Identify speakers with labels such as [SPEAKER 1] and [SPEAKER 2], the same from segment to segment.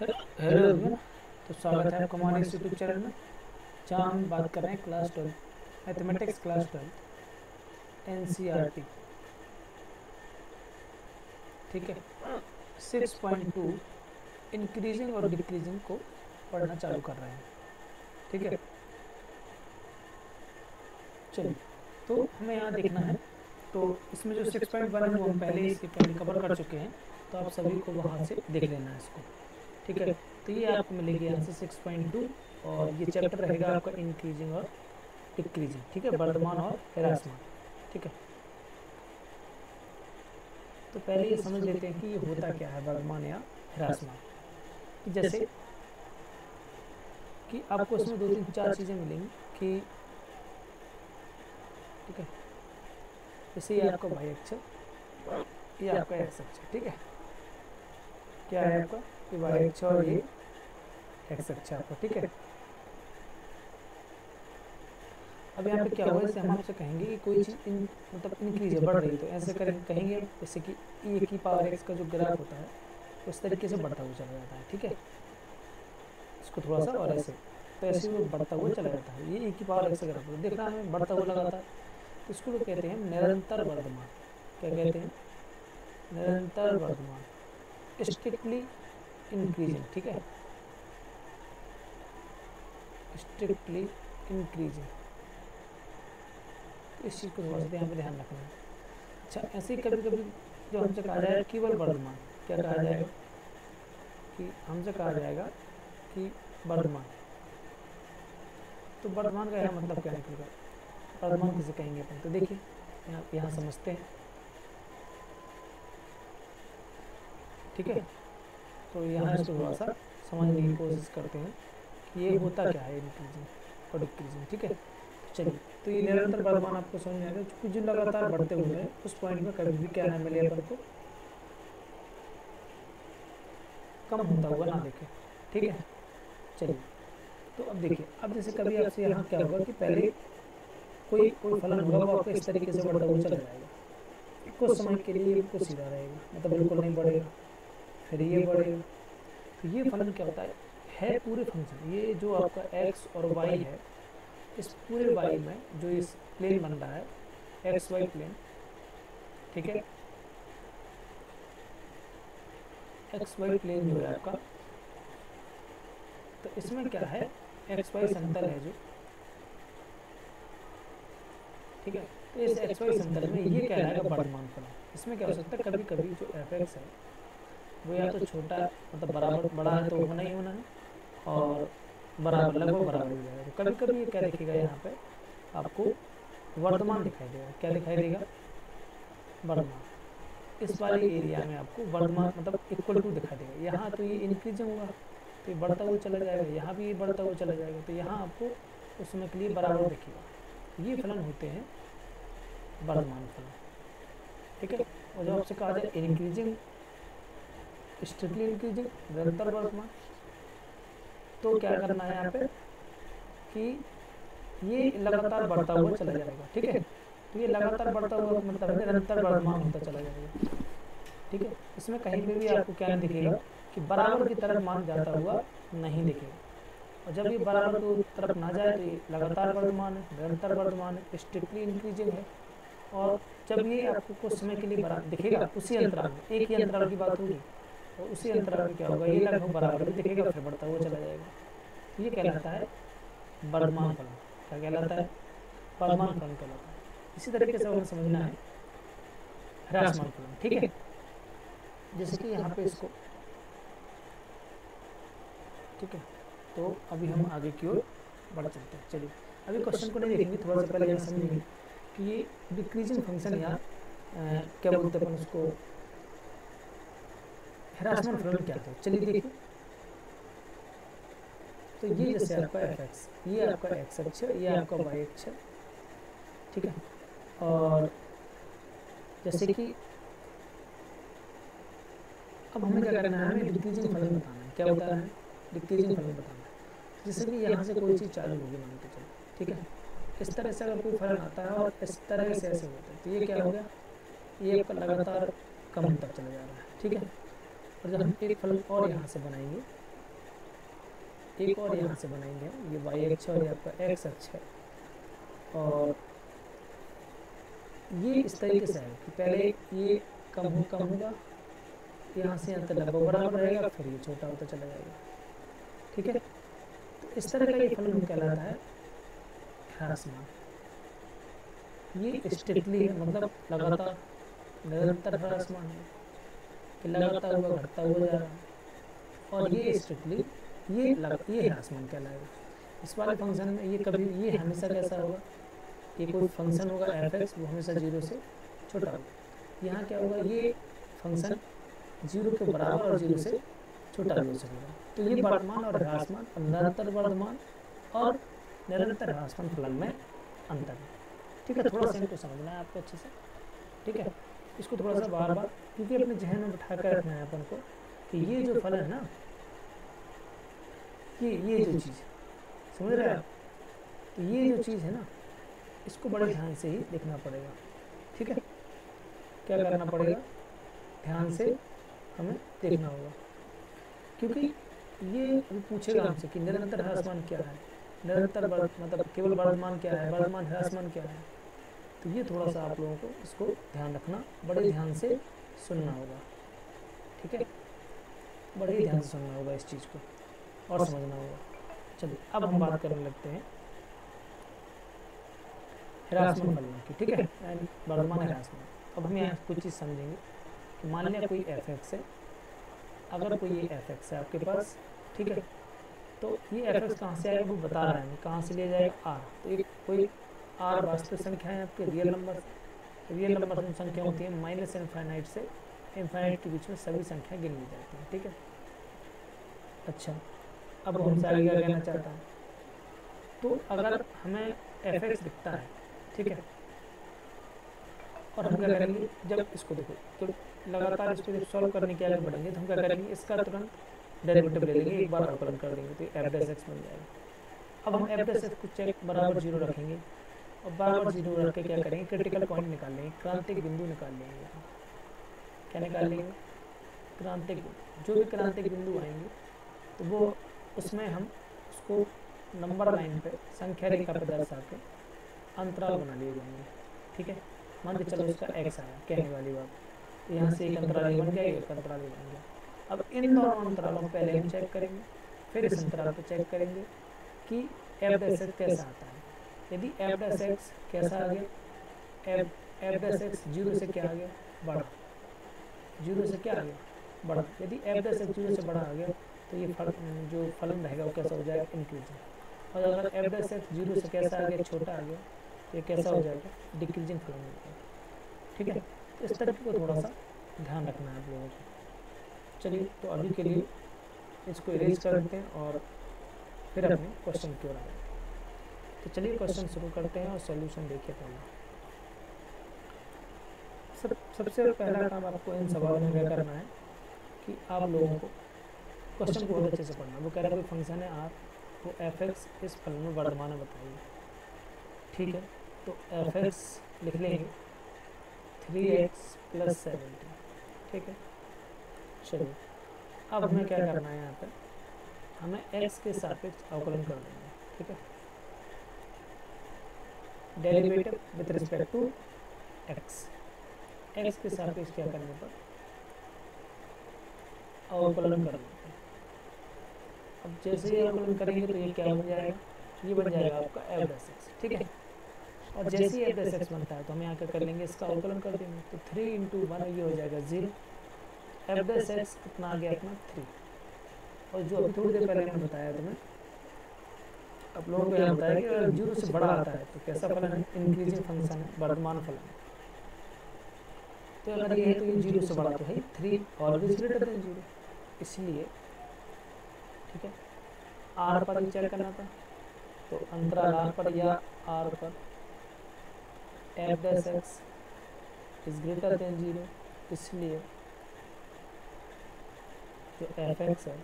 [SPEAKER 1] Hello everyone. तो स्वागत है आपका हमारे इस यूट्यूब चैनल में, जहाँ हम बात कर रहे हैं क्लास 12 मैथमेटिक्स क्लास 12 एनसीईआरटी। ठीक है, 6.2 इंक्रीजिंग और डिक्रीजिंग को पढ़ना चालू कर रहे हैं। ठीक है, चलिए। तो हमें यहाँ देखना है, तो इसमें जो 6.1 है वो हम पहले इसके पहले कवर कर चुके हैं, तो आप सभी को वहाँ से देख लेना है इसको। ठीक है, तो ये आपको मिलेगी यहाँ से 6.2, और ये चैप्टर रहेगा आपका इंक्रीजिंग और डिक्रीजिंग। ठीक है, वर्धमान और ह्रासमान। ठीक है, तो पहले ये समझ लेते हैं कि ये होता क्या है वर्धमान या ह्रासमान। कि जैसे कि आपको इसमें दो तीन चार चीज़ें मिलेंगी कि ठीक है, जैसे ये आपका वाई अक्षर, ये आपका एक्स अक्षर। ठीक है, क्या है आपका ये वाई अक्षर और ये एक्स अक्षर आपका। ठीक है, अब यहाँ पे क्या होगा, जैसे हम आपसे कहेंगे कि कोई चीज़ मतलब इंक्रीज है, बढ़ रही है, तो ऐसे कहेंगे जैसे कि e की पावर x का जो ग्राफ होता है उस तरीके से बढ़ता हुआ चला जाता है। ठीक है, इसको थोड़ा सा और ऐसे, तो ऐसे वो बढ़ता हुआ चला जाता है। ये e की पावर x का ग्राफ देख रहा हमें बढ़ता हुआ लगातार, तो इसको लोग कहते हैं निरंतर वर्धमान। क्या कहते हैं? निरंतर वर्धमान, स्ट्रिक्टली इंक्रीजिंग। ठीक है, स्ट्रिक्टली इंक्रीजिंग, इस चीज़ को थोड़ा सा यहाँ पे ध्यान रखना है। अच्छा, ऐसे ही कभी कभी जो हमसे कहा जाएगा केवल वर्धमान, क्या कहा जाएगा कि हमसे कहा जाएगा कि वर्धमान, तो वर्धमान का यहाँ मतलब क्या निकलेगा, वर्धमान किसे कहेंगे अपन? तो देखिए यहाँ समझते हैं। ठीक है, तो यहाँ इसको थोड़ा सा समझने की कोशिश करते हैं कि ये होता क्या है इंक्रीजिंग और डिक्रीजिंग। ठीक है, चलिए। तो ये निरंतर वर्धमान आपको समझ में आएगा, क्योंकि जो लगातार बढ़ते हुए हैं उस पॉइंट में कभी भी क्या ना मिले अपन को, कम होता हुआ ना देखे। ठीक है, चलिए। तो अब देखिए, अब जैसे कभी आपसे यहाँ क्या होगा कि पहले कोई कोई फलन होगा, वो आपको इस तरीके से बढ़ता हुआ चला जाएगा। कुछ समय के लिए बिल्कुल सीधा रहेगा, मतलब बिल्कुल नहीं बढ़ेगा, फिर ये बढ़ेगा। तो ये फलन क्या होता है पूरे फंक्शन, ये जो आपका एक्स और वाई है, इस पूरे वाई में जो इस प्लेन बन रहा है एक्स वाई प्लेन। ठीक है, एक्स वाई प्लेन जो है आपका, तो इसमें क्या है, एक्स वाई समतल है जो। ठीक है, तो इस एक्स वाई समतल में ये कहलाएगा वर्धमान फलन। इसमें क्या हो सकता है, कभी कभी जो एफ एक्स है वो या तो छोटा मतलब बराबर बड़ा है तो होना ही होना है, और बराबर लगभग बराबर हो जाएगा। तो कभी कभी ये क्या दिखेगा, यहाँ पे आपको वर्धमान दिखाई देगा। क्या दिखाई देगा? वर्धमान। इस वाले एरिया में आपको वर्धमान मतलब इक्वल टू दिखाई देगा। यहाँ तो ये इंक्रीजिंग होगा, तो ये बढ़ता हुआ चला जाएगा, यहाँ भी ये बढ़ता हुआ चला जाएगा, तो यहाँ आपको उस समय के लिए बराबर दिखेगा। ये फलन होते हैं वर्धमान फलन। ठीक है, और जब आपसे कहा जाए इंक्रीजिंग, स्ट्रिक्टली इंक्रीजिंग, निरंतर वर्धमान, तो क्या करना है यहाँ पे कि ये लगातार बढ़ता हुआ चला जाएगा। ठीक है, तो ये लगातार बढ़ता हुआ मतलब है निरंतर वर्धमान होता चला जाएगा। ठीक है, इसमें कहीं पे भी आपको क्या नहीं दिखेगा कि बराबर की तरफ मान जाता हुआ नहीं दिखेगा। और जब ये बराबर की तरफ ना जाए तो ये लगातार वर्धमान है, निरंतर वर्धमान है, स्ट्रिक्टली इंक्रीजिंग है। और जब ये आपको कुछ समय के लिए बराबर दिखेगा, उसी अंतराल में, एक ही अंतराल की बात होगी, और उसी अंतराल में क्या होगा, ये लगभग बराबर भी दिखेगा, फिर बढ़ता हुआ चला जाएगा। ये कहलाता है वर्धमान फलन। क्या कहलाता है? वर्धमान फलन कहलाता है। इसी तरीके से हमें समझना है ह्रासमान फलन। ठीक है, जैसे कि यहाँ पे इसको, ठीक है, तो अभी हम आगे की ओर बढ़ चलते हैं। चलिए, अभी क्वेश्चन को नहीं देखेंगे, थोड़ा सा पहले यहाँ समझेंगे कि ये डिक्रीजिंग फंक्शन या क्या बोलते हैं अपन उसको, ह्रासमान फलन क्या था। चलिए देखिए, तो ये जैसे आपका एफ एक्स, ये आपका एक्स अक्षर, ये आपका वाई अक्षर। ठीक है, और जैसे कि अब हमें क्या करना है, हमें डिक्रीजिंग फलन बताना है। क्या बताना है? डिक्रीजिंग फलन बताना है। जैसे कि यहाँ से कोई चीज़ चालू होगी, मान के चलो। ठीक है, इस तरह से अगर कोई फलन आता है और इस तरह से ऐसे होता है, तो ये क्या हो गया, ये आपका लगातार कम होता चला जा रहा है। ठीक है, और जब हम एक फलन और यहाँ से बनाएंगे एक और यहाँ से बनाएंगे हम, ये वाई अक्ष और ये आपका एक्स अक्ष है। और ये इस तरीके से है कि पहले ये कम होगा, यहाँ से यहाँ तक लगभग बराबर रहेगा, फिर ये छोटा होता चला जाएगा। ठीक है, तो इस तरह का ये फलन कहलाता है ह्रासमान। ये स्टेटली है, मतलब लगातार निरंतर ह्रासमान है कि लगातार हुआ घटता हुआ जा रहा है। और ये स्ट्रिक्टली ये ह्रासमान कहलाएगा। इस वाले फंक्शन में ये कभी ये हमेशा कैसा होगा, ये कोई फंक्शन होगा एफ एक्स, वो हमेशा 0 से छोटा होगा। यहाँ क्या होगा, ये फंक्शन 0 के बराबर और 0 से छोटा भी हो सकेगा। तो ये वर्तमान और ह्रासमान और निरंतर वर्धमान और निरंतर ह्रासमान फलन में अंतर है। ठीक है, थोड़ा सा इनको समझना है आपको अच्छे से। ठीक है, इसको थोड़ा सा बार बार क्योंकि अपने जहन में बिठा कर रखना है अपन को कि ये जो फलन है ना, ये जो चीज़ समझ रहे हैं आप, तो ये जो चीज़ है ना, इसको बड़े ध्यान से ही देखना पड़ेगा। ठीक है, क्या करना पड़ेगा, ध्यान से हमें देखना होगा, क्योंकि ये अभी पूछेगा हमसे कि निरंतर ह्रासमान क्या है, निरंतर मतलब केवल वर्धमान क्या है, वर्धमान ह्रासमान क्या है। तो ये थोड़ा सा आप लोगों को इसको ध्यान रखना, बड़े ध्यान से सुनना होगा। ठीक है, बड़े ध्यान से सुनना होगा इस चीज़ को और समझना होगा। चलिए अब हम बात करने लगते हैं ह्रासमान फलनों की। ठीक है, वर्धमान ह्रासमान। अब हम यहाँ कुछ चीज़ समझेंगे कि मान लिया कोई एफ एक्स है, अगर कोई ये एफ एक्स है आपके पास, ठीक है, तो ये एफ एक्स कहाँ से आएगा वो बता रहा है, कहाँ से लिया जाएगा आर। तो एक कोई आर वास्तविक संख्या है आपके, रियल नंबर। रियल नंबर में संख्या होती है माइनस इनफाइनाइट से इनफाइनाइट के बीच में सभी संख्या गिन ली जाती हैं। ठीक है, अच्छा अब हमसे आगे क्या कहना चाहता है, तो अगर हमें एफ एक्स दिखता है, ठीक है, और हम क्या करेंगे, जब इसको देखो तो लगातार इसको जब सॉल्व करने के आगे बढ़ेंगे तो हम क्या करेंगे, इसका तुरंत डेरिवेटिव ले लेंगे, एक बार अवकलन कर देंगे तो एफ डैश एक्स बन जाएगा। अब हम एफ डैश एक्स को चेक बराबर 0 रखेंगे और बराबर 0 रख के क्या करेंगे, क्रिटिकल पॉइंट निकाल लेंगे, क्रांतिक बिंदु निकाल लेंगे। क्या निकाल लेंगे, क्रांतिक, जो भी क्रांतिक बिंदु आएंगे तो वो उसमें हम उसको नंबर लाइन पे संख्या रेखा पर दर्शा के अंतराल बना लिए जाएंगे। ठीक है, मान के चलो इसका एक्स आया, कहने वाली बात, तो यहाँ से एक अंतराल बन गया, एक अंतराल बन गया। अब इन दोनों अंतरालों को पहले हम चेक करेंगे, फिर इस अंतराल पर चेक करेंगे कि एफ डैश एक्स कैसा आता है। यदि एफ डैश एक्स कैसा आ गया, एफ डैश एक्स 0 से क्या आ गया, बड़ा, 0 से क्या आ गया, बड़ा। यदि एफ डैश एक्स 0 से बड़ा आ गया तो ये जो फलन रहेगा वो कैसा हो जाएगा, इंक्रीजिंग। और अगर एफ डैश एक्स 0 से कैसा आ गया, छोटा आ गया, तो ये कैसा हो जाएगा, डिक्रीजिंग फलन हो जाएगा। ठीक है, तो इस तरीके को थोड़ा सा ध्यान रखना है आप लोगों को। चलिए तो अभी के लिए इसको इरेज कर देते हैं और फिर अपने क्वेश्चन की ओर आए। तो चलिए क्वेश्चन शुरू करते हैं और सॉल्यूशन देखिए पहले। सबसे पहला काम आपको इन सवालों में क्या करना है कि आप लोगों को क्वेश्चन को बहुत अच्छे से पढ़ना। वो कह रहा है कोई फंक्शन है आर, वो एफ एक्स इस फलन में वर्धमान है, बताइए। ठीक है, तो एफ एक्स लिख लेंगे 3x + 70। ठीक है, चलिए अब हमें क्या करना है, यहाँ पर हमें x के सापेक्ष अवकलन कर देंगे। ठीक है, derivative with respect to x के सापेक्ष क्या करने पर अवकलन कर देंगे। अब जैसे ही अवकलन करेंगे तो ये क्या बन जाएगा, ये बन जाएगा आपका एफ डैश एक्स। ठीक है, और जैसे ही एफ डैश एक्स बनता है तो हम यहाँ क्या कर लेंगे, इसका अवकलन कर देंगे। तो 3 × 1 ये हो जाएगा 0। एफ डैश एक्स कितना आ गया अपना 3। और जो अभी थोड़ी देर पहले मैंने बताया तुम्हें, आप लोगों को यहाँ बताया कि अगर 0 से बड़ा आता है तो कैसा फलन है, इंक्रीजिंग फंक्शन है, वर्धमान फलन है। तो अगर ये है तो ये 0 से बड़ा तो है 3 ऑलवेज ग्रेटर देन 0, इसलिए ठीक है आर पर चेक करना था। तो अंतराल आर पर या आर पर F dash x is greater than 0, इसलिए जो एफ एक्स है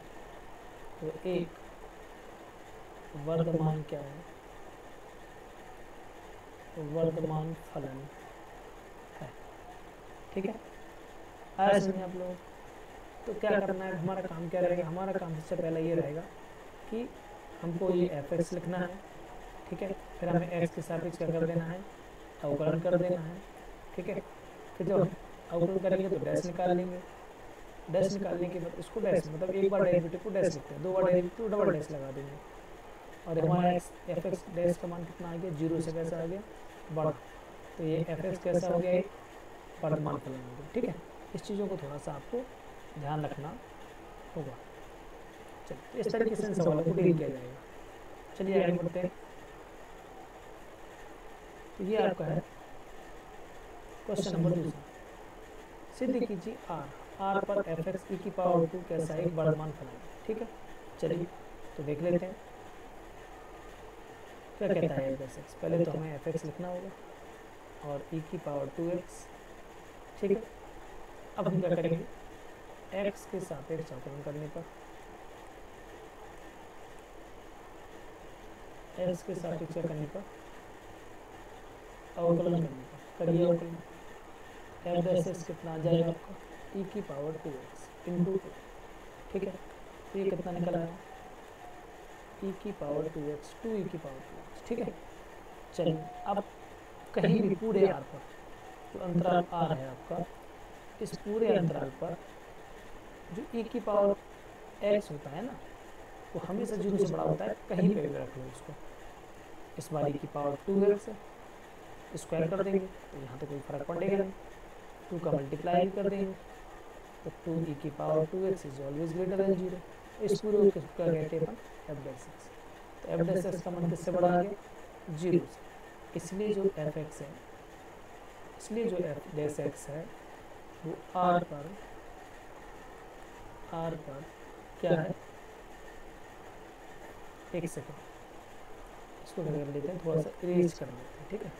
[SPEAKER 1] वो एक वर्धमान क्या है, तो वर्धमान फलन है। ठीक है, आया समझे आप लोग। तो क्या करना है, हमारा काम क्या रहेगा, हमारा काम सबसे पहले ये रहेगा कि हमको ये एफ एक्स लिखना है, ठीक है। फिर हमें एक्स के सापेक्ष क्या कर देना है, अवकलन कर देना है, ठीक है। फिर जब हम अवकलन करेंगे तो डैश निकाल लेंगे, डैश निकालने के बाद इसको डैश, मतलब एक बार डेरिवेटिव को डैश लिखते हैं, दो बार डेरिवेटिव डबल डैश लगा देंगे, और हमारा एक्स एफ एक्स डैश का मान कितना आ गया, 0 से कैसा आ गया, बढ़ा। तो ये एफ एक्स कैसा हो गया, एक वर्तमान फलन हो गया, ठीक है। इस चीज़ों को थोड़ा सा आपको ध्यान रखना होगा। चलिए, तो इस तरीके से इन सवालों को डील किया जाएगा। चलिए आगे बढ़ते हैं। तो ये आपका है क्वेश्चन नंबर 2। सिद्ध कीजिए आर पर एफ एक्स ई की पावर 2 कैसा एक वर्तमान फलन है, ठीक है। चलिए तो देख लेते हैं क्या कहता है एफ एक्स। पहले तो हमें एफ एक्स लिखना होगा और ई की पावर 2x, ठीक है। अब हम क्या करेंगे, x के सापेक्ष अवकलन करने पर, x के सापेक्ष करने पर अवकलन करने पर करिए अवकलन। एफ डैश एक्स कितना आ जाएगा आपका, ई की पावर 2x इंटू 2, ठीक है। तो ये कितना निकल आया, ई की पावर 2x 2 ई की पावर 2x, ठीक है। चलिए अब कहीं भी पूरे आर पर, जो अंतराल आर है आपका, इस पूरे अंतराल पर जो ई की पावर एक्स होता है ना, वो हमेशा 0 से बड़ा होता है, कहीं पे भी रख लो उसको। इस बार ई की पावर 2x है, स्क्वायर कर देंगे तो यहाँ तो कोई फर्क पड़ेगा नहीं, 2 का मल्टीप्लाई भी कर देंगे तो 2 ई की power 2x is always greater than 0। इस पूरे को क्या कहते हैं अपन, एफ डैश एक्स। तो एफ डैश एक्स का मान किससे बड़ा आ गया, 0 से। इसलिए जो एफ एक्स है, इसलिए जो एफ डैश एक्स है वो आर पर क्या है, एक सेकेंड इसको क्या कर लेते हैं, थोड़ा सा इरेज कर लेते हैं, ठीक है।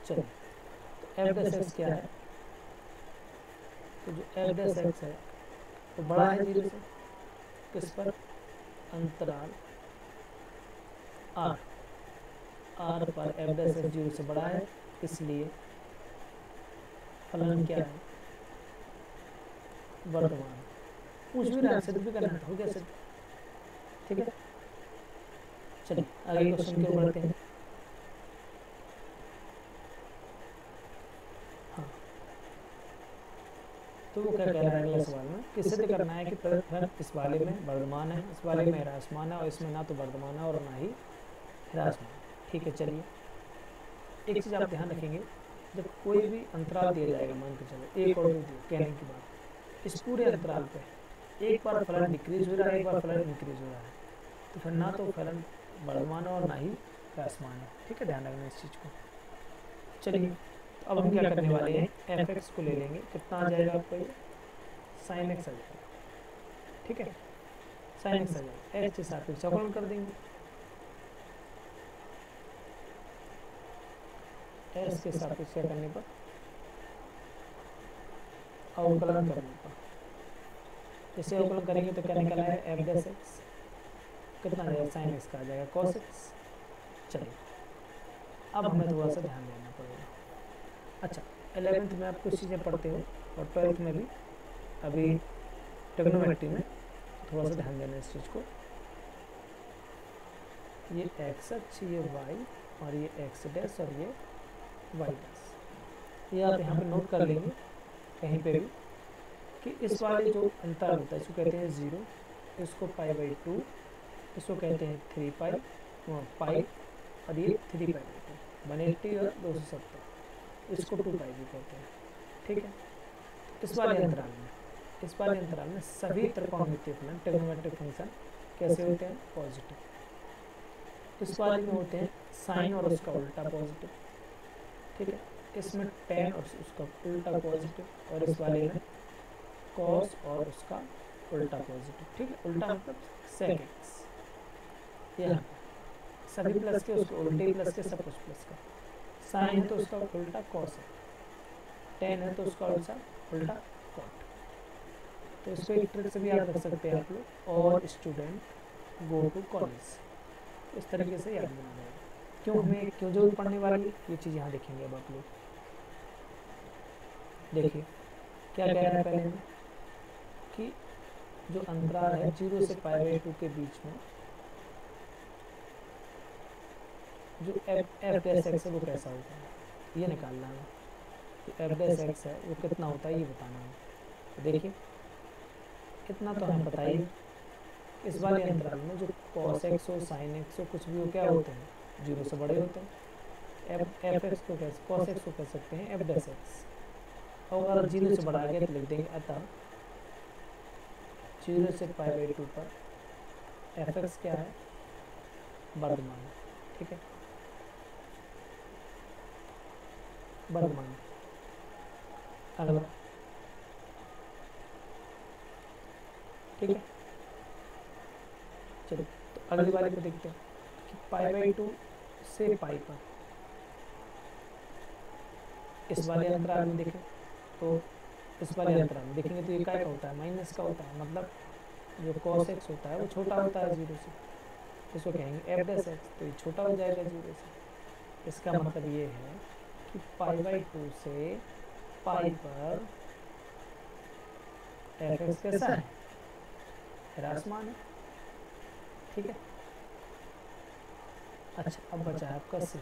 [SPEAKER 1] चलिए तो एफ डैश एक्स क्या है, तो जो एफ डैश एक्स है वो बड़ा है 0 से, किस पर, अंतराल आर पर एफ डैश एक्स 0 से बड़ा है, इसलिए फलन क्या है, वर्तमान। पूछ भी रहा है, सिद्ध भी करना हो गया सिद्ध, ठीक है। चलिए आगे क्वेश्चन की ओर बढ़ते हैं। हाँ, तो वो क्या कह रहा है अगले सवाल में कि सिद्ध करना है कि प्रतिफलन इस वाले में वर्धमान है, इस वाले में ह्रासमान है, और इसमें ना तो वर्धमान है और ना ही ह्रासमान, ठीक है। चलिए एक चीज़ आप ध्यान रखेंगे, जब कोई भी अंतराल दिया जाएगा, मान के चलो 1 और 2 दिया, कहने की बात, इस पूरे अंतराल पे एक बार फलन डिक्रीज हो रहा है, एक बार फलन इंक्रीज हो रहा है, तो फिर ना तो फलन वर्धमान है और ना ही ह्रासमान है, ठीक है। ध्यान रखना इस चीज़ को। चलिए तो अब हम क्या करने वाले हैं, एफ एक्स को ले लेंगे, कितना आ जाएगा आपको, ये साइन एक्स आ जाएगा, ठीक है। साइन एक्स आ जाएगा, एक्स के सापेक्ष अवकलन कर देंगे, एक्स के सापेक्ष क्या करने पर, अवकलन करने पर। जैसे अवकलन करेंगे तो क्या निकला है, एफ डैश एक्स कितना आ जाएगा, साइन एक्स का आ जाएगा कॉस एक्स। चलिए अब हमें थोड़ा सा ध्यान देना पड़ेगा। अच्छा 11th में आप कुछ चीज़ें पढ़ते हो और 12th में भी, अभी ट्रिग्नोमेट्री में थोड़ा सा ध्यान देना इस चीज़ को। ये एक्स अक्ष, ये वाई, और ये एक्स डैश और ये वाई डैश, ये आप यहाँ पे नोट कर लेंगे कहीं पे भी कि इस वाले जो अंतर होता है इसको कहते हैं 0, इसको π/2, इसको कहते हैं 3 पाई, और ये 3 π/2, 180 और 270, इसको 2 पाई भी कहते हैं, ठीक है। इस वाले अंतराल में सभी त्रिकोणमितीय फलन, ट्रिग्नोमेट्रिक फंक्शन कैसे होते हैं, पॉजिटिव। इस वाले में होते हैं साइन और उसका उल्टा पॉजिटिव, ठीक है। इसमें टेन और उसका उल्टा पॉजिटिव, और इस वाले में कॉस और उसका उल्टा पॉजिटिव, ठीक है। उल्टा मतलब सेक एक्स, यहाँ सभी प्लस के उसके उल्टे प्लस के, सब कुछ प्लस का। साइन है तो उसका उल्टा कॉस है, टेन है तो उसका उल्टा कॉट। तो इसको एक ट्रिक से भी याद रख सकते हैं आप लोग, और स्टूडेंट गो टू कॉलेज, इस तरीके से याद बना जाएगा। क्यों हमें क्यों जरूर पढ़ने वाली ये चीज़ यहाँ देखेंगे। अब आप लोग देखिए क्या कह रहा है पहले में, कि जो अंतराल है 0 से π/2 के बीच में जो एफ डैश एक्स है वो कैसा होता है ये निकालना है। जो एफ डैश एक्स है वो कितना होता है ये बताना है। तो देखिए इतना तो हमें पता ही है, इस वाले अंतराल में जो cos x हो sin x हो कुछ भी हो क्या होते हैं, 0 से बड़े होते हैं। एफ एक्स को कैसे cos x को कह सकते हैं एफ डैश एक्स, और अगर 0 से बढ़ा गया तो लिख देंगे अतः 0 से π/2 पर एफ एक्स क्या है, वर्धमान। ठीक है, वर्धमान। अगला, ठीक है, चलिए तो अगली वाले को देखते हैं कि π/2 से पाई पर इस वाले अंतराल में देखें तो इस वाले अंतराल में देखेंगे तो ये क्या होता है, माइनस का होता है, मतलब जो cos x होता है वो छोटा होता है 0 से, इसको कहेंगे एफ डैश एक्स, तो ये छोटा हो जाएगा 0 से। इसका मतलब ये है कि π/2 से पाई पर एफ एक्स कैसा है, ह्रासमान है। ठीक है, अच्छा अब बचा है आपका सी।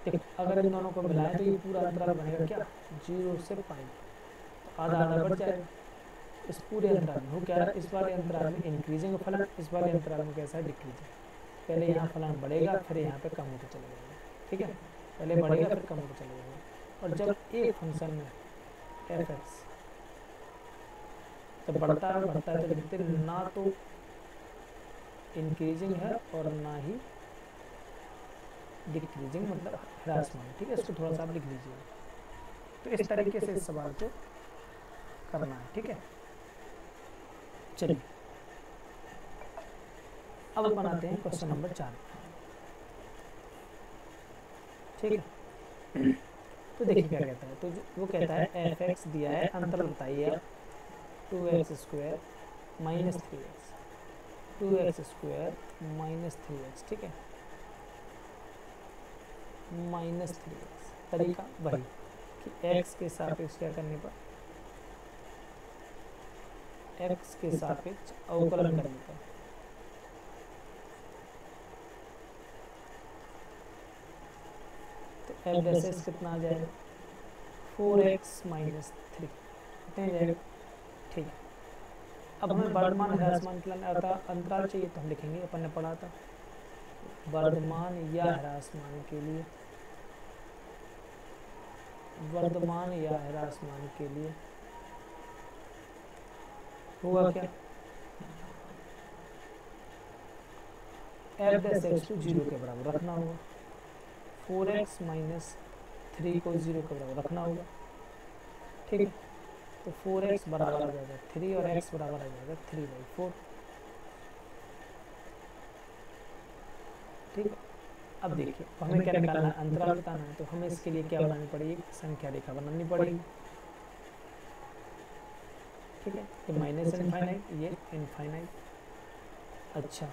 [SPEAKER 1] देखो अगर इन दोनों को मिलाएं तो ये पूरा अंतराल बनेगा क्या, 0 से पाई, तो आधा आधा बढ़ जाएगा। इस पूरे अंतराल में वो क्या है, इस वाले अंतराल में इंक्रीजिंग फलन, इस वाले अंतराल में कैसा है, डिक्रीजिंग। पहले यहाँ फलन बढ़ेगा फिर यहाँ पे कम होते चले जाएगा। ठीक है, पहले बढ़ेगा फिर कम होते चले जाएगा। और जब एक फंक्शन में एफ एक्स जब बढ़ता है तो लिखते ना तो इंक्रीजिंग है और ना ही डिक्रीजिंग, मतलब ह्रासमान। ठीक है, इसको थोड़ा सा आप लिख लीजिए। तो इस तरीके से इस सवाल को करना है। ठीक है, चलिए अब बनाते हैं क्वेश्चन नंबर 4। ठीक है, तो देखिए क्या कहता है, तो वो कहता है एफ एक्स दिया है, अंतर बताइए आप, 2x² minus 3x, 2x² minus 3x। ठीक है, माइनस 3x, तरीका वही कि x के सापेक्ष क्या करने पर, x के सापेक्ष अवकलन करने पर तो एफ डैश एक्स कितना आ जाएगा, 4x माइनस 3 कितने जाएगा। ठीक है, अब हमें वर्धमान ह्रासमान के लिए अंतराल चाहिए, तो हम लिखेंगे अपन ने पढ़ा था वर्धमान या ह्रासमान के लिए, वर्धमान या ह्रासमान के लिए होगा क्या, एफ डैश एक्स को 0 के बराबर रखना होगा, 4x माइनस 3 को 0 के बराबर रखना होगा। ठीक है, तो 4x बराबर आ जाएगा 3 और x बराबर आ जाएगा 3/4। ठीक है, अब देखिए हमें क्या निकालना है, अंतराल बताना है, तो हमें इसके लिए क्या बनानी पड़ेगी, संख्या रेखा बनानी पड़ेगी। ठीक है, ये माइनस इनफाइनाइट, ये इनफाइनाइट। अच्छा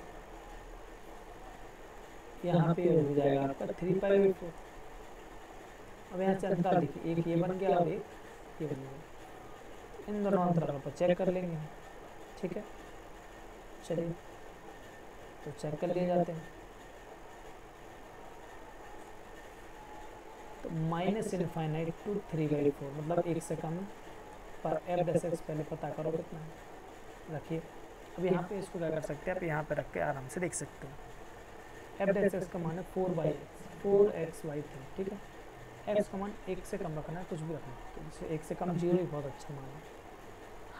[SPEAKER 1] यहाँ पे हो जाएगा आपका 3π/4। अब यहाँ से अंतराल देखिए, एक ये बन गया और एक ये बन गया, इन दोनों अंतरालों पर चेक कर लेंगे। ठीक है, चलिए तो चेक कर लिए जाते हैं। तो माइनस इनफाइनाइट टू 3/4 मतलब 1 से कम पर एफ डैश एक्स पहले पता करो कितना है, रखिए। अब यहाँ पे इसको क्या कर सकते हैं, आप यहाँ पे रख के आराम से देख सकते हैं। एफ डैश एक्स का मान है 4x/3। ठीक है, एक्स का मान 1 से कम रखना है, कुछ भी रखना है, तो जैसे 1 से कम 0 ही बहुत अच्छा मान है।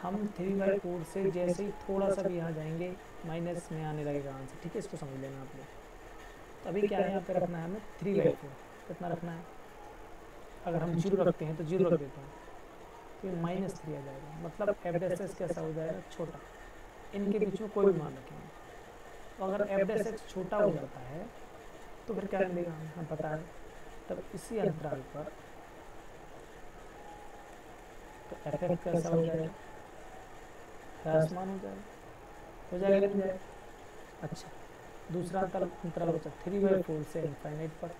[SPEAKER 1] हम 3/4 से जैसे ही थोड़ा सा भी यहाँ जाएंगे माइनस में आने लगेगा आंसर। ठीक है, इसको समझ लेना आप लोग। तो अभी क्या है, यहाँ पे रखना है हमें 3/4, कितना रखना है, अगर हम 0 रखते हैं तो 0 रख देते हैं तो ये -3 आ जाएगा, मतलब एफ डैश एक्स कैसा हो जाएगा, छोटा। इनके बीच में कोई भी मान रखेंगे, तो अगर एफ डैश एक्स छोटा हो जाता है तो फिर क्या मिलेगा हमें पता है, तब इसी अंतराल पर तो एफ एक्स कैसा हो जाएगा, ह्रासमान हो जाएगा नहीं जाएगा। अच्छा दूसरा अंतराल बचा 3/4 से इनफाइनाइट पर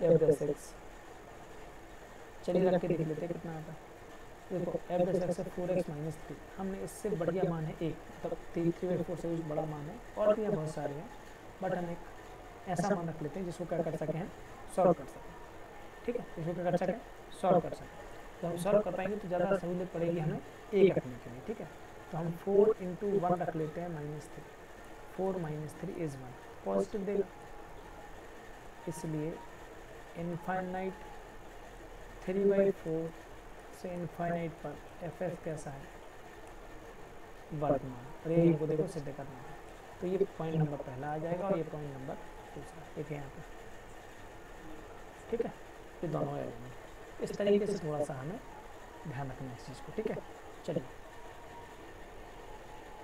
[SPEAKER 1] एफ डैश एक्स, चलिए रख के देख लेते हैं कितना आता है। देखो एफ डैश एक्स है 4x माइनस 3, हमने इससे बढ़िया मान है एक, मतलब 3/4 से बड़ा मान है, और भी है बहुत सारे हैं, बट हम एक ऐसा मान रख लेते हैं जिसको क्या कर सकें हम सॉल्व कर सकें। ठीक है, इसको क्या कर सकें सॉल्व कर सकें। तो हम सॉल्व कर पाएंगे तो ज़्यादा सहूलियत पड़ेगी हमें एक रखने के लिए। ठीक है, तो हम 4 × 1 रख लेते हैं -3, 4 - 3 = 1, पॉजिटिव देगा, इसलिए इनफाइनाइट 3/4 से इनफाइनाइट पर एफ एक्स कैसा है वर्तमान, और ये हमको देखो सिद्ध करना है। तो ये पॉइंट नंबर पहला आ जाएगा और ये पॉइंट नंबर दूसरा, एक यहाँ पे। ठीक है, ये दोनों आ जाएंगे। इस तरीके से थोड़ा सा हमें ध्यान रखना है इस चीज़ को। ठीक है, चलिए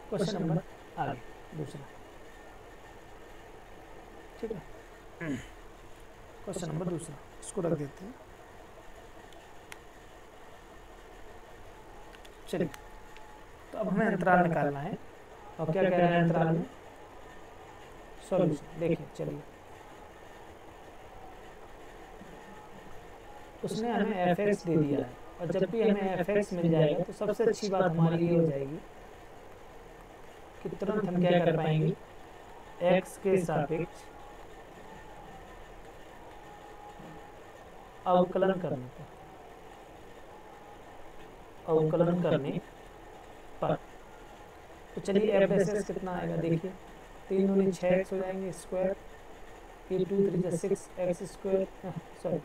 [SPEAKER 1] क्वेश्चन नंबर आगे दूसरा। ठीक है, क्वेश्चन नंबर दूसरा इसको रख देते हैं। चलिए, तो अब हमें अंतराल निकालना है, और क्या कह रहा है अंतराल में सॉल्यूशन। देखिए चलिए, उसने हमें एफ एक्स दे दिया है, और जब भी हमें एफ एक्स मिल जाएगा तो सबसे अच्छी बात हमारी ये हो जाएगी कि तुरंत हम क्या कर पाएंगे, एक्स के सापेक्ष अवकलन करने पर, अवकलन करने पर। तो चलिए एफ डैश एक्स कितना आएगा, देखिए 3 दूनी 6x हो जाएंगे स्क्वायर, ये 2 3 6x स्क्वायर, सॉरी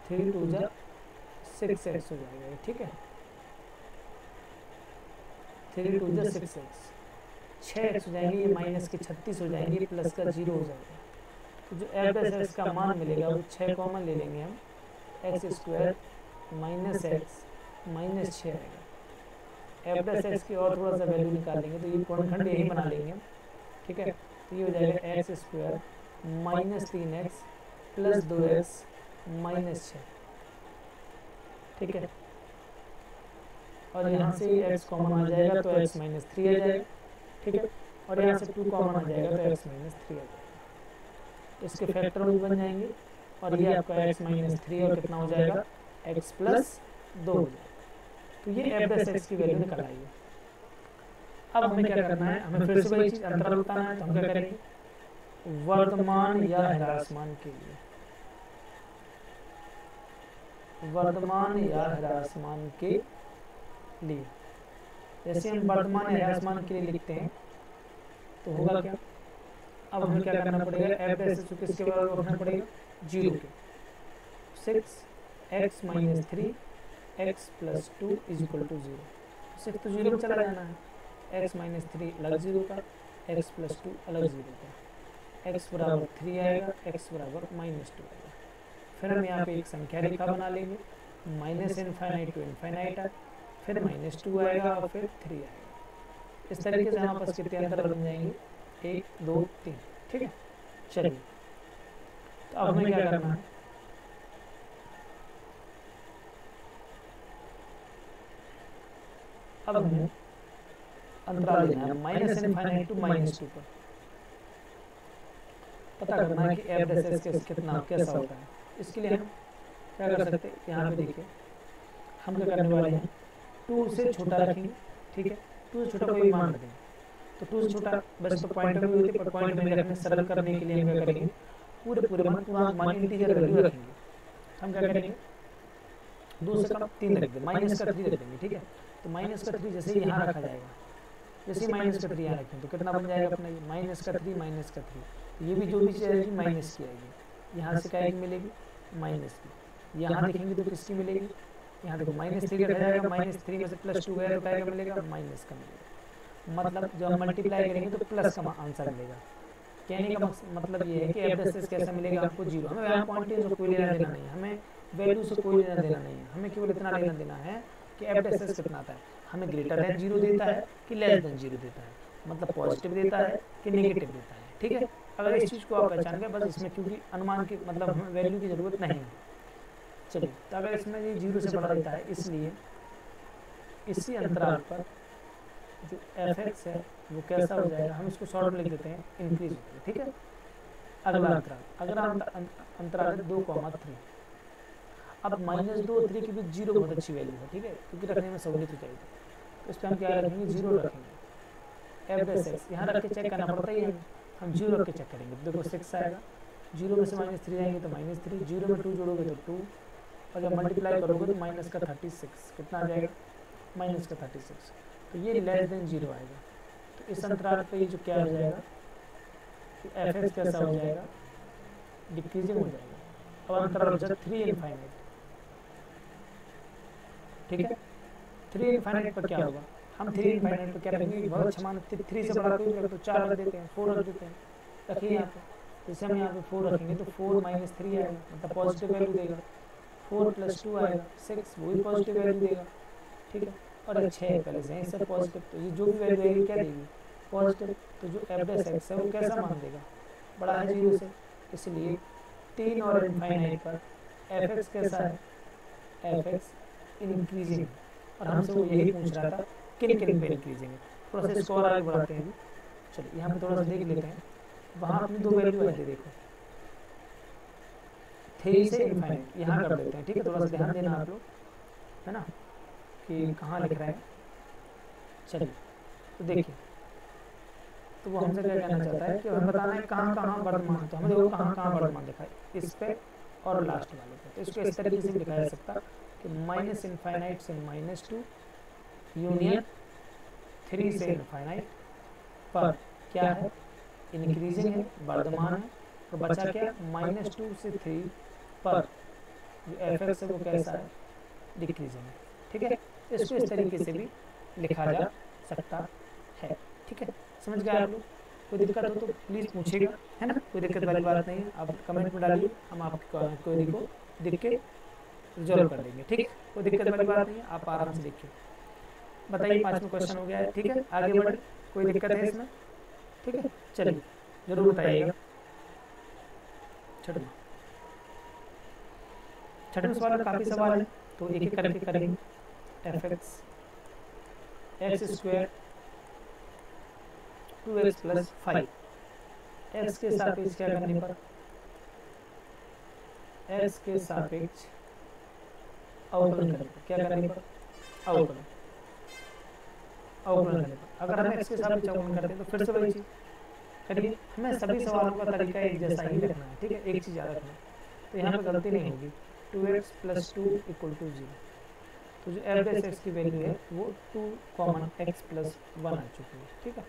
[SPEAKER 1] 3 2 6x हो जाएगा। ठीक है, 3 2 6x, 6x हो जाएंगे, ये माइनस के 36 हो जाएंगे, प्लस का 0 हो जाएगा। तो जो एफ डैश एक्स का मान मिलेगा वो 6 कॉमन ले लेंगे हम, x square minus x minus 6 आएगा। एफ डैश एक्स की और थोड़ा सा वैल्यू निकाल लेंगे तो ये कोणखंड यही बना लेंगे। ठीक है, तो ये हो जाएगा x square minus 3x plus 2x minus 6। ठीक है, और यहाँ से x कॉमन आ जाएगा तो x माइनस 3 आ जाएगा। ठीक है, और यहाँ से 2 कॉमन आ जाएगा तो x माइनस 3 आ जाएगा। इसके फैक्टर भी बन जाएंगे, और ये आपका x माइनस 3 और कितना हो जाएगा x प्लस 2 हो जाएगा। तो ये एफ डैश एक्स की वैल्यू निकल आई है। अब हमें क्या करना है, हमें फिर से वही चीज अंतराल बताना है। तो हम क्या करेंगे, वर्तमान या ह्रासमान के लिए, वर्तमान या ह्रासमान के लिए, जैसे हम वर्तमान या ह्रासमान के लिए लिखते हैं तो होगा क्या, अब हमें क्या करना पड़ेगा, एफ डैश एक्स को किसके बराबर रखना पड़ेगा, 0 के। 6x minus 3x plus 2 = 0। 6 तो 0 में चला जाना है, x माइनस 3 अलग 0 का, x प्लस 2 अलग 0 का, x बराबर 3 आएगा, x बराबर माइनस 2 आएगा। फिर हम यहाँ पे एक संख्या रेखा बना लेंगे, माइनस इनफाइनाइट टू इनफाइनाइट, फिर माइनस 2 आएगा और फिर 3 आएगा। इस तरीके से हमारे पास कितने अंतर बन जाएंगे, 1 2 3। ठीक है, चलिए तो अब हमें क्या करना है, अब हमें अंतराल लेना है माइनस इनफाइनाइट टू माइनस 2 पर, पता करना है कि एफ डैश एक्स कितना कैसा होता है। इसके लिए हम क्या कर सकते हैं, यहाँ पे देखिए हम क्या करने वाले हैं, 2 से छोटा रखेंगे। ठीक है, 2 से छोटा कोई भी मान रखेंगे, तो 2 से छोटा बस तो पॉइंट में होती है, पर पॉइंट में रखने सरल करने के लिए हम क्या करेंगे, पूरे मान इंटीजर वैल्यू रखेंगे। हम क्या करेंगे, 2 से कम 3 रख देंगे, माइनस का 3 रख देंगे। ठीक है, तो माइनस का 3 जैसे यहाँ रखा जाएगा, जैसे माइनस का 3 यहाँ रखें तो कितना बन जाएगा अपना, ये माइनस का 3 माइनस का 3, ये भी जो भी चीज़ आएगी माइनस की आएगी। यहाँ से क्या मिलेगी, माइनस की। यहाँ देखेंगे तो किसकी मिलेगी, यहाँ देखो -3 रखा जाएगा, -3 में से +2 गया तो क्या मिलेगा, माइनस का मिलेगा। मतलब जब हम मल्टीप्लाई करेंगे तो प्लस का आंसर मिलेगा। कहने का मतलब ये है कि एफ डैश एक्स कैसा मिलेगा आपको, 0। हमें यहाँ पॉइंट से कोई लेना देना नहीं है, हमें वैल्यू से कोई लेना देना नहीं है, हमें केवल इतना लेना देना है कि एफ डैश एक्स कितना आता है, हमें ग्रेटर देन 0 देता है कि लेस देन 0 देता है, मतलब पॉजिटिव देता है कि नेगेटिव देता है। ठीक है, अगर इस चीज़ को आप पहचान गए बस, इसमें क्योंकि अनुमान की मतलब हमें वैल्यू की ज़रूरत नहीं है। चलिए, तो अगर इसमें ये 0 से बड़ा देता है, इसलिए इसी अंतराल पर जो एफ एक्स है वो कैसा हो जाएगा, हम इसको शॉर्ट में लिख देते हैं, इंक्रीज होता है। ठीक है, अगला अंतराल, अगला अंतराल है 2, 3। अब -2 और 3 के बीच 0 बहुत अच्छी वैल्यू है, ठीक है, क्योंकि रखने में सहूलियत हो जाएगी। तो इस पर हम क्या रखेंगे, 0 रखेंगे। एफ डैश एक्स यहाँ रख के चेक करना पड़ता ही है, हम 0 रख के चेक करेंगे। तो देखो 6 आएगा, 0 में से -3 जाएंगे तो -3, 0 में 2 जोड़ोगे तो 2, और जब मल्टीप्लाई करोगे तो माइनस का 36 कितना आ जाएगा, -36। तो ये <0 आएगा। तो इस अंतराल पे ये जो क्या हो जाएगा, एफ एक्स कैसा हो जाएगा, डिक्रीजिंग हो जाएगा। अब अंतराल बचा 3 इनफाइनाइट, ठीक है। 3 इनफाइनाइट पर क्या होगा, हम 3 इनफाइनाइट पर क्या रखेंगे, बहुत अच्छा मान 3 से बड़ा कोई भी रख दो, 4 रख देते हैं, 4 रख देते हैं, रखिए यहाँ पे। जैसे हम यहाँ पे 4 रखेंगे तो 4 - 3 आएगा, मतलब पॉजिटिव वैल्यू देगा। 4 + 2 आएगा 6, वो भी पॉजिटिव वैल्यू देगा, ठीक है। और 6 है पहले से, सब पॉजिटिव, तो ये जो भी वैल्यू आएगी क्या देगी, पॉजिटिव। तो जो एफ डैश एक्स है वो कैसा मान देगा, बड़ा है 0 से, इसलिए 3 और इनफाइनाइट पर एफ एक्स कैसा है, एफ एक्स इंक्रीजिंग। और हमसे वो यही पूछ रहा था किन किन पे इंक्रीजिंग है। थोड़ा सा इसको और आगे बढ़ाते हैं। चलिए यहाँ पे थोड़ा सा देख लेते हैं, वहाँ अपनी 2 वैल्यू आई थी, देखो 3 से इनफाइनाइट, यहाँ कर देते हैं, ठीक है। थोड़ा सा ध्यान देना आप लोग, है ना, कि कहाँ लिख रहे हैं। चलिए तो देखिए, तो वो हमसे क्या कहना चाहता है कि हमें बताना है कहाँ कहाँ वर्तमान, तो हमें देखो कहाँ कहाँ वर्तमान लिखा है, इस पे और लास्ट वाले पे। तो इसको इस तरीके से भी लिखा जा सकता कि -इनफाइनाइट से -2 यूनियन 3 से इनफाइनाइट पर क्या है, इंक्रीजिंग है, वर्धमान है। तो बचा क्या, -2 से 3 पर जो एफ एक्स है वो कैसा है, डिक्रीजिंग है, ठीक है। इसको इस तरीके से भी लिखा जा सकता है, ठीक है। समझ गए आप लोग, कोई दिक्कत हो तो प्लीज़ पूछिएगा, है ना, कोई दिक्कत वाली बात नहीं है, आप कमेंट में डालिए, हम आपकी क्वेरी को देख के रिजॉल्व कर देंगे, ठीक है। कोई दिक्कत वाली बात नहीं है, आप आराम से देखिए। बताइए 5वां क्वेश्चन हो गया है, ठीक है, आगे बढ़े, कोई दिक्कत है इसमें, ठीक है। चलिए जरूर बताइएगा। छठवें सवाल में काफ़ी सवाल है, तो एक एक करके करेंगे। F x square 2x + 5 x के सापेक्ष क्या करने पर, एक्स के सापेक्ष अवकलन करने पर, क्या करने पर, अवकलन करने पर। अगर हम एक्स के सापेक्ष अवकलन करते हैं तो फिर से वही चीज़ करिए, हमें सभी सवालों का तरीका एक जैसा ही रखना है, ठीक है, एक चीज़ याद रखना है, तो यहाँ पर गलती नहीं होगी। 2x + 2 = 0, तो जो एफ डैश एक्स की वैल्यू है वो 2, x + 1 आ चुकी है, ठीक है।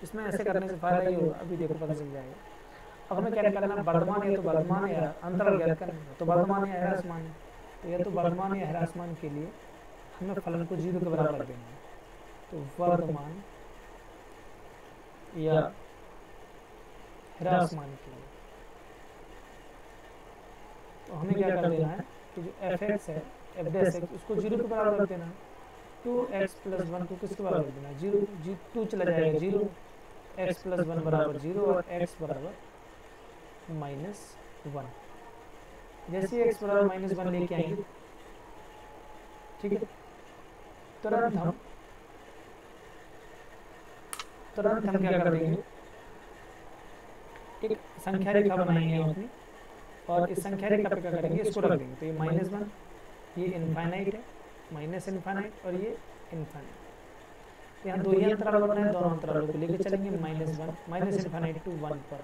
[SPEAKER 1] इसमें ऐसे करने से फायदा ये होगा, अभी देखो पता चल जाएगा। अब हमें क्या निकालना, वर्तमान है तो वर्तमान या अंतराल ज्ञात करना है, तो वर्तमान या ह्रासमान है, तो या तो वर्तमान या ह्रासमान के लिए हमें फलन को 0 के बराबर रख देना है। तो वर्तमान या ह्रासमान के लिए तो हमें क्या कर देना है कि जो एफ एक्स है, एफ डैश एक्स, उसको 0 के बराबर रख देना है। 2x + 1 को किसके बराबर रख देना है, 0, 2 चला जाएगा 0, x + 1 = 0 और x = -1। जैसे x = -1 लेके आएंगे, ठीक है, तुरंत हम क्या कर देंगे, एक संख्या रेखा बनाएंगे अपनी, और इस संख्या रेखा पे क्या करेंगे, इसको रख देंगे। तो ये -1, ये इनफाइनाइट है, माइनस इनफाइनाइट और ये इनफाइनाइट। तो यहाँ 2 ही अंतराल बन रहे हैं, दोनों अंतरालों को लेके चलेंगे -1 -इनफाइनाइट to 1 पर।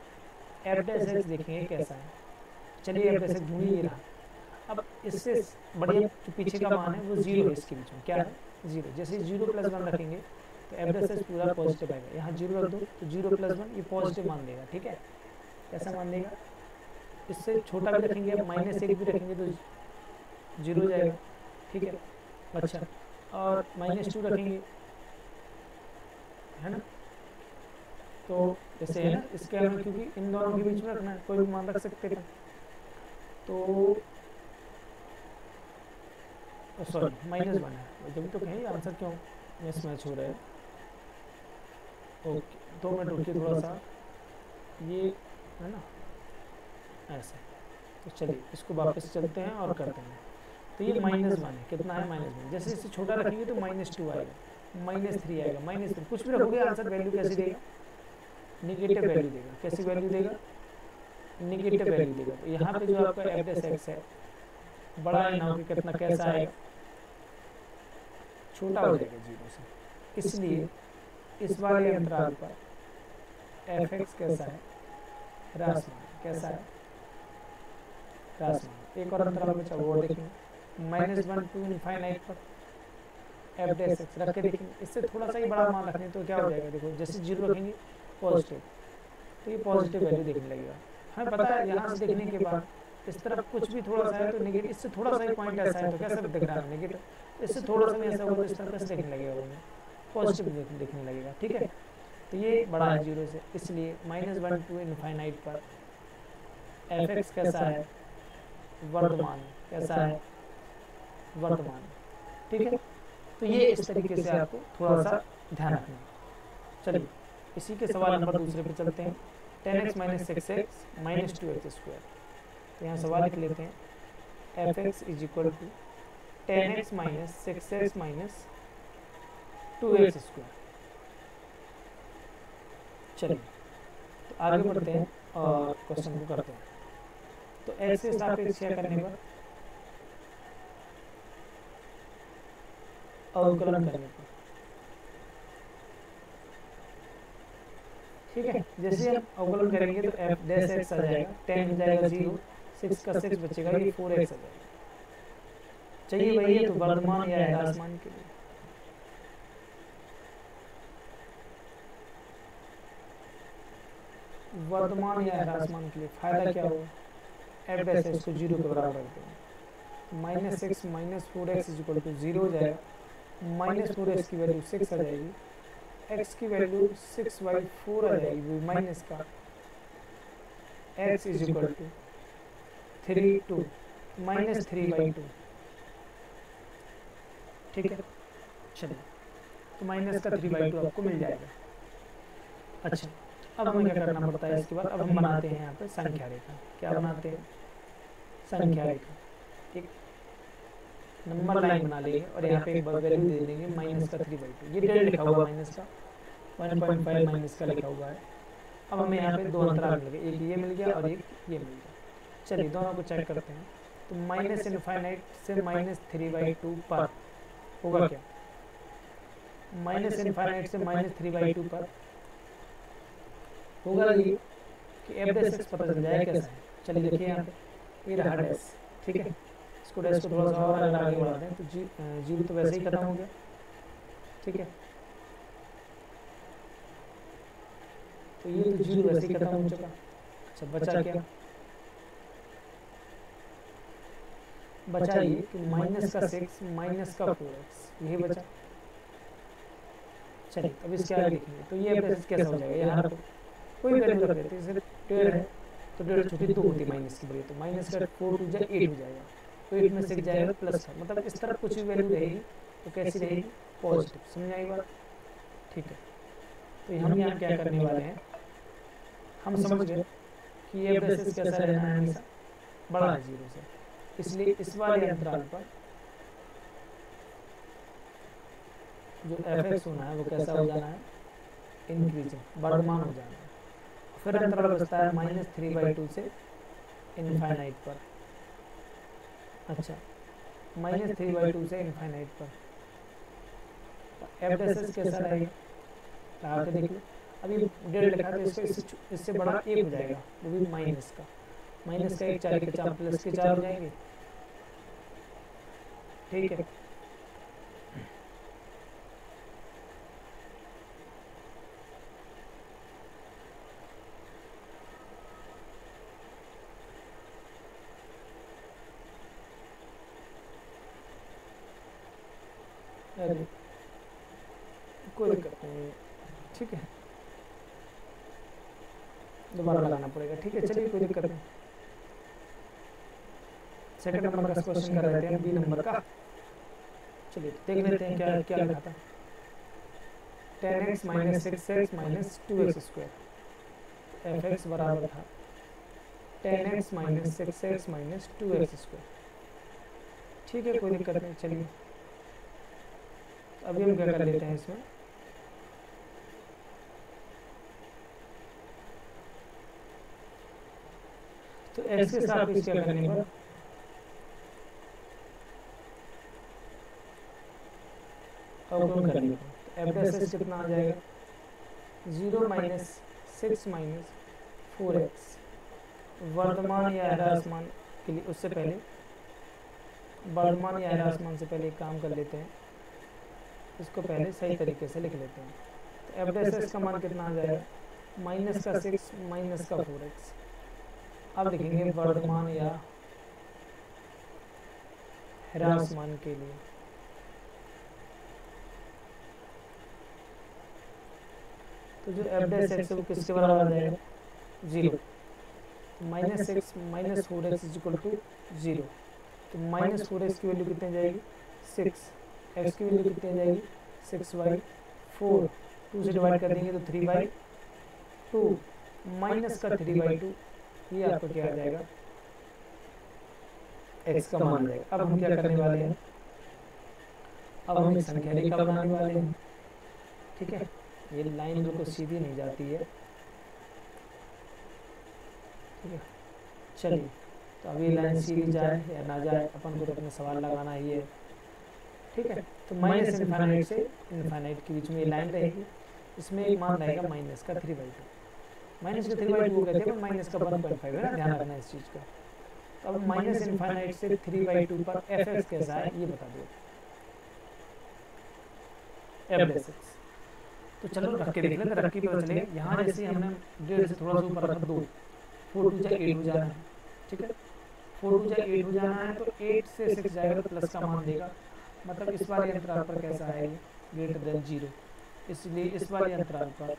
[SPEAKER 1] एफ डैश एक्स देखेंगे कैसा है, चलिए एफ डैश एक्स ढूंढिए, ये रहा। अब इससे बढ़िया जो पीछे का मान है वो 0 है, इसके बीच में क्या है, 0। जैसे 0 + 1 रखेंगे तो एफ डैश एक्स पूरा पॉजिटिव आएगा। यहाँ 0 रख दो तो 0 + 1 ये पॉजिटिव मान देगा, ठीक है, कैसा मान देगा। इससे छोटा भी रखेंगे, -1 भी रखेंगे तो 0 हो जाएगा, ठीक है। अच्छा, और -2 रखेंगे, है ना, तो जैसे है ना, इसके हमें क्योंकि इन दोनों के बीच में रखना है, कोई भी मान रख सकते हैं। तो सॉरी -1 है, जब तो कहीं आंसर क्यों मिसमैच हो रहा है। ओके 2 मिनट रुकिए थोड़ा सा, ये है ना ऐसे। तो चलिए इसको वापस चलते हैं और करते हैं। तो ये -1 है, कितना है, -1। जैसे इसे छोटा रखेंगे तो -2 आएगा, -3 आएगा, -3 कुछ भी रखोगे आंसर वैल्यू कैसी देगा, निगेटिव वैल्यू देगा। कैसी वैल्यू देगा, निगेटिव वैल्यू देगा। तो यहाँ पे जो आपका एफ डैश एक्स है बड़ा ही ना हो कि कितना कैसा आएगा, छोटा हो जाएगा 0 से। इसलिए इस वाले अंतराल पर एफ एक्स कैसा है, ह्रासमान। कैसा है, ह्रासमान। एक और अंतराल बचा, वो और देखेंगे। -1 टू इनफाइनाइट पर एफ डैश एक्स रख के देखेंगे। इससे थोड़ा सा ही बड़ा मान रखने तो क्या हो जाएगा, देखो जैसे 0 रखेंगे पॉजिटिव, तो ये पॉजिटिव वैल्यू देखने लगेगा। हमें पता है यहाँ से देखने के बाद इस तरफ कुछ भी थोड़ा सा है तो नेगेटिव, इससे थोड़ा सा ही पॉइंट ऐसा है तो कैसा दिख रहा है, नेगेटिव। इससे थोड़ा सा भी ऐसा होगा तो इस तरफ कैसे देखने लगेगा, वो हमें पॉजिटिव देखने लगेगा। ठीक है, तो ये बड़ा है 0 से, इसलिए -1 टू इनफाइनाइट पर एफ एक्स कैसा है, वर्धमान। कैसा है, वर्धमान। ठीक है, तो ये इस तरीके से आपको थोड़ा सा ध्यान रखना है। चलिए इसी के सवाल नंबर दूसरे पे चलते हैं। 10x - 6x - 2x²। तो यहाँ सवाल लिख लेते हैं, f x is equal to 10x - 6x - 2x²। चलिए तो आगे बढ़ते हैं और क्वेश्चन को करते हैं। तो x के सापेक्ष क्या करने पर, अवकलन करने पर। ठीक है, जैसे हम अवकलन करेंगे तो एफ डैश एक्स आ जाएगा, 10 हो जाएगा 0, 6 का 6 बचेगा, ये 4x आ जाएगा। चाहिए वही है, तो वर्धमान या ह्रासमान के लिए वर्धमान या ह्रासमान के लिए फायदा क्या होगा, एफ डैश एक्स को 0 के बराबर रख देंगे। -6 - 4x इज इक्वल टू 0 हो जाएगा। -4x की वैल्यू 6 आ जाएगी, x की वैल्यू 6/4 आ जाएगी, वो माइनस का x इज इक्वल टू 3/2 -3/2। ठीक है, चलिए तो माइनस का 3/2 आपको मिल जाएगा। अच्छा, अब हमें क्या करना पड़ता है इसके बाद, अब हम बनाते हैं यहाँ पे संख्या रेखा। क्या बनाते हैं, संख्या रेखा। एक नंबर लाइन बना लेंगे और यहाँ पे एक वैल्यू दे देंगे -3/2। ये डेढ़ लिखा हुआ माइनस का, 1.5 माइनस का लिखा हुआ है। अब हमें यहाँ पे दो अंतराल मिल गए, एक ये मिल गया और एक ये मिल गया। चलिए दोनों को चेक करते हैं। तो -∞ से -3/2 पर होगा क्या, -∞ से -3/2 पर होगा ये कि एफ डैश एक्स पता चल जाए कैसा है। चलिए देखिए यहाँ पे ये रहा डैश। ठीक है, इसको डैश को थोड़ा सा और अगर आगे बढ़ा दें तो 0 तो वैसे ही खत्म हो गया। ठीक है, तो ये तो 0 वैसे ही खत्म हो चुका। अच्छा, बचा क्या, बचा ये कि -6 - 4x, यही बचा। चलिए अब इसके आगे देखेंगे तो ये अब कैसा हो जाएगा, यहाँ रखो कोई वैल्यू रख देते हैं, जैसे 1.5 है तो 1.5 छोटी 2 होती है माइनस की बड़ी, तो माइनस का 4 2 जा 8 हो जाएगा, तो 8 में 6 जाएगा प्लस का, मतलब इस तरफ कुछ भी वैल्यू रहेगी तो कैसी रहेगी, पॉजिटिव। समझ आई बात। ठीक है, तो हम यहाँ क्या करने वाले हैं, हम समझ गए कि ये बेसिस कैसा रहना है, हमेशा बड़ा है 0 से, इसलिए इस वाले अंतराल पर जो एफ एक्स होना है वो कैसा हो जाना है, इंक्रीजिंग, वर्धमान हो जाना है। फिर अंतराल बचता है -3/2 से इनफाइनाइट पर। अच्छा, -3/2 से इनफाइनाइट पर एफ डैश कैसा रहेगा, लगा के देख लो। अभी 1.5 लिखा तो इससे बड़ा 1 हो जाएगा, वो भी माइनस का 1 4 के 4 प्लस के 4 हो जाएंगे। ठीक है, अरे कोई दिक्कत नहीं। ठीक है, दोबारा लगाना पड़ेगा। ठीक है, चलिए कोई दिक्कत नहीं। सेकंड नंबर का क्वेश्चन कर रहे थे हम, बी नंबर का। चलिए देख लेते हैं क्या क्या लिखा था। 10x - 6x - 2x²। F x बराबर था 10x - 6x - 2x²। ठीक है, कोई दिक्कत नहीं। चलिए अभी हम क्या कर लेते हैं इसमें, तो x के सापेक्ष क्या करने पर अवकलन करने पर, तो एफ डैश एक्स कितना आ जाएगा 0 माइनस 6 माइनस 4x। वर्धमान या ह्रासमान के लिए उससे पहले वर्धमान या ह्रासमान से पहले एक काम कर लेते हैं, इसको पहले सही तरीके से लिख लेते हैं। तो एफ डैश एक्स का मान कितना आ जाएगा माइनस का 6 माइनस का 4x। अब लिखेंगे वर्धमान या ह्रासमान के लिए, तो जो एफ डैश एक्स है वो किसके बराबर आ जाएगा 0। Minus 6 minus 4x is equal to 0। तो माइनस 4x की वैल्यू कितनी जाएगी 6, x की वैल्यू कितनी जाएगी 6/4, 2 से डिवाइड कर देंगे तो 3/2 माइनस का 3/2, ये आपका क्या आ जाएगा x का मान आ जाएगा। अब हम क्या करने वाले हैं, अब हम एक संख्या रेखा बनाने वाले हैं। ठीक है, ये लाइन बिल्कुल सीधी नहीं जाती है। ठीक है, चलिए, तो अभी लाइन सीधी जाए या ना जाए अपन को तो अपने सवाल लगाना ही है। ठीक है, तो माइनस इनफाइनाइट से इनफाइनाइट के बीच में ये लाइन रहेगी, इसमें एक मान रहेगा माइनस का 3/2। माइनस का 3/2 को कहते हैं माइनस का 1.5 है ना, ध्यान रखना इस चीज़ का। तो अब माइनस इनफाइनाइट से 3/2 पर एफ एक्स कैसा है ये बता दो, एफ डैश एक्स। तो चलो रख के देख लेते, रख के पता चलेगा। यहाँ जैसे हमने 1.5 से थोड़ा सा ऊपर रखा 2, 4 2 जा 8 हो जाना है। ठीक है, 4 2 जा 8 हो जाना है, तो 8 से 6 जाएगा तो प्लस का मान देगा, मतलब इस वाले अंतराल पर कैसा है ये ग्रेटर देन 0, इसलिए इस वाले अंतराल पर,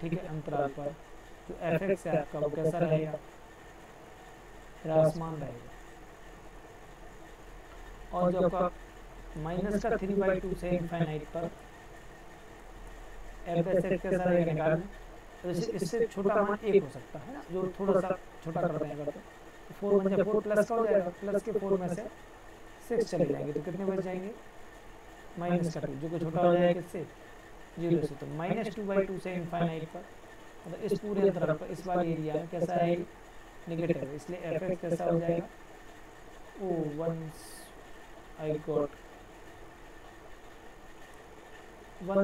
[SPEAKER 1] ठीक है, अंतराल पर जो एफ एक्स है आपका वो कैसा रहेगा ह्रासमान रहेगा। और जो आपका माइनस का 3/2 से इनफाइनाइट पर एफ डैश एक्स कैसा रहेगा निकालना, तो इससे छोटा मान 1 हो सकता है ना, जो थोड़ा सा छोटा कर देंगे तो 4 बन जाए, 4 प्लस का हो जाएगा, प्लस के 4 में से 6 चले जाएंगे तो कितने बच जाएंगे माइनस का 2, जो कि छोटा हो जाएगा किससे 0 से। तो -2/2 से इनफाइनाइट पर, मतलब इस पूरे अंतराल पर इस वाले एरिया में कैसा है नेगेटिव है, इसलिए एफ एक्स कैसा हो जाएगा, oh once I got one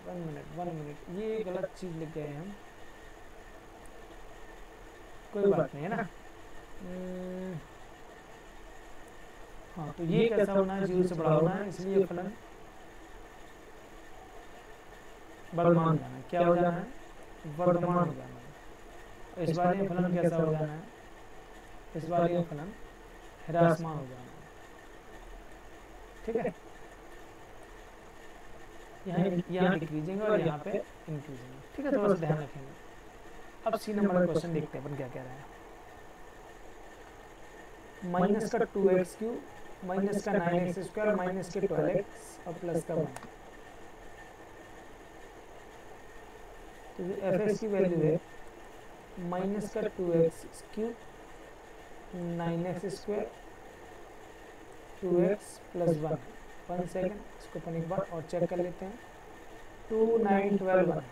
[SPEAKER 1] minute, ये गलत चीज़ लिख गए हैं हम, कोई बात नहीं है ना। हाँ, तो ये कैसा होना है 0 से बड़ा होना है, इसलिए फलन वर्धमान हो जाना है। क्या हो जाना है वर्धमान हो जाना है। इस वाले में फलन कैसा हो जाना है, इस वाले में फलन ह्रासमान हो जाना है। ठीक है, यहाँ डिक्रीजिंग और यहाँ पे इंक्रीजिंग। ठीक है, थोड़ा सा ध्यान रखेंगे। अब सी नंबर का क्वेश्चन देखते हैं अपन क्या कह रहे हैं। माइनस का 2x³ माइनस का 9x² माइनस के 12x और प्लस का 1। तो जो एफ एक्स की वैल्यू है माइनस का 2x³ 9x² 2x plus 1। 1 second, इसको अपन एक बार और चेक कर लेते हैं। 2 9 12 1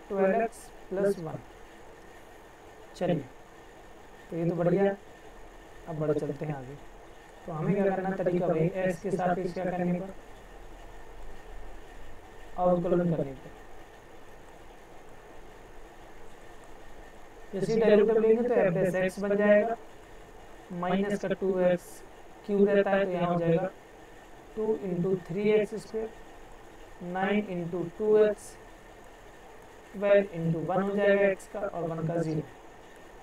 [SPEAKER 1] 12x प्लस 1। चलिए, तो ये तो बढ़िया है। अब बढ़े चलते हैं आगे। तो हमें क्या करना तरीका भाई, x के साथ क्या करने पर अवकलन करने पर, जैसे डेरिवेटिव लेंगे तो एफ डैश एक्स बन जाएगा, माइनस का 2x³ रहता है तो यहाँ हो जाएगा 2 × 3x², 9 × 2x, 12 × 1 हो जाएगा x का और 1 का 0।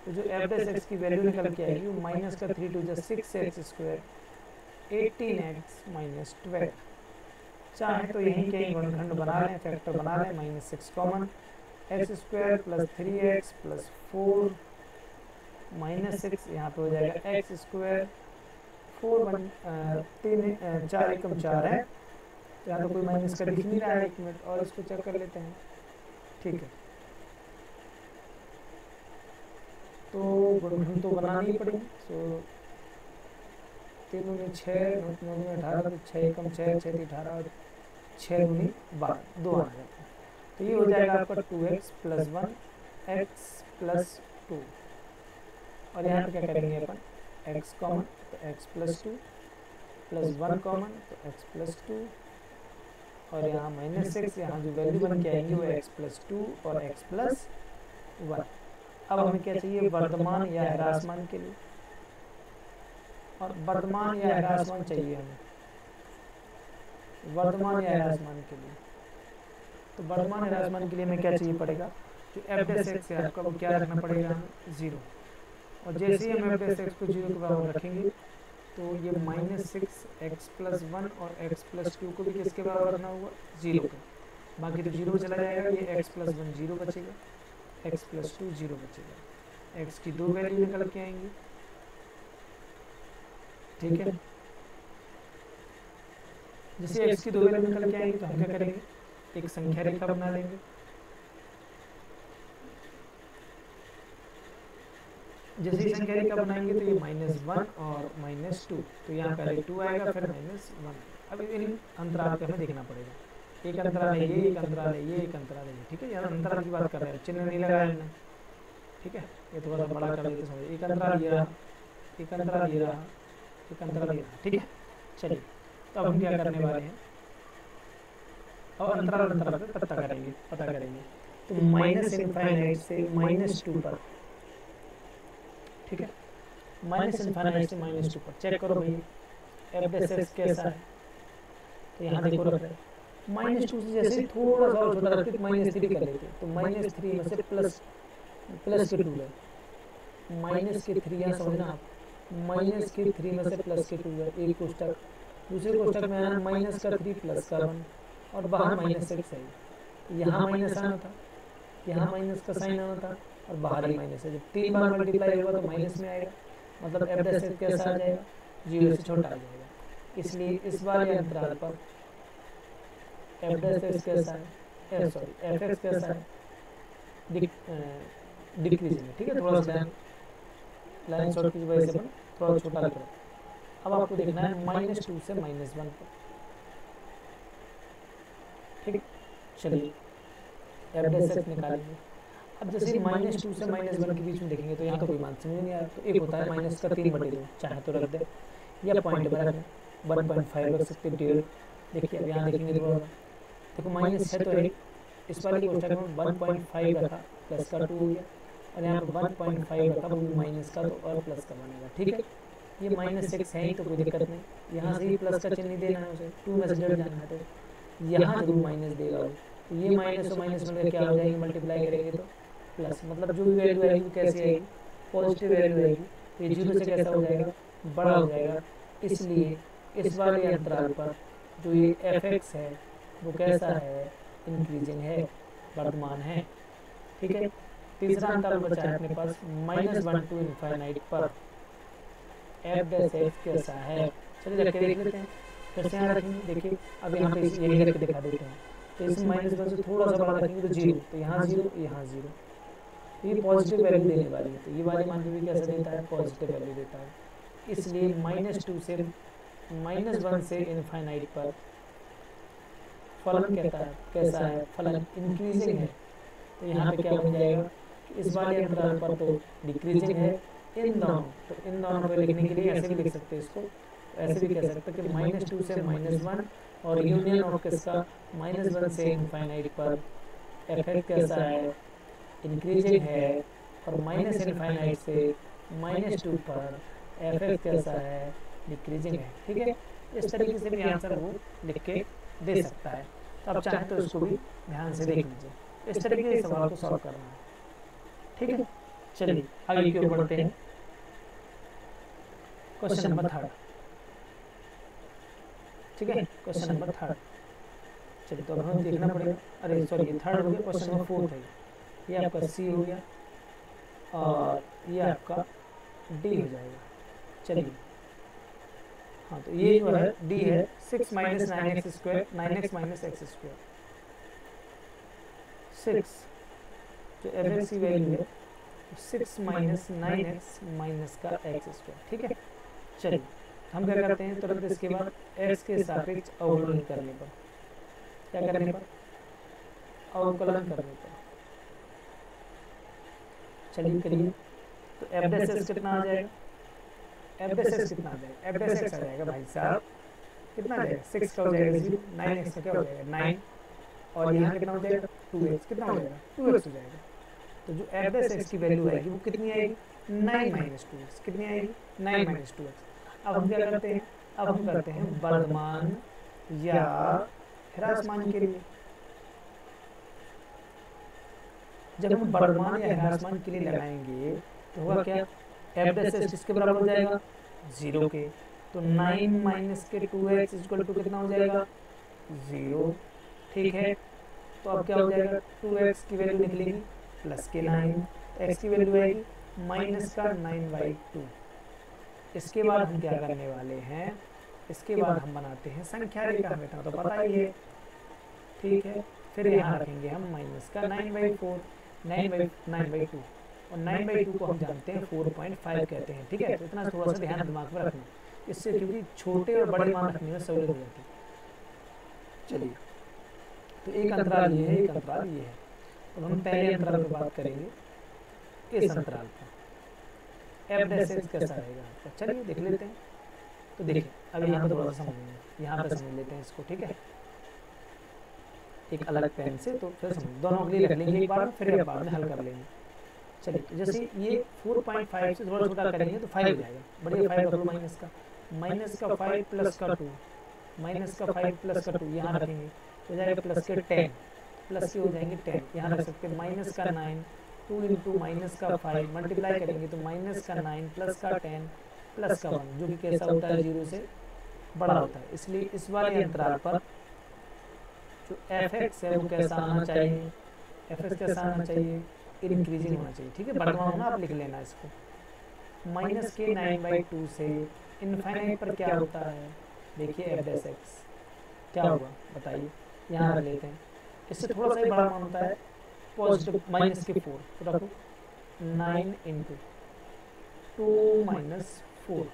[SPEAKER 1] तो जो एफ डैश एक्स की वैल्यू निकल के आएगी वो माइनस का 3 2 6x², 18x माइनस 12। चाहे तो यहीं कहीं गुणनखंड बना लें, फैक्टर बना लें, -6 common, x² plus 3x plus 4 -6, यहाँ पे हो जाएगा x², 4 3 4 एकम 4 है, यहाँ तो कोई माइनस का दिख नहीं रहा है। 1 मिनट और इसको चेक कर लेते हैं। ठीक है, तो गुणनखंड तो बनानी ही पड़ेगी। सो 3 दूनी 6, 9 दूनी 18, तो 6 एकम 6, 6 18 और 6 दूनी 12, 2 आ जाता है। तो ये हो जाएगा आपका 2x प्लस 1 x प्लस 2, और यहाँ पे क्या करेंगे अपन x कॉमन, तो x plus 2, plus one common तो एक्स प्लस टू, और यहाँ माइनस एक्स, यहाँ जो वैल्यू बन के आएंगी वो एक्स प्लस टू और एक्स प्लस वन। अब हमें क्या चाहिए, वर्धमान या ह्रासमान के लिए, और वर्धमान या ह्रासमान चाहिए हमें, वर्धमान या ह्रासमान के लिए। तो वर्धमान ह्रासमान के लिए हमें क्या चाहिए पड़ेगा, जो एफ डैश एक्स है आपका वो क्या रखना पड़ेगा हमें, जीरो। और जैसे ही हम एफ डैश एक्स को जीरो के बराबर रखेंगे तो ये minus six x plus one और एक्स प्लस टू को भी किसके बराबर रखना होगा, जीरो के। बाकी तो जीरो चला जाएगा, ये एक्स प्लस वन जीरो बचेगा, एक्स प्लस टू जीरो बचेगा, एक्स की दो वैल्यू निकल के आएंगी, ठीक है। जैसे एक्स की दो वैल्यू निकल के आएंगी तो हम क्या करेंगे, एक संख्या रेखा बना लेंगे। जैसे ही संख्या रेखा बनाएंगे तो ये माइनस वन और माइनस टू, तो यहाँ पहले टू आएगा फिर माइनस वन। अब इन अंतराल पे हमें देखना पड़ेगा, एक अंतराल है ये, एक अंतराल है ये, एक अंतराल है ये, ठीक है। यहाँ अंतराल की बात कर रहे हैं, चिन्ह नहीं लगाया हमने, ठीक है। ये थोड़ा सा बड़ा कर देते समझ, एक अंतराल ये रहा, एक अंतराल ये रहा, एक अंतराल ये रहा, ठीक है। चलिए तो अब हम क्या करने वाले हैं, और अंतराल अंतराल पे पता करेंगे। तो माइनस इनफाइनाइट से माइनस टू पर, ठीक है, माइनस इनफाइनाइट से माइनस टू पर चेक करो भाई एफ डैश एक्स कैसा है। तो यहाँ देखो रख रहे माइनस टू से जैसे ही थोड़ा सा और छोटा रखते तो माइनस थ्री कर लेते, तो माइनस थ्री में से प्लस के टू है, माइनस के थ्री, यहाँ समझना आप, माइनस के थ्री में से प्लस के टू है, एक कोष्टक, दूसरे कोष्टक में आना माइनस का थ्री प्लस का वन, और बाहर माइनस एक्स है, यहाँ माइनस आना था, यहाँ माइनस का साइन आना था, और बाहर ही माइनस है। जब तीन बार मल्टीप्लाई होगा तो माइनस में आएगा, मतलब एफ डैश एक्स कैसा आ जाएगा, जीरो से छोटा आ जाएगा। इसलिए इस वाले अंतराल पर एफ डैश एक्स कैसा है, सॉरी एफ एक्स कैसा है, डिक्रीजिंग है, ठीक है। थोड़ा सा लाइन शॉर्ट की वजह से थोड़ा छोटा लग रहा है। अब आपको देखना है माइनस टू से माइनस वन पर, ठीक। चलिए एफ डैश एक्स निकालेंगे। अब जैसे माइनस टू से माइनस वन के बीच में देखेंगे तो यहाँ तो कोई मान समझ नहीं आ रहा, तो एक होता है माइनस का तीन बटे दो, चाहे तो रख दे या पॉइंट में रख 1.5 रख सकते, डेढ़। देखिए अब यहाँ देखेंगे तो देखो माइनस है तो है, इस वाले कोष्टक में 1.5 रखा प्लस का 2 हो गया, और यहाँ पर 1.5 रखा वो भी माइनस का तो और प्लस का बनेगा, ठीक है। ये माइनस एक्स है ही तो कोई दिक्कत नहीं, यहाँ से ही प्लस का चिन्ह देना है उसे, 2 में से डर जाना है, तो यहाँ जरूर माइनस देगा वो, तो ये माइनस और माइनस मिलकर क्या हो जाएगी, मल्टीप्लाई करेंगे तो प्लस, मतलब जो भी वैल्यू आएगी वो कैसी आएगी, पॉजिटिव वैल्यू आएगी, तो ये जीरो से कैसा हो जाएगा, बड़ा हो जाएगा। इसलिए इस वाले अंतराल पर जो ये एफ एक्स है वो कैसा है, इंक्रीजिंग है, वर्धमान है, ठीक है। तीसरा अंतराल बचा है अपने पास माइनस वन टू इनफाइनाइट पर एफ डैश एक्स कैसा है। चलिए रख के देख लेते हैं, फिर से यहाँ रखेंगे। देखिए अब यहाँ पे यही रख के दिखा देते हैं, तो इस माइनस वन से थोड़ा सा बड़ा रखेंगे तो जीरो, तो यहाँ जीरो, यहाँ जीरो, ये पॉजिटिव वैल्यू देने वाली है, तो ये वाले मान भी कैसा देता है, पॉजिटिव वैल्यू देता है। इसलिए माइनस टू से माइनस वन से इनफाइनाइट पर फलन कहता है कैसा है, फलन इंक्रीजिंग है, तो यहाँ पे क्या बन जाएगा कि इस वाले अंतराल पर तो डिक्रीजिंग है, इन दोनों, तो इन दोनों को लिखने के लिए ऐसे भी लिख सकते हैं इसको, ऐसे भी कह सकते हैं कि माइनस टू से माइनस वन और यूनियन ऑफ किसका, माइनस वन से इनफाइनाइट पर एफ एक्स कैसा है, इंक्रीजिंग है, और माइनस इनफाइनाइट से माइनस टू पर एफ एक्स कैसा है, डिक्रीजिंग है, ठीक है। इस तरीके से भी आंसर वो लिख के दे सकता है। तो आप चाहें तो इसको भी ध्यान से देख लीजिए, इस तरीके से सवाल को सॉल्व करना है, ठीक है। चलिए आगे की ओर बढ़ते हैं। क्वेश्चन नंबर थर्ड, ठीक है, क्वेश्चन नंबर थर्ड। चलिए तो अब हमें देखना पड़ेगा, अरे सॉरी ये थर्ड हो गया, क्वेश्चन नंबर फोर्थ है, ये आपका सी हो गया और ये आपका डी हो जाएगा। चलिए हाँ, तो ये जो है डी है 6 minus 9x square, 9x minus x square, 6 जो एफ एक्स की वैल्यू है 6 माइनस 9x माइनस का एक्स स्क्वायर, ठीक है। चलिए हम क्या करते हैं, तुरंत इसके बाद x के सापेक्ष अवकलन करने पर, क्या करने पर, अवकलन करने पर, चलिए करिए। तो एफ डैश एक्स कितना आ जाएगा, एफ डैश एक्स कितना आ जाएगा, एफ डैश एक्स आ जाएगा भाई साहब कितना आ जाएगा 6 का हो जाएगा 0, 9x का क्या हो जाएगा 9, और यहाँ कितना हो जाएगा 2x, कितना हो जाएगा 2x हो जाएगा। तो जो एफ डैश एक्स की वैल्यू आएगी वो कितनी आएगी 9 माइनस 2x, कितनी आएगी 9 माइनस 2x। अब हम क्या करते हैं, अब हम करते हैं वर्धमान या ह्रासमान के लिए। जब हम वर्धमान या ह्रासमान के लिए लगाएंगे तो होगा क्या, एफ डैश एक्स किसके बराबर हो जाएगा 0 के, तो 9 माइनस के 2x इक्वल टू कितना हो जाएगा 0। ठीक है, तो अब क्या हो जाएगा 2x की वैल्यू निकलेगी प्लस के 9, तो x की वैल्यू आएगी माइनस का 9/2। इसके बाद हम क्या करने वाले हैं, इसके बाद हम बनाते हैं संख्या रेखा, हमें तो पता ही है। ठीक है, फिर यहाँ रखेंगे हम माइनस का 9/4, 9/2, और 9/2 को हम जानते हैं 4.5 कहते हैं। ठीक है, तो इतना थोड़ा सा ध्यान दिमाग में रखना, इससे क्योंकि छोटे और बड़े मान रखने में सहूलियत हो जाती है। चलिए, तो एक अंतराल ये है, एक अंतराल ये है। अब हम पहले अंतराल पर बात करेंगे, इस अंतराल पर एफ डैश एक्स कैसा रहेगा आपका, चलिए देख लेते हैं। तो देखिए, अब यहाँ पर थोड़ा सा समझेंगे, यहाँ पर समझ लेते हैं इसको। ठीक है, एक अलग पेन से, तो फिर समझ, दोनों के लिए रख लेंगे एक बार, फिर बाद में हल कर लेंगे। चलिए, तो जैसे ये 4.5 से थोड़ा छोटा करेंगे तो 5 हो जाएगा, बढ़िया 5 रख लो, माइनस का 5 प्लस का 2, माइनस का 5 प्लस का 2 यहाँ रखेंगे तो जाएगा प्लस के 10, प्लस के हो जाएंगे 10, यहाँ रख सकते हैं माइनस का 9, 2 इंटू माइनस का 5 मल्टीप्लाई करेंगे तो माइनस का 9 प्लस का 10 प्लस का 1, जो कि कैसा होता है 0 से बड़ा होता है। इसलिए इस वाले अंतराल पर जो एफ एक्स है वो कैसा आना चाहिए, एफ एक्स कैसा आना चाहिए, इंक्रीजिंग होना चाहिए। ठीक है, बढ़ता होना, आप लिख लेना इसको। माइनस के 9/2 से इनफाइनाइट पर क्या होता है, देखिए एफ डैश एक्स क्या होगा बताइए, यहाँ रख लेते हैं। इससे थोड़ा सा ही बड़ा मान होता है पॉजिटिव माइनस के 4, तो रखो 9 इंटू 2 माइनस 4,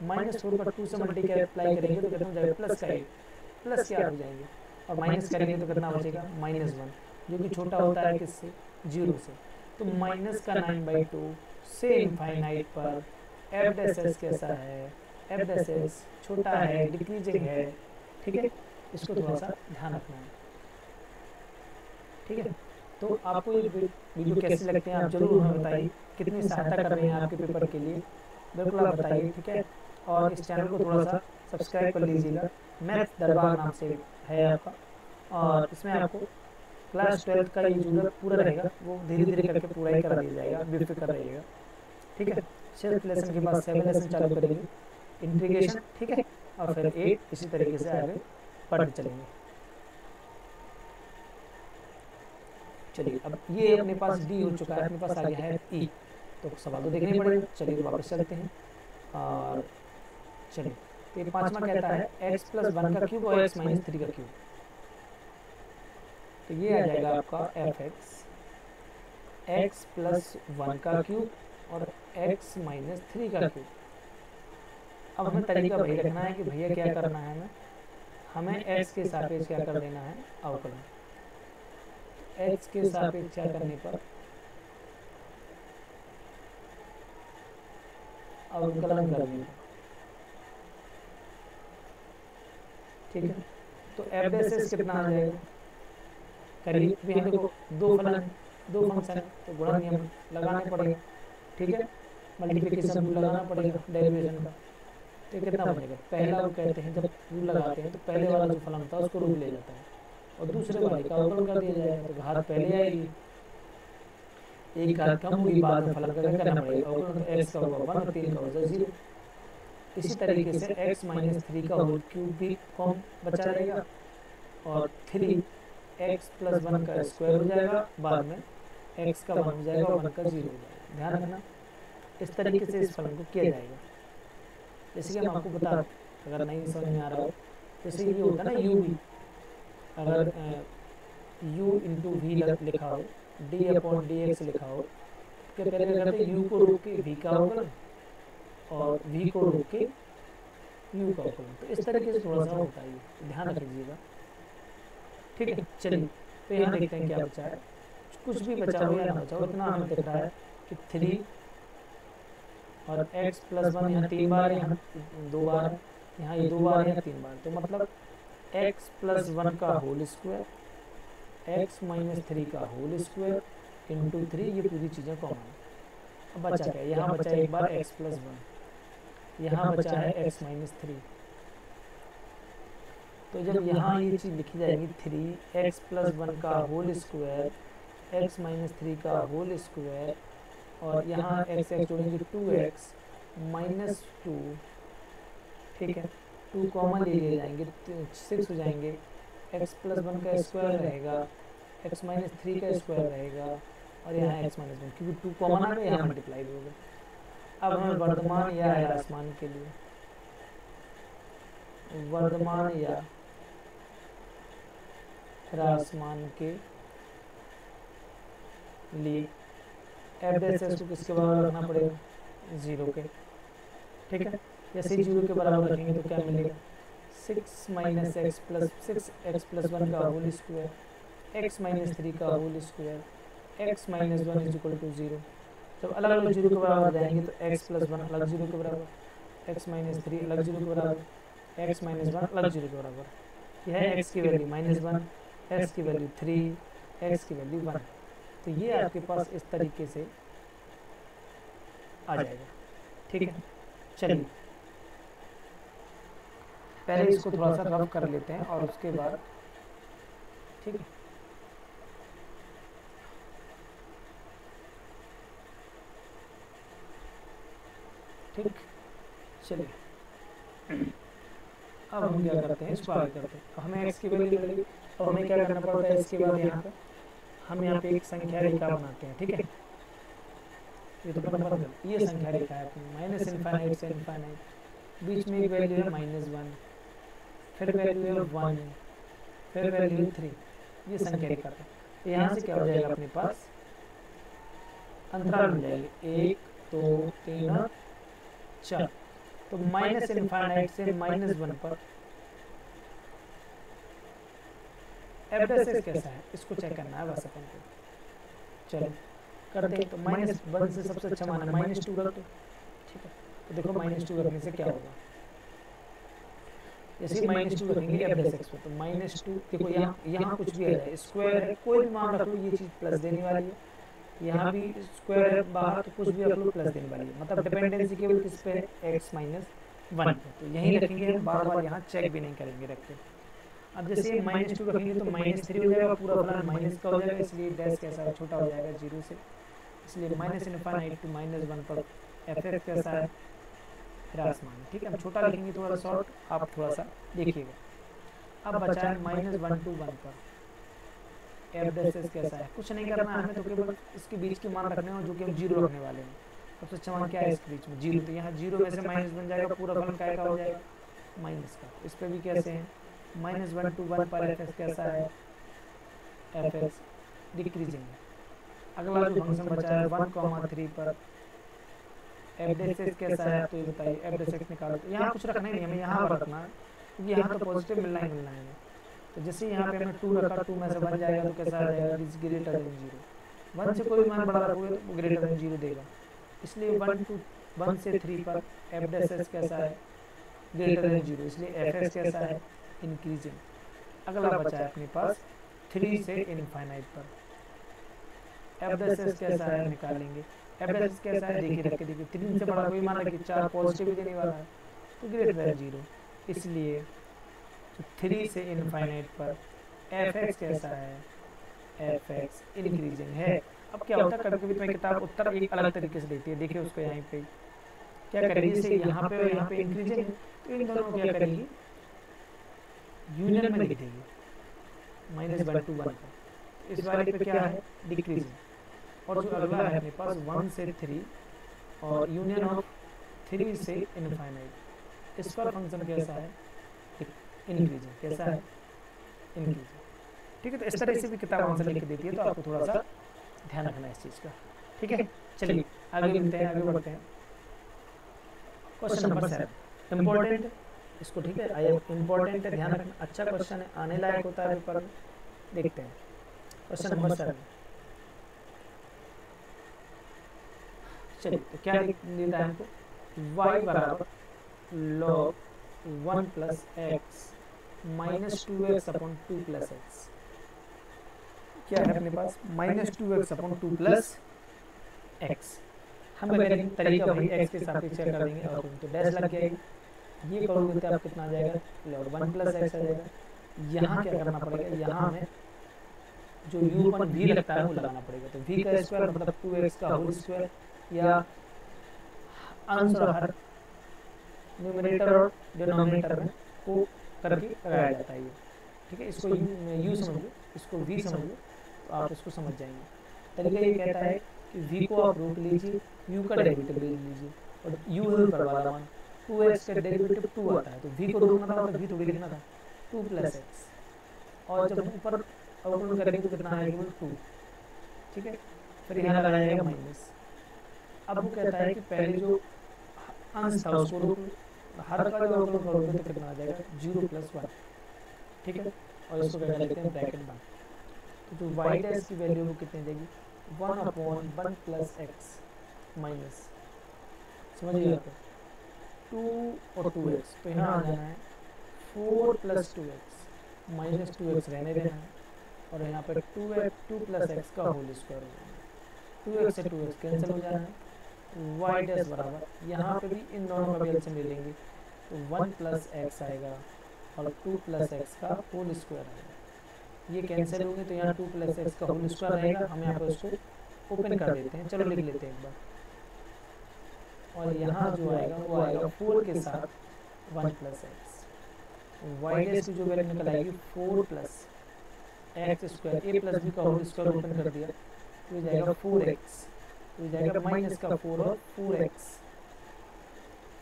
[SPEAKER 1] माइनस 4 का 2 से मल्टीप्लाई करेंगे तो कितना हो जाएगा प्लस का 8, प्लस के 8 हो जाएंगे, और माइनस करेंगे तो कितना बचेगा -1, जो कि छोटा होता है किससे 0 से। तो माइनस का 9/2 से इनफाइनाइट पर एफ डैश एक्स कैसा है, एफ डैश एक्स छोटा है, डिक्रीजिंग है। ठीक है, इसको थोड़ा सा ध्यान रखना है। ठीक है, तो आपको ये वीडियो कैसे लगते हैं आप जरूर हमें बताइए, कितनी सहायता कर रहे हैं आपके पेपर के लिए, बिल्कुल आप बताइए। ठीक है, और इस चैनल को थोड़ा सा सब्सक्राइब कर लीजिएगा, मैथ दरबार नाम से है आपका, और इसमें आपको क्लास 12th का ये जो पूरा रहेगा वो धीरे धीरे करके पूरा ही करा दिया जाएगा, बेफिक्र रहिएगा। ठीक है, 6th लेसन के बाद 7 लेसन चालू करेंगे, इंटीग्रेशन। ठीक है, और फिर 8, इसी तरीके से आगे पढ़ते चलेंगे। चलिए, अब ये अपने पास डी हो चुका है, अपने पास आ गया है ई, तो सवाल तो देखना ही पड़ेगा। चलिए, तो वापस चलते हैं, और चलिए, तो ये 5वां कहता है x + 1 का क्यूब और x - 3 का क्यूब। तो ये आ जाएगा आपका एफ एक्स, x + 1 का क्यूब और x - 3 का क्यूब। अब हमें तरीका वही रखना है कि भैया क्या करना है, हमें x के सापेक्ष क्या कर देना है अवकलन। x के सापेक्ष क्या करने पर अवकलन करने पर, ठीक है। तो एफ डैश एक्स कितना आ जाएगा, करिए। अभी हम देखो दो फंक्शन है तो गुणन नियम लगाने पड़ेगा। ठीक है, मल्टीप्लिकेशन रूल लगाना पड़ेगा डेरिवेशन का। तो कितना बनेगा, पहला वो कहते हैं जब रूल लगाते हैं तो पहले वाला जो फलन था उसको रूल ले जाता है और दूसरे वाले का अवकलन कर दिया जाएगा, तो घात पहले आएगी, एक घात कम होगी, बाद में फलन का करना पड़ेगा अवकलन। एक्स का होगा 1 और 3 का होगा 0। इसी तरीके से x - 3 का होल क्यूब भी फॉर्म बचा रहेगा, और 3x + 1 का स्क्वायर हो जाएगा, बाद में x का 1 हो जाएगा और 1 का 0 हो जाएगा। ध्यान रखना, इस तरीके से इस फलन को किया जाएगा। जैसे कि हम आपको बता, अगर नहीं समझ में आ रहा हो, जैसे ये होता है ना u भी, अगर u × v लिखा हो, d/dx लिखा हो, तो पहले क्या करते हैं, u को रोक के v का अवकलन और v को रोक के u का अवकलन। तो इस तरीके से थोड़ा सा होता है, ध्यान रखिएगा। ठीक है, चलिए, तो यहाँ देखते हैं क्या बचा है। कुछ भी बचा हो या ना बचा हो, इतना हमें दिख रहा है कि 3 और x + 1 यहाँ 3 बार, यहाँ 2 बार, यहाँ ये 2 बार या 3 बार, तो मतलब x प्लस 1 का होल स्क्वायर, x माइनस 3 का होल स्क्वायर इंटू 3, ये पूरी चीज़ें कॉमन है। अब बचा क्या, यहाँ बचा एक बार x प्लस 1, यहाँ बचा है x माइनस 3। तो जब यहाँ ये चीज़ लिखी जाएगी 3x प्लस 1 का होल स्क्वायर, x माइनस 3 का होल स्क्वायर, और यहाँ x x जोड़ेंगे 2x माइनस 2, ठीक है, 2 कॉमन ले लिए जाएंगे, 6 हो जाएंगे, x प्लस 1 का स्क्वायर रहेगा, x माइनस 3 का स्क्वायर रहेगा, और यहाँ x माइनस 1, क्योंकि 2 कॉमन आ गए, यहाँ मल्टीप्लाई हो गए। अब हमें वर्धमान या ह्रासमान के लिए, वर्धमान या ह्रासमान के लिए एफ डैश एस को किसके बराबर रखना पड़ेगा, 0 के, ठीक है। जैसे ही 0 के बराबर रखेंगे तो क्या मिलेगा, 6 माइनस एक्स प्लस 6x+1 का होल स्क्वायर, x माइनस 3 का whole square, x minus 1 is equal to 0। जब अलग अलग 0 के बराबर जाएंगे तो x प्लस 1 अलग 0 के बराबर, x माइनस 3 अलग 0 के बराबर, x माइनस 1 अलग 0 के बराबर। यह है x की वैल्यू -1, x की वैल्यू 3, x की वैल्यू 1। तो ये आपके पास इस तरीके से आ जाएगा, ठीक है। चलिए पहले इसको थोड़ा सा रफ कर लेते हैं और उसके बाद, ठीक है, ठीक। चलिए अब हम क्या करते हैं, इसको आगे करते हैं। अब हमें x की वैल्यू मिल गई, अब हमें क्या करना पड़ता है, इसके बाद यहाँ पर हम यहाँ पे एक संख्या रेखा बनाते हैं, ठीक है। ये तो बन गया, ये संख्या रेखा है अपनी, माइनस इनफाइनाइट से इनफाइनाइट, बीच में एक वैल्यू है -1, फिर वैल्यू है 1, फिर वैल्यू है 3, ये संख्या रेखा है। तो यहाँ से क्या हो जाएगा, अपने पास अंतराल मिल जाएंगे 1 2 3 और 4। तो माइनस इनफाइनाइट से -1 पर एफ डैश एस कैसा है, इसको चेक करना है बस अपन को। चलो करते हैं। तो -1 से सबसे अच्छा माना -2 रख दो, ठीक है। तो देखो -2 रखने से क्या होगा, जैसे -2 रखेंगे एफ डैश एक्स पे, तो -2 देखो यहाँ कुछ भी आ जाए, स्क्वायर है, कोई भी मान रख लो, ये चीज़ प्लस देने वाली है, यहाँ भी स्क्वायर है बाहर, तो कुछ भी रख लो प्लस देने वाली है। मतलब डिपेंडेंसी केवल किस पे है, x माइनस 1 पे। तो यहीं रखेंगे हम, बार बार यहाँ चेक भी नहीं करेंगे रख के। अब जैसे -2 रखेंगे तो -3 हो जाएगा, पूरा फलन माइनस का हो जाएगा, इसलिए डैश कैसा है, छोटा हो जाएगा 0 से, इसलिए माइनस इनफाइनाइट टू -1 पर एफ एक्स कैसा है, ह्रासमान, ठीक है। हम छोटा लिखेंगे थोड़ा शॉर्ट, आप थोड़ा सा देखिएगा। अब बचा है -1 to 1 पर एफ डैश एस कैसा है, कुछ नहीं करना है हमें, तो केवल इसके बीच के मान रखने हैं, जो कि हम 0 रखने वाले हैं। सबसे अच्छा मान क्या है इसके बीच में, 0। तो यहाँ 0 में से माइनस बन जाएगा, पूरा फलन काय का हो जाएगा, माइनस का। इस पर भी कैसे हैं, -1 to 1 पर एफ एक्स कैसा है, एफ एक्स डिक्रीजिंग। अगला जो फंक्शन बचा है 1,3 पर एफ डैश एक्स कैसा है, तो ये बताइए, एफ डैश एक्स निकालो। तो यहाँ कुछ रखना ही नहीं, हमें यहाँ पर रखना है, क्योंकि यहाँ तो पॉजिटिव मिलना ही मिलना है। तो जैसे यहाँ पे हमने 2 रखा, 2 में से 1 जाएगा तो कैसा आ जाएगा, इज ग्रेटर देन 0। 1 से कोई मान बड़ा रखोगे तो वो ग्रेटर देन 0 देगा, इसलिए 1 से 3 पर एफ डैश एस कैसा है, ग्रेटर देन 0, इसलिए एफ एक्स कैसा है, इंक्रीजिंग। अगला बचा है अपने पास 3 से इनफाइनाइट पर एफ डैश एस कैसा है, निकालेंगे। एफ डैश एस कैसा है, देखिए रख के देखिए, 3 से बड़ा कोई मान रखिए, 4 पॉजिटिव देने वाला है, तो ग्रेटर देन 0, इसलिए 3 से इनफाइनाइट पर एफ एक्स कैसा है, एफ एक्स इंक्रीजिंग है। अब क्या होता है, कभी कभी तुम्हें किताब उत्तर एक अलग तरीके से देती है, देखिए उसको यहाँ पे क्या करेगी, जैसे यहाँ पे और यहाँ पे इंक्रीजिंग, तो इन दोनों को क्या करेगी, यूनियन में लिख देगी, -1 to 1 पर। इस वाले पे क्या है, डिक्रीजिंग। और जो अगला है अपने पास 1 से 3 और यूनियन ऑफ 3 से इनफाइनाइट, इस पर फंक्शन कैसा है, इंक्रीजिंग। कैसा है, इंक्रीजिंग, ठीक है। तो इस तरह से भी किताब आंसर लिख के देती है, तो आपको थोड़ा सा ध्यान रखना है इस चीज़ का, ठीक है। चलिए आगे मिलते हैं, आगे बढ़ते हैं। क्वेश्चन नंबर 7 इम्पोर्टेंट, इसको ठीक है, आई इम्पोर्टेंट है, ध्यान रखना, अच्छा क्वेश्चन है, आने लायक होता है पेपर में। देखते हैं क्वेश्चन नंबर 7। चलिए तो क्या देता है हमको, y बराबर log one plus x minus two x upon two plus x. क्या है अपने पास minus two x upon two plus x. हम क्या करेंगे तरीका वही एक्स के सापेक्ष क्या कर देंगे और तो डैश लग जाएगी। ये करोगे तो आप कितना आ जाएगा लॉग वन प्लस एक्स आ जाएगा। यहाँ क्या करना पड़ेगा, यहाँ हमें जो u अपन v लगता है वो लगाना पड़ेगा। तो v का स्क्वायर मतलब 2x का होल स्क्वायर, या अंश और हर न्यूमरेटर और डिनोमिनेटर में को करके लगाया जाता है ये। ठीक है, इसको u समझ लो, इसको v समझ लो, तो आप इसको समझ जाएंगे। तरीका ये कहता है कि v को आप रोक लीजिए, u का डेरिवेटिव ले लीजिए, और u है ऊपर वाला मान, 2x का डेरिवेटिव 2 आता है, तो v को रोकना था मतलब v थोड़ी लिखना था 2 प्लस एक्स, और जब ऊपर अवकलन करेंगे तो कितना आएगा केवल 2। ठीक है, फिर यहाँ लगाया जाएगा माइनस। अब वो कहता है कि पहले जो अंश था उसको रोक लो, हर का जो अवकलन करोगे तो कितना आ जाएगा 0 प्लस 1। ठीक है, और इसको क्या लिखते हैं ब्रैकेट बंद। तो जो वाई डैश की वैल्यू वो कितनी देगी 1 अपॉन 1 प्लस एक्स माइनस, समझिएगा, तो 2 और 2x, तो यहाँ आ जाना है 4 प्लस 2x माइनस 2x रहने देना है, और यहाँ पर 2 प्लस एक्स का होल स्क्वायर हो जाना है, 2x से 2x कैंसिल हो जाना है, वाई डैश बराबर यहाँ पे भी इन दोनों का भी एलसीएम ले लेंगे तो 1 प्लस एक्स आएगा और 2 प्लस एक्स का होल स्क्वायर आएगा। ये कैंसिल होंगे तो यहाँ 2 प्लस एक्स का होल स्क्वायर रहेगा। हम यहाँ पर उसको ओपन कर देते हैं, चलो लिख लेते हैं एक बार, और यहाँ जो आएगा वो आएगा 4 के साथ 1 प्लस एक्स, वाई डैश की जो वैल्यू निकल आएगी 4 प्लस एक्स स्क्वायर, ए प्लस बी का होल स्क्वायर ओपन कर दिया तो ये जाएगा 4x, तो ये जाएगा माइनस का 4 और 4x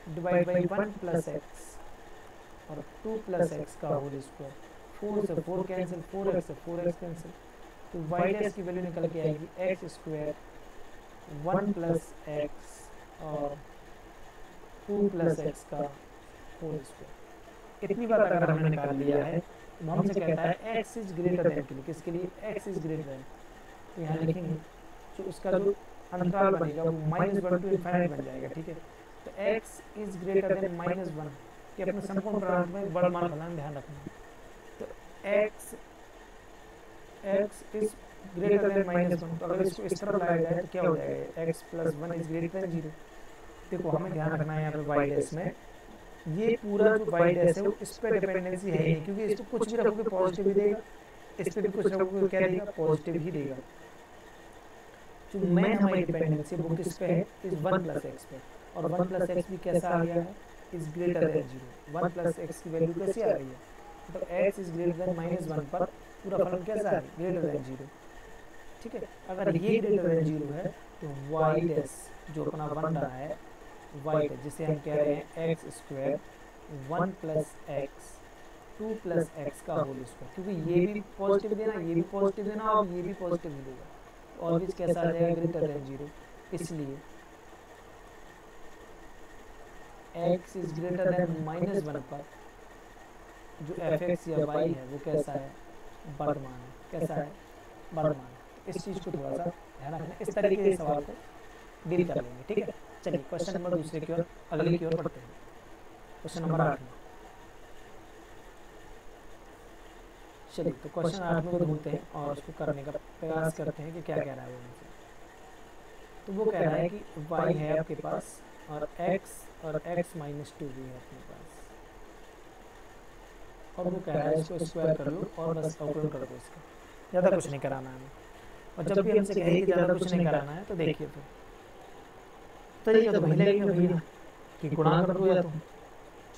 [SPEAKER 1] divide by 1 plus x और 2 प्लस एक्स का होल स्क्वायर, 4 से 4 कैंसिल, 4x से 4x कैंसिल, तो वाई डैश की वैल्यू निकल के आएगी एक्स स्क्वायर 1 प्लस एक्स और 2 प्लस एक्स का होल स्क्वायर। इतनी बात अगर हमने निकाल लिया है तो हमसे कहता है एक्स इज ग्रेटर देन के लिए, किसके लिए एक्स इज ग्रेटर देन, तो यहाँ लिखेंगे जो उसका जो अंतराल बनेगा वो -1 टू इनफाइनाइट बन जाएगा। ठीक है, तो एक्स इज ग्रेटर देन -1 कि अपने संपूर्ण प्रांत में बड़ा मान फलाना ध्यान रखना। तो एक्स इज ग्रेटर देन -1, तो अगर इसको इस तरफ लाया जाए तो क्या हो जाएगा x plus 1 is greater than 0। देखो हमें ध्यान रखना है यहाँ पे वाई डैश में, ये पूरा जो वाई डैश है वो इस पर डिपेंडेंसी है नहीं, क्योंकि इस पर कुछ भी रखोगे पॉजिटिव ही देगा, इस पर भी कुछ रखोगे क्या देगा पॉजिटिव ही देगा। जो मेन हमारी डिपेंडेंसी वो किस पे है इस 1 प्लस एक्स पे, और 1 प्लस एक्स भी कैसा आ गया है is greater than 0। 1 plus x की वैल्यू कैसे आ रही है, मतलब एक्स इज ग्रेटर देन -1 पर पूरा फलन कैसा आ रहा है ग्रेटर देन 0। ठीक है, अगर ये ग्रेटर देन 0 है तो वाई डैश जो अपना बन रहा है वाई डैश, जिसे हम कह रहे हैं x square 1 plus x 2 plus x का होल स्क्वायर, क्योंकि ये भी पॉजिटिव देना, ये भी पॉजिटिव देना और ये भी पॉजिटिव देगा, ऑलवेज कैसा आ जाएगा ग्रेटर देन 0। इसलिए x इज ग्रेटर देन -1 पर जो fx या y है वो कैसा है वर्तमान है, कैसा है वर्तमान। इस चीज़ को थोड़ा सा ध्यान रखना, इस तरीके से सवाल को डील कर लेंगे। ठीक है, चलिए क्वेश्चन नंबर दूसरे की ओर अगले की ओर बढ़ते हैं। क्वेश्चन नंबर 8 में, चलिए तो क्वेश्चन 8 में ढूंढते हैं और उसको करने का प्रयास करते हैं कि क्या कह रहा है वो हमसे। तो वो कह रहा है कि y है आपके पास और x और x माइनस 2 भी है अपने पास, और वो कह रहा है इसको स्क्वायर कर लो और बस अवकलन कर दो इसका, ज़्यादा कुछ नहीं कराना है। और जब भी हमसे कहे कि ज़्यादा कुछ नहीं कराना है तो देखिए फिर तरीका तो वही लगेगा भैया कि गुणा कर दो या तो,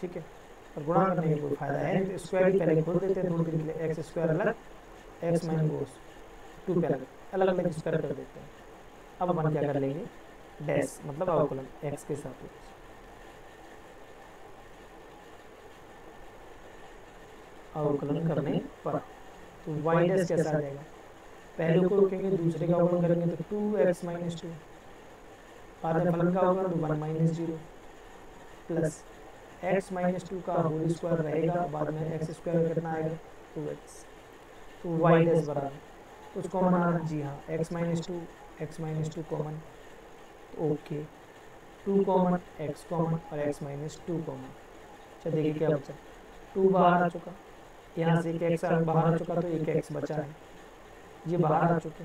[SPEAKER 1] ठीक है, और गुणा करने का कोई फायदा है नहीं, तो स्क्वायर ही पहले खोल देते हैं थोड़ी देर के लिए, एक्स स्क्वायर अलग एक्स माइनस 2 पे अलग अलग स्क्वायर कर देते हैं। अब अपन क्या कर लेंगे डैश मतलब अवकलन एक्स के साथ अवकलन करने पर तो वाई डैश कैसा आ जाएगा, पहले को रोकेंगे दूसरे का अवकलन करेंगे तो 2x माइनस 2, बाद में फलन का अवकलन तो 1 माइनस 0 प्लस x माइनस 2 का होल स्क्वायर रहेगा, बाद में x स्क्वायर कितना आएगा 2x, तो वाई डैश बराबर कुछ कॉमन आ रहा है, जी हाँ x minus 2 common, okay 2 common x common और x माइनस 2 कॉमन, चलो देखिए क्या बचा, 2 बाहर आ चुका, यहाँ से एक एक्स बाहर आ चुका तो एक एक्स बचा है, ये बाहर आ चुके,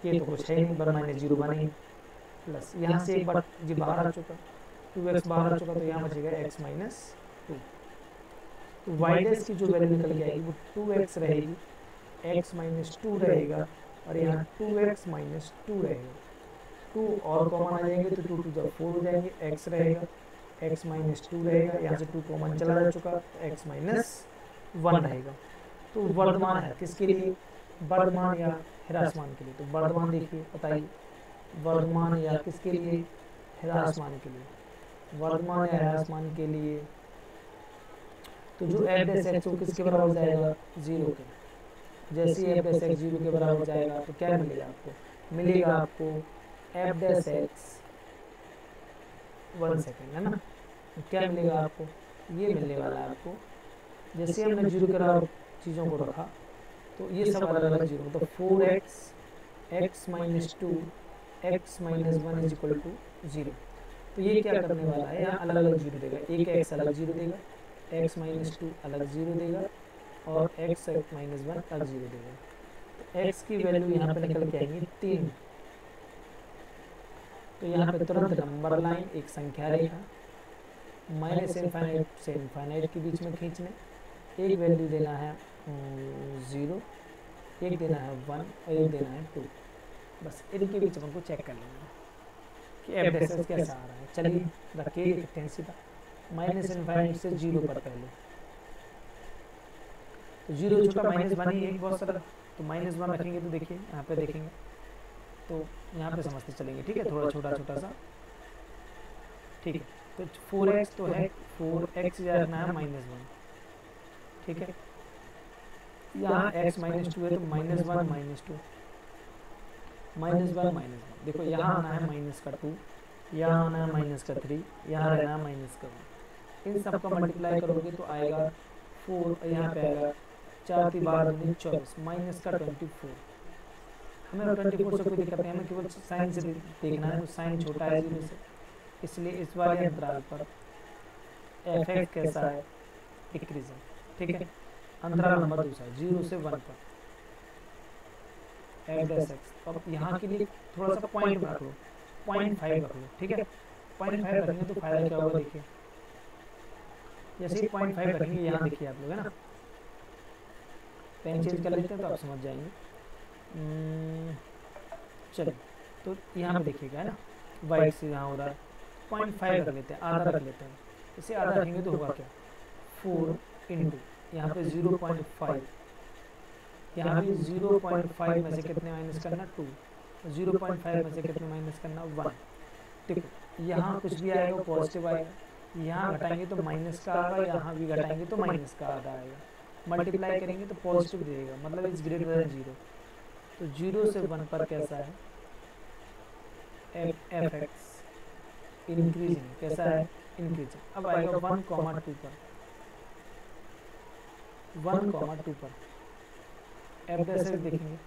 [SPEAKER 1] ये तो कुछ है ही नहीं, 1 माइनस 0 1 ही, प्लस यहाँ से एक बार ये बाहर आ चुका, 2x बाहर आ चुका तो यहाँ बचेगा x माइनस 2। तो वाई डैश की जो वैल्यू निकल के आएगी वो 2x रहेगी, x माइनस 2 रहेगा, और यहाँ 2x माइनस 2 रहेगा, 2 और कॉमन आ जाएंगे तो 2 टू द 4 हो जाएंगे, x रहेगा, x माइनस 2 रहेगा, यहाँ से 2 कॉमन चला जा चुका तो x माइनस 1 रहेगा। तो वर्धमान है किसके लिए, वर्धमान या ह्रासमान के लिए, तो वर्धमान देखिए बताइए, वर्धमान या किसके लिए, ह्रासमान के लिए, वर्धमान या ह्रासमान के लिए, तो जो एफ डैश एक्स वो किसके बराबर जाएगा, 0 के, जैसे एफ डैश एक्स 0 के बराबर जाएगा तो क्या मिलेगा आपको, मिलेगा आपको एफ डैश एक्स 1 सेकेंड, है ना, तो क्या मिलेगा आपको, ये मिलने वाला है आपको, जैसे हमने 0 के बराबर चीज़ों को रखा तो ये सब अलग अलग 0, तो 4x x minus 2 x minus 1 is equal to 0। तो ये क्या करने वाला है, यहाँ अलग अलग 0 देगा, एक x अलग 0 देगा, x माइनस 2 अलग 0 देगा, और x माइनस 1 अलग 0 देगा। तो x की वैल्यू यहाँ पे निकल के आएंगी 3। तो यहाँ पे तुरंत नंबर लाइन, एक संख्या रेखा, माइनस इनफाइनाइट से इनफाइनाइट के बीच में खींचने, एक वैल्यू देना है 0, एक देना है 1 और एक देना है 2। बस इनके बीच हमको चेक कर लेंगे कि एफ डैश एक्स कैसा आ रहा है। चलिए रखिए लिखते हैं सीधा, माइनस इनफाइनाइट से 0 पर पहले, तो 0 छोटा माइनस 1 ही है बहुत सारा, तो माइनस 1 रखेंगे तो देखिए यहाँ पे देखेंगे तो यहाँ पे समझते चलेंगे, ठीक है, थोड़ा छोटा छोटा सा, ठीक है। तो 4x तो है, 4x रखना है माइनस 1, ठीक है, यहाँ x माइनस 2 है तो माइनस 1 माइनस 2, माइनस 1 माइनस 1, देखो यहाँ आना है माइनस का 2, यहाँ आना है माइनस का 3, यहाँ रहना है माइनस का 1, इन सब का मल्टीप्लाई करोगे तो आएगा 4, और यहाँ पे आएगा 4 3 12 24, माइनस का 24। हमें 24 से कोई दिक्कत नहीं, हमें केवल साइन से देखना है, तो साइन छोटा है 0 से, इसलिए इस वाले अंतराल पर एफ एक्स कैसा है, डिक्रीजिंग, ठीक है। अंतराल नंबर दूसरा 0 से 1 पर एफ डैश एक्स, अब यहाँ के लिए थोड़ा सा पॉइंट रख लो, 0.5 रख लो, ठीक है, 0.5 रखेंगे तो फायदा क्या होगा देखिए, जैसे ही 0.5 रखेंगे यहाँ देखिए आप लोग, है ना, पेन चेंज कर लेते हैं तो आप समझ जाएंगे। चलिए तो यहाँ पे देखिएगा, है ना, वाइट से यहाँ हो रहा है, 0.5 रख लेते हैं, आधा रख लेते हैं, इसे आधा रखेंगे तो होगा क्या, 4 इंटू यहाँ पे 0.5, यहाँ भी 0.5 में से कितने माइनस करना, 2, 0.5 में से कितने माइनस करना, 1। देखो यहाँ कुछ भी आएगा पॉजिटिव आएगा, यहाँ घटाएंगे तो माइनस का आएगा, यहाँ भी घटाएंगे तो माइनस का आधा आएगा, मल्टीप्लाई करेंगे तो पॉजिटिव देगा, मतलब इज ग्रेटर देन 0। तो 0 से 1 पर कैसा है, एफ एक्स इंक्रीजिंग, कैसा है, इंक्रीजिंग। अब आएगा 1,2 पर, 1,2 पर एफ डैश एक्स देखेंगे,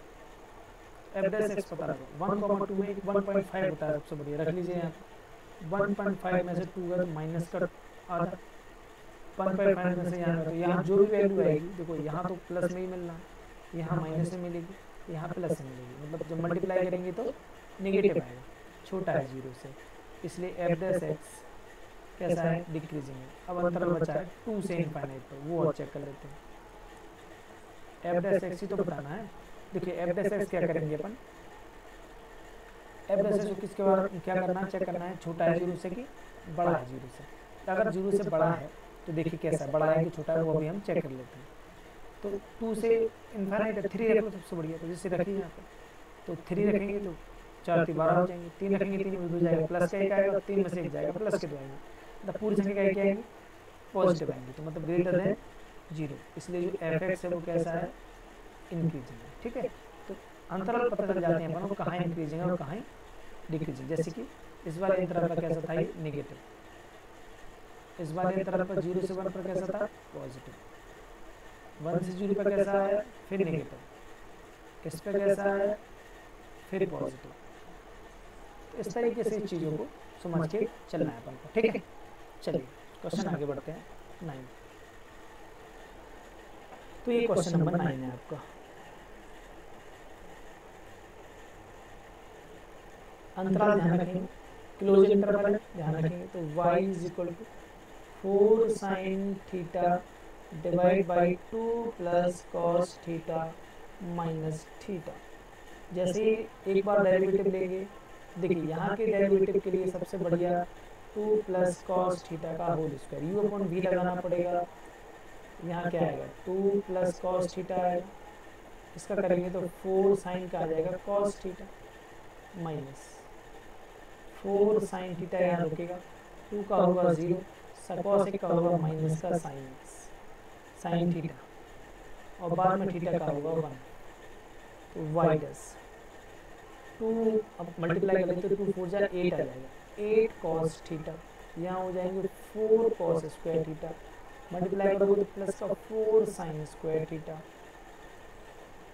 [SPEAKER 1] एफ डैश एक्स पता लगा 1,2 में एक 1.5 होता है, सबसे बढ़िया रख लीजिए यहाँ, 1.5 में से 2 है तो माइनस का आधा, 1.5 में से यहाँ, तो यहाँ जो भी वैल्यू आएगी, देखो यहाँ तो प्लस में ही मिलना है, यहाँ माइनस में मिलेगी, यहाँ प्लस में मिलेगी, मतलब जब मल्टीप्लाई करेंगे तो नेगेटिव आएगा, छोटा है 0 से, इसलिए एफ डैश एक्स कैसा है, डिक्रीजिंग है। अब अंतराल बचा है 2 से इनफाइनाइट पर, वो और चेक कर लेते हैं, एफ डैश एक्स ही तो बताना है। देखिए एफ डैश एक्स क्या करेंगे अपन, एफ डैश एक्स किसके बाद क्या करना है, चेक करना है छोटा है 0 से कि बड़ा है 0 से, तो अगर 0 से बड़ा है तो देखिए कैसा है, बड़ा है कि छोटा है, वो अभी हम चेक कर लेते हैं। तो 2 से इनफाइनाइट है, 3 रख लो सबसे बढ़िया, तो जिससे रखिए यहाँ पे, तो 3 रखेंगे तो 4 3 12 हो जाएंगे, 3 रखेंगे 3 में 2 जाएगा, प्लस का 1 आएगा, 3 में से 1 जाएगा, प्लस के 2 आएंगे, मतलब पूरी संख्या क्या आएगी, पॉजिटिव आएंगे, तो मतलब ग्रेटर देन 0, इसलिए जो एफ एक्स है वो कैसा है, इंक्रीजिंग है, ठीक है। तो अंतराल पता चल जाते हैं अपन को कहाँ इंक्रीजिंग है और कहाँ डिक्रीजिंग, जैसे कि इस वाले अंतराल पर कैसा था, नेगेटिव, इस वाले अंतराल पर 0 से 1 पर कैसा था, पॉजिटिव, 1 से 0 पर कैसा है, फिर नेगेटिव, इस पर कैसा है, फिर पॉजिटिव। तो इस तरीके से चीज़ों को समझ के चलना है अपन को, ठीक है। चलिए क्वेश्चन आगे बढ़ते हैं 9। तो ये क्वेश्चन नंबर 9 है आपका। अंतराल ध्यान रखेंगे, क्लोज इंटरवल है, ध्यान रखेंगे। तो y is equal to 4 sine theta divide by 2 plus cos theta minus theta. जैसे एक बार डेरिवेटिव लेंगे, देखिए यहाँ के डेरिवेटिव के लिए सबसे बढ़िया 2 प्लस कॉस थीटा का whole square, u upon v लगाना पड़ेगा। यहाँ क्या आएगा 2 प्लस कॉस थीटा आएगा, इसका करेंगे तो 4 साइन का आ जाएगा cos theta minus 4 sine theta, यहाँ रुकेगा, 2 का होगा 0, कॉस का होगा माइनस का साइन थीटा, और बाद में थीटा का होगा 1। तो वाई डस 2, अब मल्टीप्लाई कर लेते तो 2 4 जा 8 आ जाएगा, 8 कॉस थीटा, यहाँ हो जाएंगे 4 कॉस स्क्वायर थीटा, मल्टीप्लाई करोगे तो प्लस का 4 sine square theta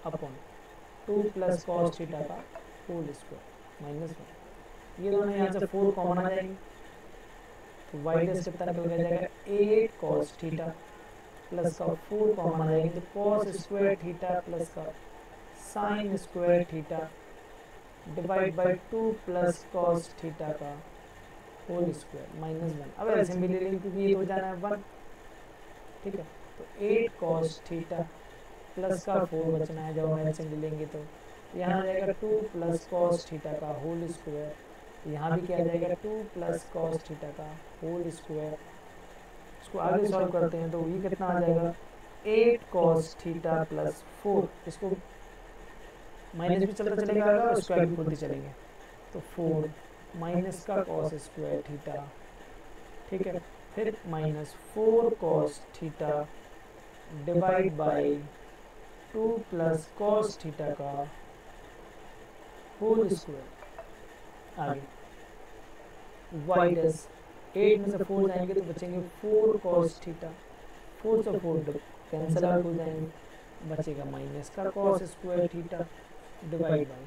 [SPEAKER 1] upon 2 plus cos theta का होल स्क्वायर माइनस 1। ये दोनों यहाँ से 4 कॉमन आ जाएंगे, तो वाई डस कितना निकल के जाएगा 8 कॉस थीटा प्लस का 4 कॉमन आ जाएंगे, तो कॉस स्क्वायर थीटा प्लस का sine square theta divide by 2 plus cos theta का होल स्क्वायर माइनस 1। अब एलसीएम भी ले लेंगे क्योंकि ये तो जाना है 1, ठीक है। तो 8 कॉस थीटा प्लस का 4 बचना है, जब हम एलसीएम ले लेंगे तो यहाँ आ जाएगा 2 प्लस कॉस थीटा का होल स्क्वायर, यहाँ भी क्या आ जाएगा 2 प्लस कॉस थीटा का होल स्क्वायर। इसको आगे सॉल्व करते हैं तो ये कितना आ जाएगा 8 कॉस थीटा प्लस 4, इसको माइनस भी चलता चलेगा आगे और स्क्वायर भी खुलते चलेंगे, तो 4 माइनस का कॉस स्क्वायर थीटा, ठीक है, फिर minus 4 cos theta divide by 2 plus cos theta का होल स्क्वायर। आगे वाई डस 8 में से 4 जाएंगे तो बचेंगे 4 कॉस थीटा, 4 से 4 कैंसिल आउट हो जाएंगे, बचेगा माइनस का cos square theta divide by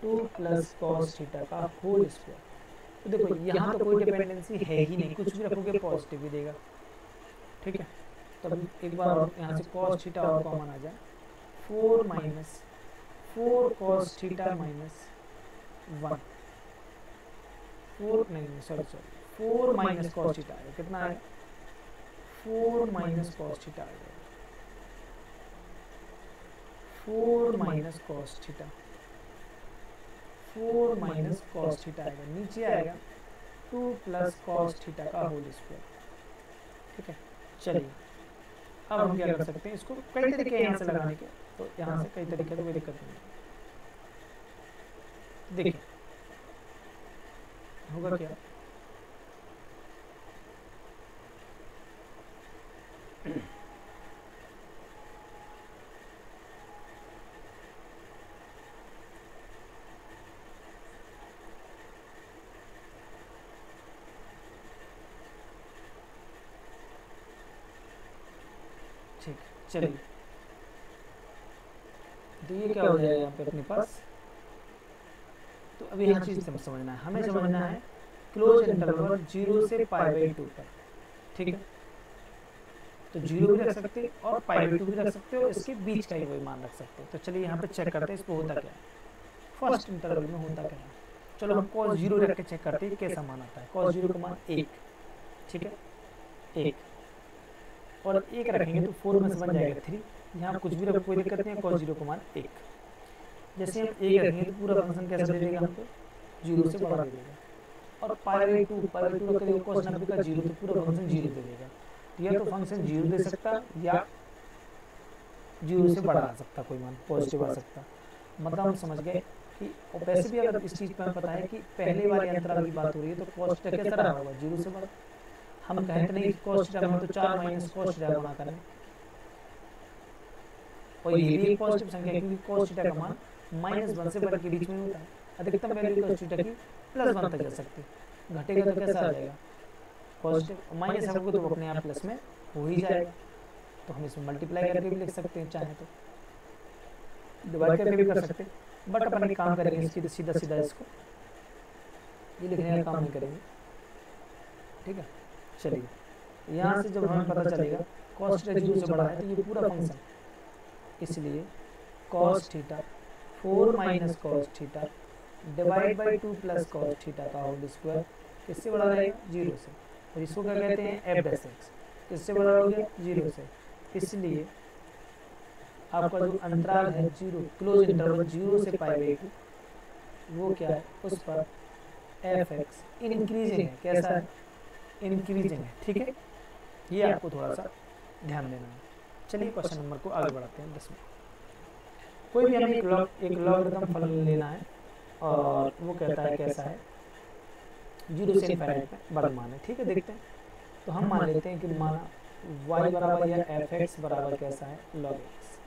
[SPEAKER 1] 2 plus cos theta का होल स्क्वायर। तो देखो यहाँ तो कोई डिपेंडेंसी है ही नहीं, कुछ भी रखोगे पॉजिटिव ही देगा, ठीक है। तब एक बार और यहाँ से कॉस थीटा और कॉमन आ जाए, 4 माइनस 4 कॉस थीटा माइनस 1, 4 नहीं सॉरी 4 माइनस कॉस थीटा आएगा, कितना है 4 माइनस कॉस थीटा आएगा, 4 minus cos theta, 4 minus cos theta आएगा, नीचे आएगा 2 प्लस कॉस थीटा का होल स्क्वायर, ठीक है। चलिए अब हम क्या कर सकते हैं, इसको कई तरीके हैं यहाँ से लगाने के, तो यहाँ से कई तरीके, तो कोई दिक्कत नहीं। देखिए होगा क्या, ठीक, चलिए तो ये क्या हो जाएगा यहाँ पे अपने पास। तो अभी यहाँ चीज़ समझना है, हमें समझना है क्लोज इंटरवल 0 से π/2 पर, ठीक है। तो 0 भी रख सकते और π/2 भी रख सकते हो, इसके बीच का ही कोई मान रख सकते हो। तो चलिए यहाँ पे चेक करते हैं इसको होता क्या है, फर्स्ट इंटरवल में होता क्या है। चलो हम cos 0 रख के चेक करते हैं कैसा मान आता है। cos 0 का मान 1, ठीक है 1, और 1 रखेंगे तो 4 में से बन जाएगा 3, यहाँ कुछ भी रखो कोई दिक्कत नहीं है, cos 0 का मान 1। जैसे हम 1 रखेंगे तो पूरा फंक्शन कैसा दे देगा हमको, 0 से बड़ा दे देगा, और π/2 रख देगा cos 90 का 0, तो पूरा फंक्शन 0 दे देगा। या तो फंक्शन 0 दे सकता या 0 से बड़ा आ सकता, कोई मान पॉजिटिव आ सकता। मतलब हम समझ गए कि, और वैसे भी अगर इस चीज़ पर हमें पता है कि पहले वाले अंतराल की बात हो रही है तो cos थीटा कैसा रहा होगा 0 से बड़ा। हम कहते नहीं cos थीटा में तो 4 माइनस cos थीटा गुणा करें, और ये भी एक पॉजिटिव संख्या है क्योंकि cos थीटा का मान -1 से 1 के बीच में होता है। अधिकतम वैल्यू cos थीटा की +1 तक जा सकती है, घटेगा तो कैसा आ जाएगा पॉजिटिव, माइनस होगा तो अपने आप प्लस में हो ही जाएगा। तो हम इसमें मल्टीप्लाई करके भी लिख सकते हैं, चाहे तो डिवाइड करके भी कर सकते हैं, बट अपन एक काम करेंगे इसकी सीधा सीधा इसको ये लिखने का काम नहीं करेंगे, ठीक है। चलिए यहाँ से जब हमें पता चलेगा कॉस थीटा 0 से बड़ा है तो ये पूरा फंक्शन, इसलिए cos theta 4 minus cos theta divide by 2 plus cos theta का होल स्क्वायर किससे बड़ा रहेगा 0 से, और इसको क्या कहते हैं एफ डैश एक्स, किससे बड़ा हो गया 0 से, इसलिए आपका जो अंतराल है 0 क्लोज इंटरवल 0 से पाई बाई 2 वो क्या है उस पर एफ एक्स इंक्रीजिंग है, कैसा है इंक्रीजिंग है, ठीक है, ये आपको थोड़ा सा ध्यान देना है। चलिए क्वेश्चन नंबर को आगे बढ़ाते हैं 10 में। कोई भी हमें एक लॉगरिथम फलन लेना है और वो कहता है कैसा है 0 से इनफाइनाइट में वर्तमान है, ठीक है, देखते हैं। तो हम मान लेते हैं कि माना y बराबर या एफ एक्स बराबर कैसा है लॉग एक्स,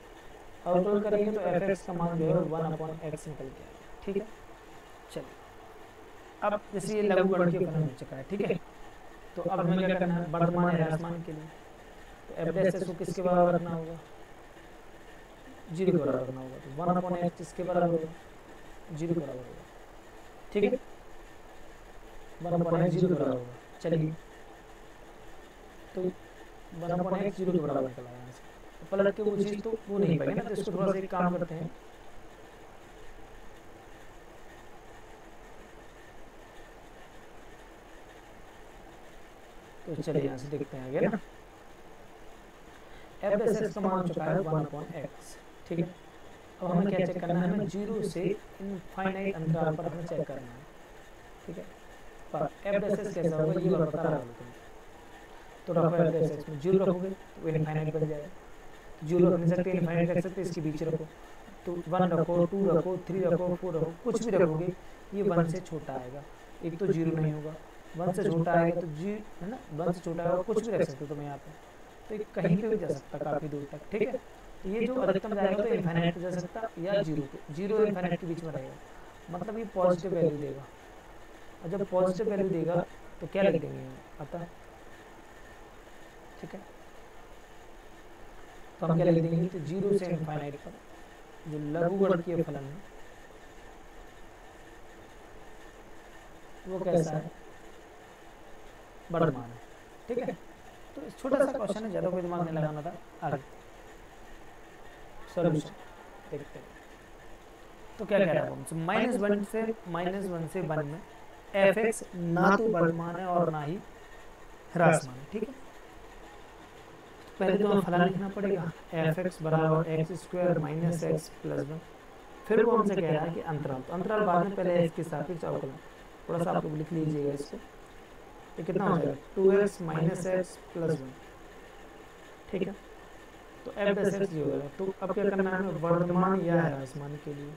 [SPEAKER 1] अवकलन करेंगे तो एफ एक्स का मान जो है 1/x निकल के आएगा, ठीक है। चलिए अब जैसे ये लघुगणकीय फलन हो चुका है, ठीक है, तो अब हमें क्या करना है वर्तमान है ह्रासमान के लिए, तो एफ डैश एक्स को किसके बराबर रखना होगा 0 के बराबर रखना होगा, तो 1/x किसके बराबर होगा 0 के बराबर होगा, ठीक है, 1/x 0 के बराबर होगा। चलिए तो 1/x 0 के बराबर निकला यहाँ से, तो पलट के वो चीज़ तो वो नहीं पाएंगे ना, तो इसको थोड़ा सा एक काम करते हैं, तो चलिए यहाँ से देखते हैं आगे ना, एफ डैश एक्स का मान हो चुका है 1/x, ठीक है। अब हमें क्या चेक करना है, हमें 0 से इनफाइनाइट अंतराल पर हमें चेक करना है, ठीक है, पर एफ डैश एक्स कैसा होगा ये बात बता रहा हूँ तुम, तो रखो एफ डैश एक्स में 0 रखोगे तो इनफाइनाइट बन जाएगा, 0 रख नहीं सकते इनफाइनाइट रख सकते, इसके बीच रखो, तो 1 रखो 2 रखो 3 रखो 4 रखो, कुछ भी रखोगे ये 1 से छोटा आएगा, एक तो 0 नहीं होगा, 1 से छोटा आएगा तो जी है ना, 1 से छोटा आएगा, कुछ भी रख सकते हो तुम यहाँ पे, तो ये कहीं पे भी जा सकता काफ़ी दूर तक, ठीक है। ये जो अधिकतम जाएगा तो इनफाइनाइट पे जा सकता या 0 और इनफाइनाइट के बीच में रहेगा, मतलब ये पॉजिटिव वैल्यू देगा, और जब पॉजिटिव वैल्यू देगा तो क्या लिख देंगे पता है, ठीक है, तो हम क्या लिख देंगे तो 0 से इनफाइनाइट पर जो लघुगणकीय फलन है वो कैसा है वर्तमान है, ठीक है। तो छोटा सा क्वेश्चन है, ज़्यादा कोई दिमाग नहीं लगाना था, आगे सॉल्यूशन देखते हैं। तो क्या कह रहा है हमसे -1 से 1 में एफ एक्स ना तो वर्तमान है और ना ही ह्रासमान है, ठीक है। पहले तो हमें फलन लिखना पड़ेगा एफ एक्स बराबर x square minus x plus 1, फिर वो हमसे कह रहा है कि अंतराल, तो अंतराल बाद में पहले एक्स के सापेक्ष अवकलन, थोड़ा सा आप लोग लिख लीजिएगा इसको, तो कितना हो जाएगा 2x माइनस एक्स प्लस 1, ठीक है, तो एफ डैश एक्स हो गया। तो अब क्या करना है हमें वर्तमान या ह्रासमान के लिए,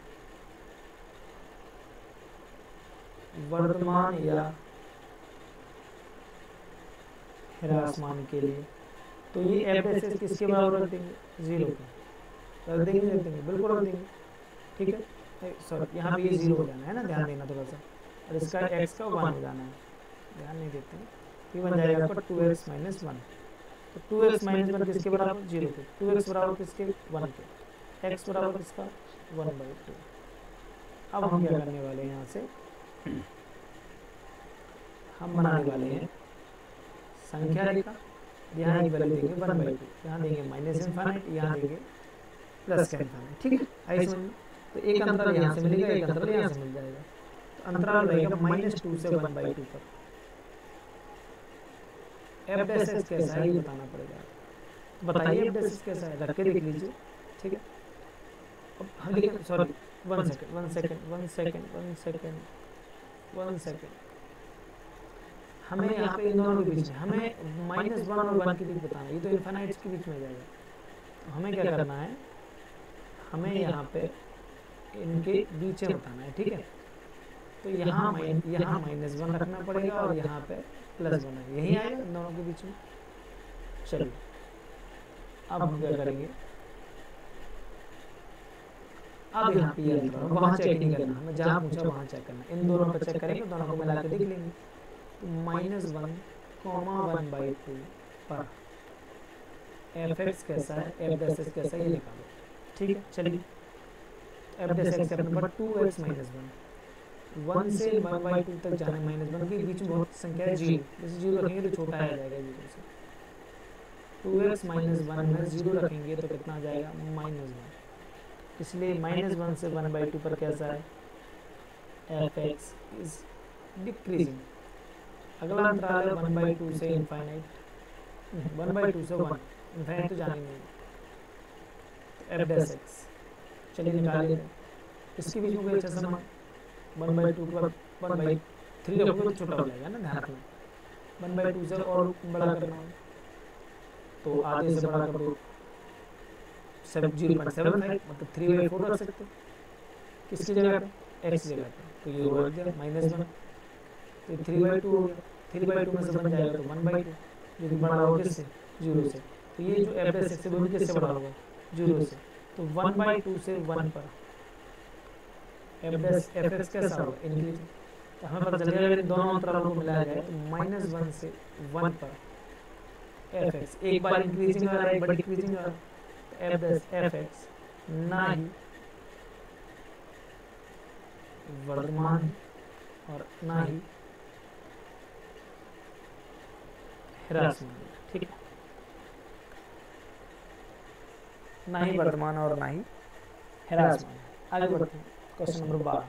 [SPEAKER 1] वर्तमान या ह्रासमान के लिए, तो ये एफ डैश एक्स किसके बराबर रख देंगे 0 के, रख देंगे बिल्कुल रख देंगे, ठीक है, सॉरी यहाँ पे ये 0 हो जाना है ना, ध्यान देना थोड़ा सा, और इसका x का 1 हो जाना है, ध्यान नहीं देते हैं, ये बन जाएगा आपका 2x माइनस 1, तो 2x माइनस 1 किसके बराबर 0 के, 2x बराबर किसके 1 के, x बराबर किसका 1/2। अब हम क्या करने वाले हैं यहाँ से हम बनाने वाले हैं संख्या रेखा, यहाँ एक वैल्यू देंगे 1/2, यहाँ देंगे माइनस इनफाइनाइट, यहाँ देंगे प्लस का इनफाइनाइट, ठीक है, आई समझ में। तो एक अंतराल यहाँ से मिलेगा, एक अंतराल यहाँ से मिल जाएगा, तो अंतराल रहेगा -2 से 1/2 पर। एफ डैश एक्स कैसा है ये बताना पड़ेगा, तो बताइए एफ डैश एक्स कैसा है, रख के देख लीजिए, ठीक है। अब हम लिखें, सॉरी 1 सेकेंड, हमें यहाँ पे इन दोनों के बीच में हमें -1 और 1 के बीच बताना है, ये तो इनफाइनाइट के बीच में जाएगा, तो हमें क्या करना है, हमें यहाँ पे इनके बीच में बताना है, ठीक है। तो यहाँ -1 रखना पड़ेगा और यहाँ पे +1 है, यही आएगा इन दोनों के बीच में। चलिए अब हम क्या करेंगे, अब यहाँ पे ये अंतराल वहाँ चेक नहीं करना, हमें जहाँ पूछा वहाँ चेक करना, इन दोनों पर चेक करेंगे, दोनों को मिला के देख लेंगे, तो -1,1/2 पर एफ एक्स कैसा है, एफ डैश एक्स कैसा है ये निकालो, ठीक है। चलिए एफ डैश एक्स अपने पर 2x माइनस 1 से 1/2 तक जाना है, -1 के बीच में बहुत संख्या है 0, जैसे 0 रखेंगे तो छोटा आ जाएगा 0 से, 2x माइनस वन में जीरो रखेंगे तो कितना आ जाएगा -1, इसलिए -1 से 1/2 पर कैसा है एफ एक्स इज डिक्रीजिंग। अगला अंतराल है 1/2 से इनफाइनाइट, 1/2 से 1, इनफाइनाइट तो जाने नहीं, तो एफ डैश एक्स चलिए निकाल लेते हैं। इसके बीच में कोई अच्छा सा 1/2 के बाद 1/3 रखोगे तो छोटा हो जाएगा ना, ध्यान रखना। 1/2 से और बड़ा करना हो तो आधे से बड़ा कर दो, 0.75, मतलब 3/4 रख सकते हो। किसकी जगह पे एक्स जगह पे, तो ये हो गया -1, तो 3/2 हो गया। 3/2 में से बन जाएगा तो 1/2, जो कि बड़ा होगा किससे 0 से। तो ये जो एफ डैश एक्स है वो भी किससे बड़ा होगा 0 से, तो 1/2 से 1 पर एफ एक्स कैसा होगा इंक्रीजिंग। तो हमें पता चल गया अगर इन दोनों अंतरालों को मिलाया जाए तो -1 से 1 पर एफ एक्स एक बार इंक्रीजिंग आ रहा है एक बार डिक्रीजिंग आ रहा है, तो एफ एक्स ना ही वर्धमान है और ना ही ह्रासमान है, ठीक है, ना ही वर्धमान और ना ही ह्रासमान है। आगे बढ़ते हैं, क्वेश्चन नंबर 12।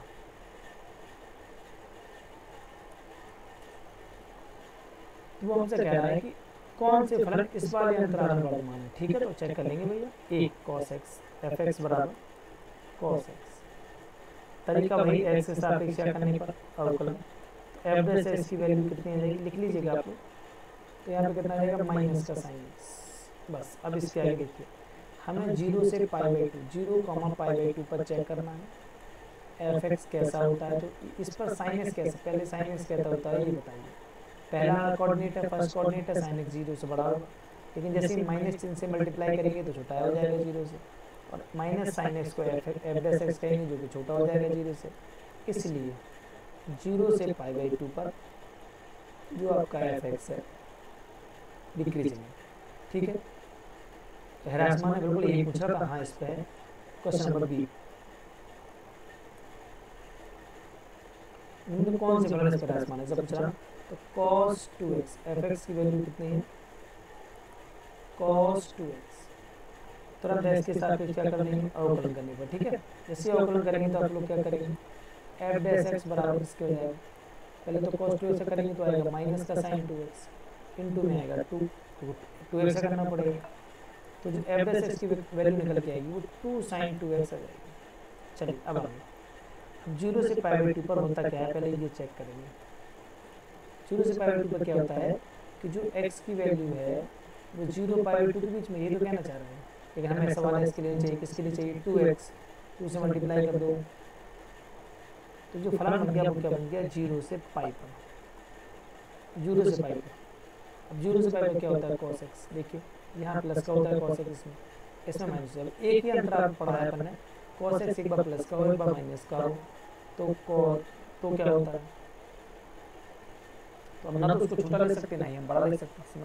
[SPEAKER 1] वो हमसे कह रहा है कि कौन से फलन इस वाले अंतराल में वर्धमान है, ठीक है, तो चेक कर लेंगे भैया। एक cos x, एफ एक्स बराबर cos x, तरीका वही x के सापेक्ष करने पर अवकलन, तो एफ डैश एक्स की वैल्यू कितनी आ जाएगी लिख लीजिएगा आप लोग, तो यहाँ पे कितना आ जाएगा माइनस का साइन x। बस अब इसके आगे देखिए, हमें 0 से π/2, 0, π/2 पर चेक करना है एफ एक्स कैसा होता है, तो इस पर साइन एक्स कैसे, पहले साइन एक्स कैसा होता है ये बताइए। पहला कोऑर्डिनेट है, फर्स्ट कोऑर्डिनेट है, साइन एक्स 0 से बड़ा होगा, लेकिन जैसे ही माइनस चिन्ह से मल्टीप्लाई करेंगे तो छोटा हो जाएगा 0 से, और माइनस साइन एक्स को एफ डैश एक्स कहेंगे जो कि छोटा हो जाएगा 0 से, इसलिए 0 से π/2 पर जो आपका एफ एक्स है डिक्रीजिंग है, ठीक है। तो ह्रासमान है, बिल्कुल यही पूछ रहा था, हाँ इस पे है। क्वेश्चन नंबर बी, कौन से फलन इस पर ह्रासमान है जब पूछ रहा, तो cos 2x, एफ एक्स की वैल्यू कितनी है cos 2x, तुरंत x के साथ क्या कर देंगे अवकलन करने पर, ठीक है। जैसे अवकलन करेंगे तो आप लोग क्या करेंगे एफ डैश एक्स बराबर इसके हो जाएगा, पहले तो cos 2x से करेंगे तो आएगा माइनस का साइन 2x, इनटू में आएगा 2, तो 2x से करना पड़ेगा, तो जो एफ डैश एक्स की वैल्यू निकल के आएगी वो 2 sin 2x आ जाएगी। चलिए अब आगे, 0 से π/2 पर होता क्या है पहले ये चेक करेंगे। 0 से π/2 पर क्या होता है कि जो x की वैल्यू है वो 0 π/2 के बीच में, ये तो कहना चाह रहे हैं, लेकिन हमें सवाल इसके लिए चाहिए, किसके लिए चाहिए 2x, 2 से मल्टीप्लाई कर दो, तो जो फलन बन गया वो क्या बन गया 0 से π पर, 0 से π पर। अब 0 से π पर क्या होता है cos x, देखिए यहाँ प्लस का होता है cos x, इसमें माइनस, जब एक ही अंतराल पढ़ा है अपन ने, cos x एक बार प्लस का हो एक बार माइनस का हो, तो क्या होता है, तो हम ना तो उसको छोटा ले सकते ना ही हम बड़ा ले सकते,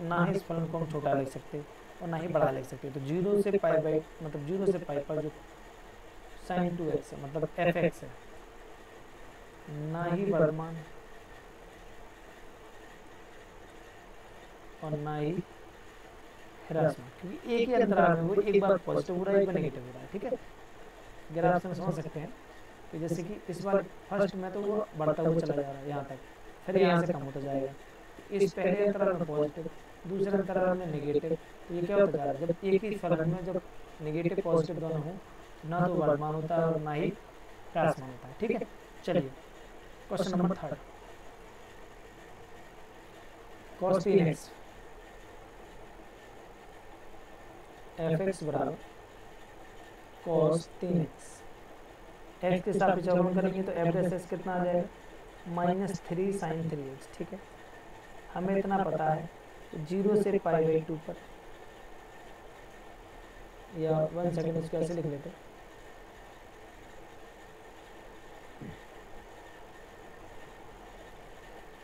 [SPEAKER 1] ना ही इस फलन को हम छोटा ले सकते और ना ही बड़ा ले सकते। तो 0 से मतलब 0 से π पर जो sin 2x है मतलब एफ एक्स है, ना ही वर्धमान और ना ही ह्रासमान, क्योंकि एक ही अंतराल में वो एक बार पॉजिटिव हो रहा है एक बार नेगेटिव हो रहा है, ठीक है। अगर आप समझ सकते हैं तो जैसे कि इस बार फर्स्ट में तो वो बढ़ता हुआ चला जा रहा है यहाँ तक, फिर यहाँ से कम होता जाएगा, इस पहले अंतराल में पॉजिटिव, दूसरे अंतराल में नेगेटिव, तो ये क्या होता जा रहा है, जब एक ही फलन में जब नेगेटिव पॉजिटिव दोनों हो, ना तो वर्धमान होता है और ना ही ह्रासमान होता है, ठीक है। चलिए question number 3, cos 3x, F x बराबर cos 3x, x के साथ अवकलन करेंगे तो एफ डैश एक्स कितना आ जाएगा -3 sin 3x, ठीक है। हमें इतना पता है तो 0 से π/2 पर, या 1 सेकेंड इसको ऐसे लिख लेते,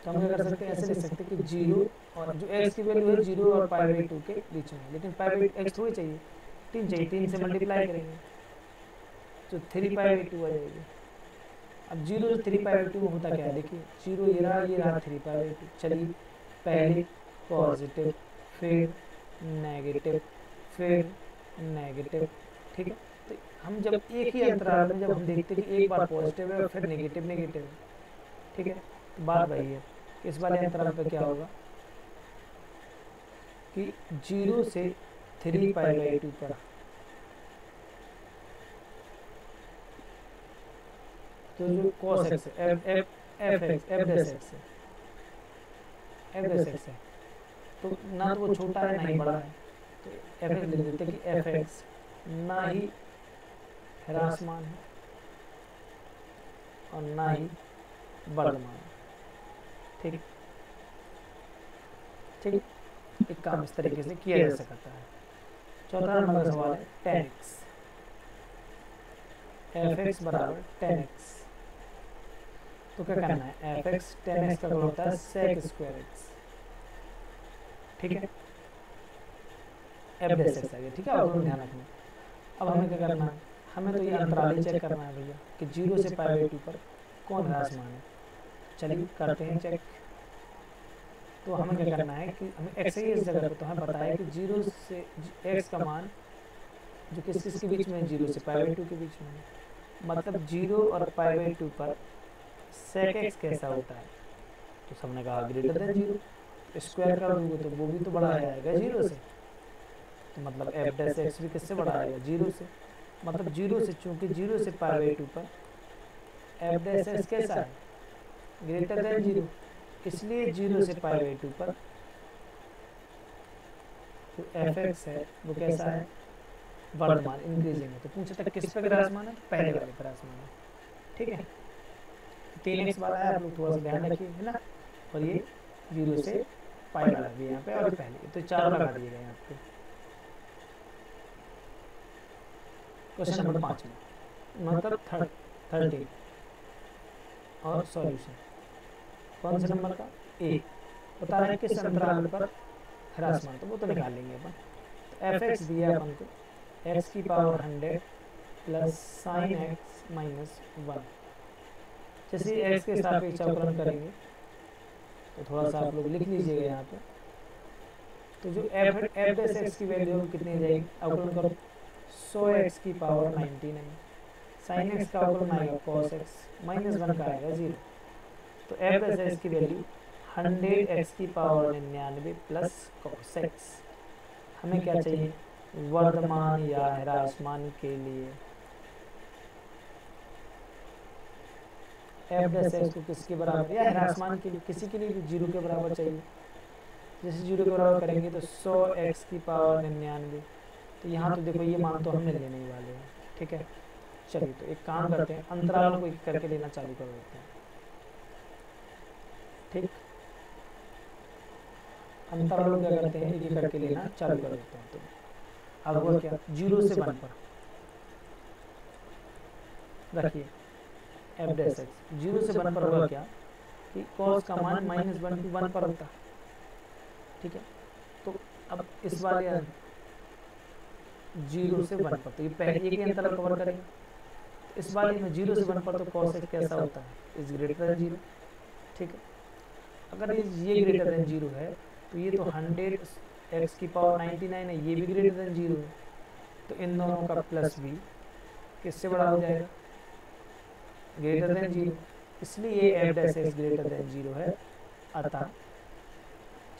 [SPEAKER 1] तो हम क्या कर सकते हैं ऐसे लिख सकते हैं कि 0 और जो x की वैल्यू है 0 और π/2 के बीच में, लेकिन x थोड़ी चाहिए 3 चाहिए, 3 से मल्टीप्लाई करेंगे तो 3π/2 आ जाएगी। अब 0 से 3π/2 में होता क्या है, देखिए 0 ये रहा 3π/2, चलिए पहले पॉजिटिव, फिर नेगेटिव, फिर नेगेटिव। ठीक है, तो हम जब एक ही अंतराल में जब हम देखते हैं कि एक बार पॉजिटिव है और फिर नेगेटिव नेगेटिव है, ठीक है, तो बात वही है कि इस वाले अंतराल पे क्या होगा कि 0 से 3π/2 पर तो जो cos x है, F x F dash x है, एफ डैश एक्स है, तो ना तो वो छोटा है ना ही बड़ा है, तो एफ एक्स लिख देते कि एफ एक्स ना ही ह्रासमान है और ना ही वर्धमान है। ठीक ठीक, एक काम इस तरीके से किया जा सकता है। चौथा नंबर का सवाल है tan x, एफ एक्स बराबर tan x, तो क्या करना है, एफ एक्स tan x का गुण होता है sec स्क्वायर x। ठीक है, एफ डैश एक्स आ गया। ठीक है, और ध्यान रखना। अब हमें क्या करना है, हमें तो ये अंतराल ही चेक करना है भैया कि 0 से π/2 पर कौन ह्रासमान है। चलिए करते हैं चेक। तो हमें क्या करना है कि हमें एक्स ही इस जगह पे तो हमें पता है कि 0 से एक्स का मान जो किस किस के बीच में है, 0 से π/2 के बीच में है, मतलब 0 और π/2 पर sec x कैसा होता है, तो सबने कहा ग्रेटर देन 0, स्क्वायर कर दोगे तो वो भी तो बड़ा आएगा 0 से, तो मतलब एफ डैश एक्स भी किससे बड़ा आएगा, 0 से, मतलब 0 से, चूंकि 0 से π/2 पर एफ डैश एक्स कैसा है, ग्रेटर देन 0, इसलिए 0 से π/2 पर जो एफ एक्स है वो कैसा है, वर्धमान, इंक्रीजिंग है। तो पूछा था किस पे विराजमान है, पहले वाले पे विराजमान है। ठीक है, 3x वाला है, आप लोग थोड़ा सा ध्यान रखिए, है ना, और ये 0 से π वाला भी यहाँ पे, और पहले तो चारों लगा दिए गए यहाँ पे। क्वेश्चन नंबर 5 में मतलब 13 और सॉल्यूशन, कौन से नंबर का, ए, बता रहे हैं किस अंतराल पर ह्रासमान, तो वो तो निकाल लेंगे अपन। तो एफ एक्स दिया अपन को x की power 100 plus sine x minus 1। जैसे x के सापेक्ष अवकलन करेंगे तो थोड़ा सा आप लोग लिख लीजिएगा यहाँ पे। तो जो एफ डैश एक्स की वैल्यू कितनी आ जाएगी, अवकलन करो 100x की पावर 99, साइन एक्स का अवकलन आएगा cos x माइनस 1 का आएगा 0। तो एफ डैश एक्स की वैल्यू 100x की पावर 99 प्लस cos x। हमें क्या चाहिए, वर्धमान या ह्रासमान के लिए एफ डैश एक्स को किसके बराबर, या ह्रासमान के लिए किसी के लिए भी 0 के बराबर चाहिए। जैसे 0 के बराबर करेंगे तो 100x की पावर 99, तो यहाँ तो देखो ये मान तो हमने लेने ही वाले हैं। ठीक है, चलिए तो एक काम करते हैं, अंतरालों को एक करके लेना चालू कर देते हैं। ठीक, अंतरालों क्या करते हैं, एक एक करके लेना चालू कर देते हैं। तो अब हुआ क्या, 0 से 1 पर रखिए एफ डैश एक्स, 0 से 1 पर होगा क्या कि cos का मान -1 to 1 पर होता। ठीक है, तो अब इस वाले 0 से 1 पर तो ये पहले एक ही अंतराल कवर करेंगे। तो इस वाले में 0 से 1 पर तो cos x कैसा होता है, इज ग्रेटर देन 0। ठीक है, अगर ये ग्रेटर देन 0 है तो ये तो 100x की पावर 99 है, ये भी ग्रेटर देन 0 है, तो इन दोनों का प्लस भी किससे बड़ा हो जाएगा, ग्रेटर देन 0, इसलिए ये F dash x greater than 0 है। अतः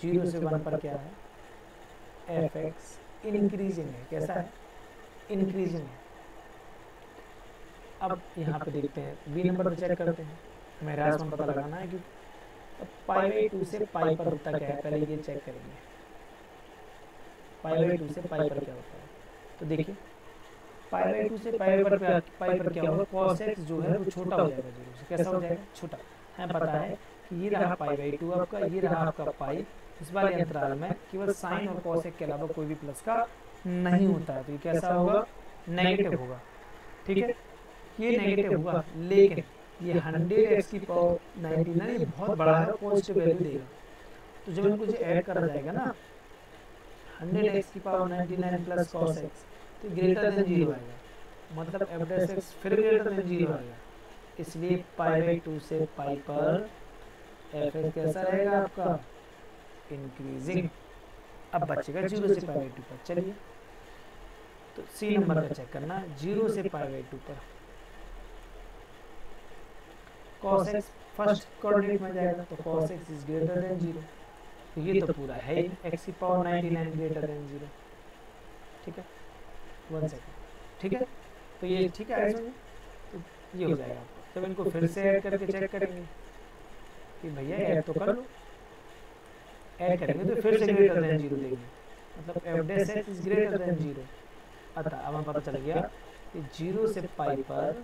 [SPEAKER 1] 0 से 1 पर क्या है, एफ एक्स इंक्रीजिंग है, कैसा है, इंक्रीजिंग है। अब यहाँ पे देखते हैं बी नंबर पे चेक करते हैं, हमें ह्रासमान पता लगाना है कि π/2 से पाई पर होता क्या है, पहले ये चेक करेंगे π/2 से पाई पर क्या होता है। तो देखिए π/2 से पाई पर क्या होगा, cos x जो है वो छोटा हो जाएगा 0 से, कैसा हो जाएगा, छोटा। हमें पता है कि ये रहा π/2 आपका, ये रहा आपका पाई, इस वाले अंतराल में केवल साइन और cos x के अलावा कोई भी प्लस का नहीं होता है, तो ये कैसा होगा, नेगेटिव होगा। ठीक है, ये नेगेटिव होगा, लेकिन ये 100x की पावर 99 बहुत बड़ा है, पॉजिटिव वैल्यू देगा। तो जब इनको जो ऐड करा जाएगा ना 100x की पावर 99 प्लस cos x, तो ग्रेटर देन 0 आएगा, मतलब एफ डैश एक्स फिर ग्रेटर देन 0 आएगा। इसलिए π/2 से पाई पर एफ एक्स कैसा रहेगा आपका, इंक्रीजिंग। अब बचेगा 0 से π/2 पर। चलिए तो सी नंबर का चेक करना, 0 से π/2 पर cos x फर्स्ट कोऑर्डिनेट में जाएगा तो cos x is greater than 0। तो ये तो पूरा है ही x की पावर 99 ग्रेटर देन 0। ठीक है, 1 सेकंड। ठीक है, तो ये ठीक है ऐसा, तो ये हो जाएगा। जब इनको फिर से ऐड करके चेक करेंगे कि भैया ऐड तो कर लो, ऐड करेंगे तो फिर से ग्रेटर देन 0 देंगे, मतलब f dash x is greater than 0। अतः अब हमें पता चल गया कि 0 से पाई पर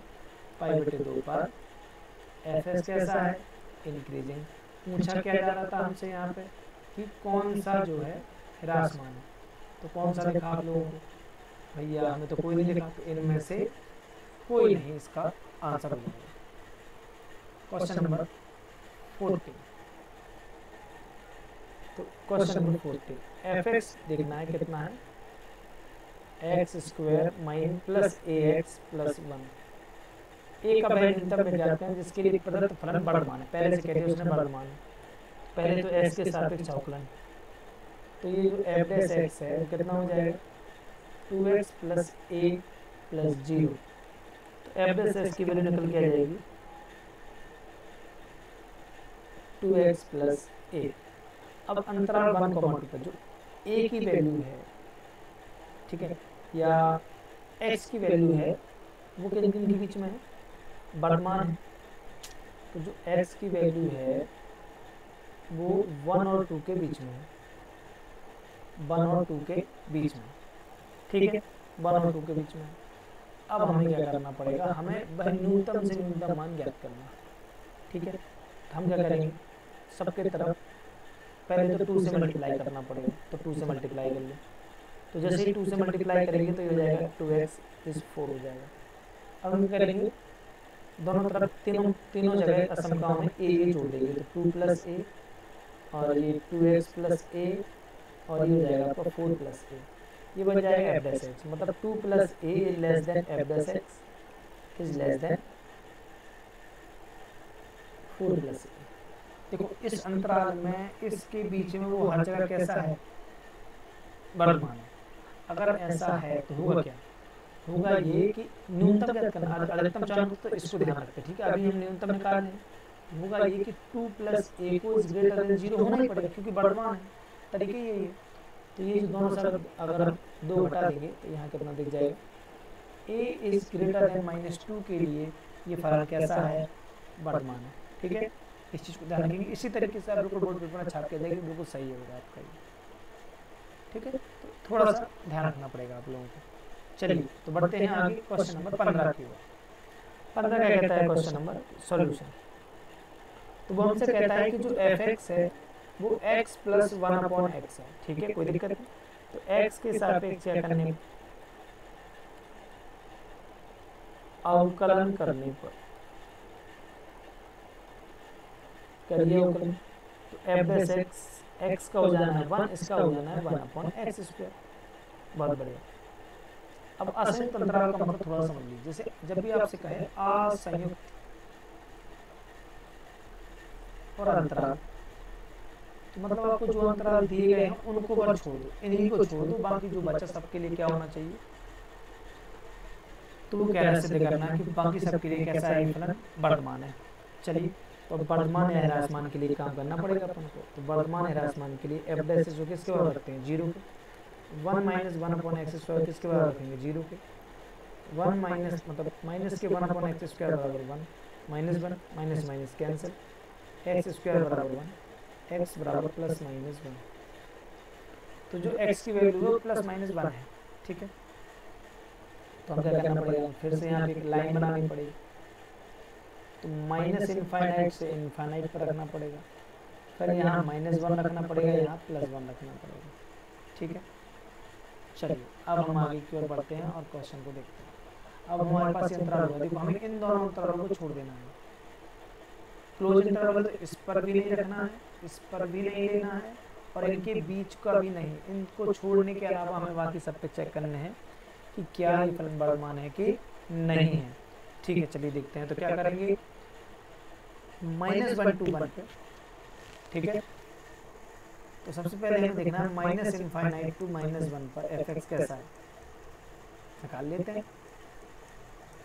[SPEAKER 1] π/2 पर एफ एस कैसा है, इंक्रीजिंग। पूछा क्या जा रहा था हमसे यहाँ पे कि कौन सा जो है ह्रासमान है, तो कौन सा लिखा आप लोगों को? भैया हमें तो कोई नहीं लिखा, तो इनमें से कोई नहीं इसका आंसर हो जाएगा। Question number 14। तो क्वेश्चन नंबर 14 एफ एक्स देखना है कितना है, x² mine plus ax plus 1। ए का वैल्यू न्यूनतम में जाते हैं जिसके लिए प्रदत्त फलन वर्धमान है। पहले से कह दिया उसने वर्धमान है, पहले तो x के सापेक्ष अवकलन। तो ये जो f डैश x है वो कितना हो जाएगा, 2x प्लस a प्लस 0। तो f डैश x की वैल्यू निकल के आ जाएगी 2x प्लस a। अब अंतराल 1,2 पर जो a की वैल्यू है, ठीक है, या x की वैल्यू है, वो किन किन के बीच में है, वर्धमान है। तो जो x की वैल्यू है वो 1 और 2 के बीच में है, 1 और 2 के बीच में, ठीक है, 1 और 2 के बीच में। अब हमें क्या करना पड़ेगा, हमें वह न्यूनतम से न्यूनतम मान ज्ञात करना, ठीक है। तो हम क्या करेंगे, सबके तरफ पहले तो 2 से मल्टीप्लाई करना पड़ेगा, तो 2 से मल्टीप्लाई कर ले। तो जैसे ही 2 से मल्टीप्लाई करेंगे तो ये हो जाएगा 2x इज 4 हो जाएगा। अब हम करेंगे दोनों तरफ तीनों जगह असमकाओं में a जोड़ देंगे, तो 2 प्लस a और ये 2x प्लस a और ये हो जाएगा आपका 4 प्लस a। ये बन जाएगा f डैश x, मतलब 2 plus a is less than f dash x is less than 4 plus a। देखो इस अंतराल में इसके बीच में वो हर जगह कैसा है, वर्धमान है। अगर ऐसा है तो होगा क्या, होगा ये कि न्यूनतम ज्ञात करना, अधिकतम चाहूँ तो इसको ध्यान रखते हैं, ठीक है। अभी हम न्यूनतम निकाल लें, होगा ये कि 2 प्लस a को इज ग्रेटर देन 0 होना ही पड़ेगा क्योंकि वर्धमान है, तरीके यही है। तो ये जो दोनों साइड अगर हम 2 घटा देंगे तो यहाँ कितना दिख जाएगा, a इज ग्रेटर देन -2 के लिए ये फलन कैसा है, वर्धमान है, ठीक है। इस चीज़ को ध्यान रखेंगे। इसी तरीके से आप बिल्कुल बोर्ड पेपर में छाप के देखेंगे, बिल्कुल सही होगा आपका ये, ठीक है। तो थोड़ा सा ध्यान रखना पड़ेगा आप लोगों को। चलिए तो बढ़ते हैं आगे क्वेश्चन नंबर 15 की ओर। 15 क्या कहता है क्वेश्चन नंबर सॉल्यूशन। तो वो हमसे कहता है कि जो एफ एक्स है वो x प्लस 1/x है, ठीक है, कोई दिक्कत नहीं। तो x के सापेक्ष क्या करने, अवकलन करने पर करिए अवकलन। तो एफ डैश एक्स, x का हो जाना है 1, इसका हो जाना है 1/x²। बहुत बढ़िया। अब असंयुक्त अंतराल का मतलब थोड़ा समझ लीजिए। जैसे जब भी आपसे कहे असंयुक्त और अंतराल, तो मतलब आपको जो अंतराल दिए गए हैं उनको बस छोड़ दो, इन्हीं को छोड़ दो, बाकी जो बचा सबके लिए क्या होना चाहिए, तो वो क्या सिद्ध करना है कि बाकी सबके लिए कैसा है फलन, वर्धमान है। चलिए तो वर्धमान या ह्रासमान के लिए काम करना पड़ेगा अपन को। तो वर्धमान ह्रासमान के लिए एफ डैश जो किसके बराबर रखते हैं, 0 के। 1 माइनस 1/x² किसके बराबर रखेंगे, 0 के। 1 माइनस मतलब माइनस के 1/x² बराबर 1, -1 माइनस माइनस कैंसिल, x² बराबर 1, x बराबर प्लस माइनस 1। तो जो x की वैल्यू है प्लस माइनस 1 है, ठीक है। तो हम क्या करना पड़ेगा, फिर से यहाँ पे एक लाइन बनानी पड़ेगी। तो माइनस इनफाइनाइट से इनफाइनाइट पर रखना पड़ेगा, फिर यहाँ -1 रखना पड़ेगा, यहाँ +1 रखना पड़ेगा, ठीक है। चलिए अब हम आगे की ओर बढ़ते हैं और क्वेश्चन को देखते हैं। अब हमारे पास अंतराल होगा, देखो हमें इन दोनों अंतरालों को छोड़ देना है। क्लोज इंटरवल तो इस पर भी नहीं रखना है, इस पर भी नहीं लेना है, और इनके बीच का भी नहीं। इनको छोड़ने के अलावा हमें बाकी सब पे चेक करने हैं कि क्या ये फलन वर्धमान है कि नहीं है, ठीक है। चलिए देखते हैं। तो क्या करेंगे, -1 to 1 पे, ठीक है, तो सबसे पहले हमें देखना है माइनस इनफाइनाइट टू -1 पर एफ एक्स कैसा है, निकाल लेते हैं।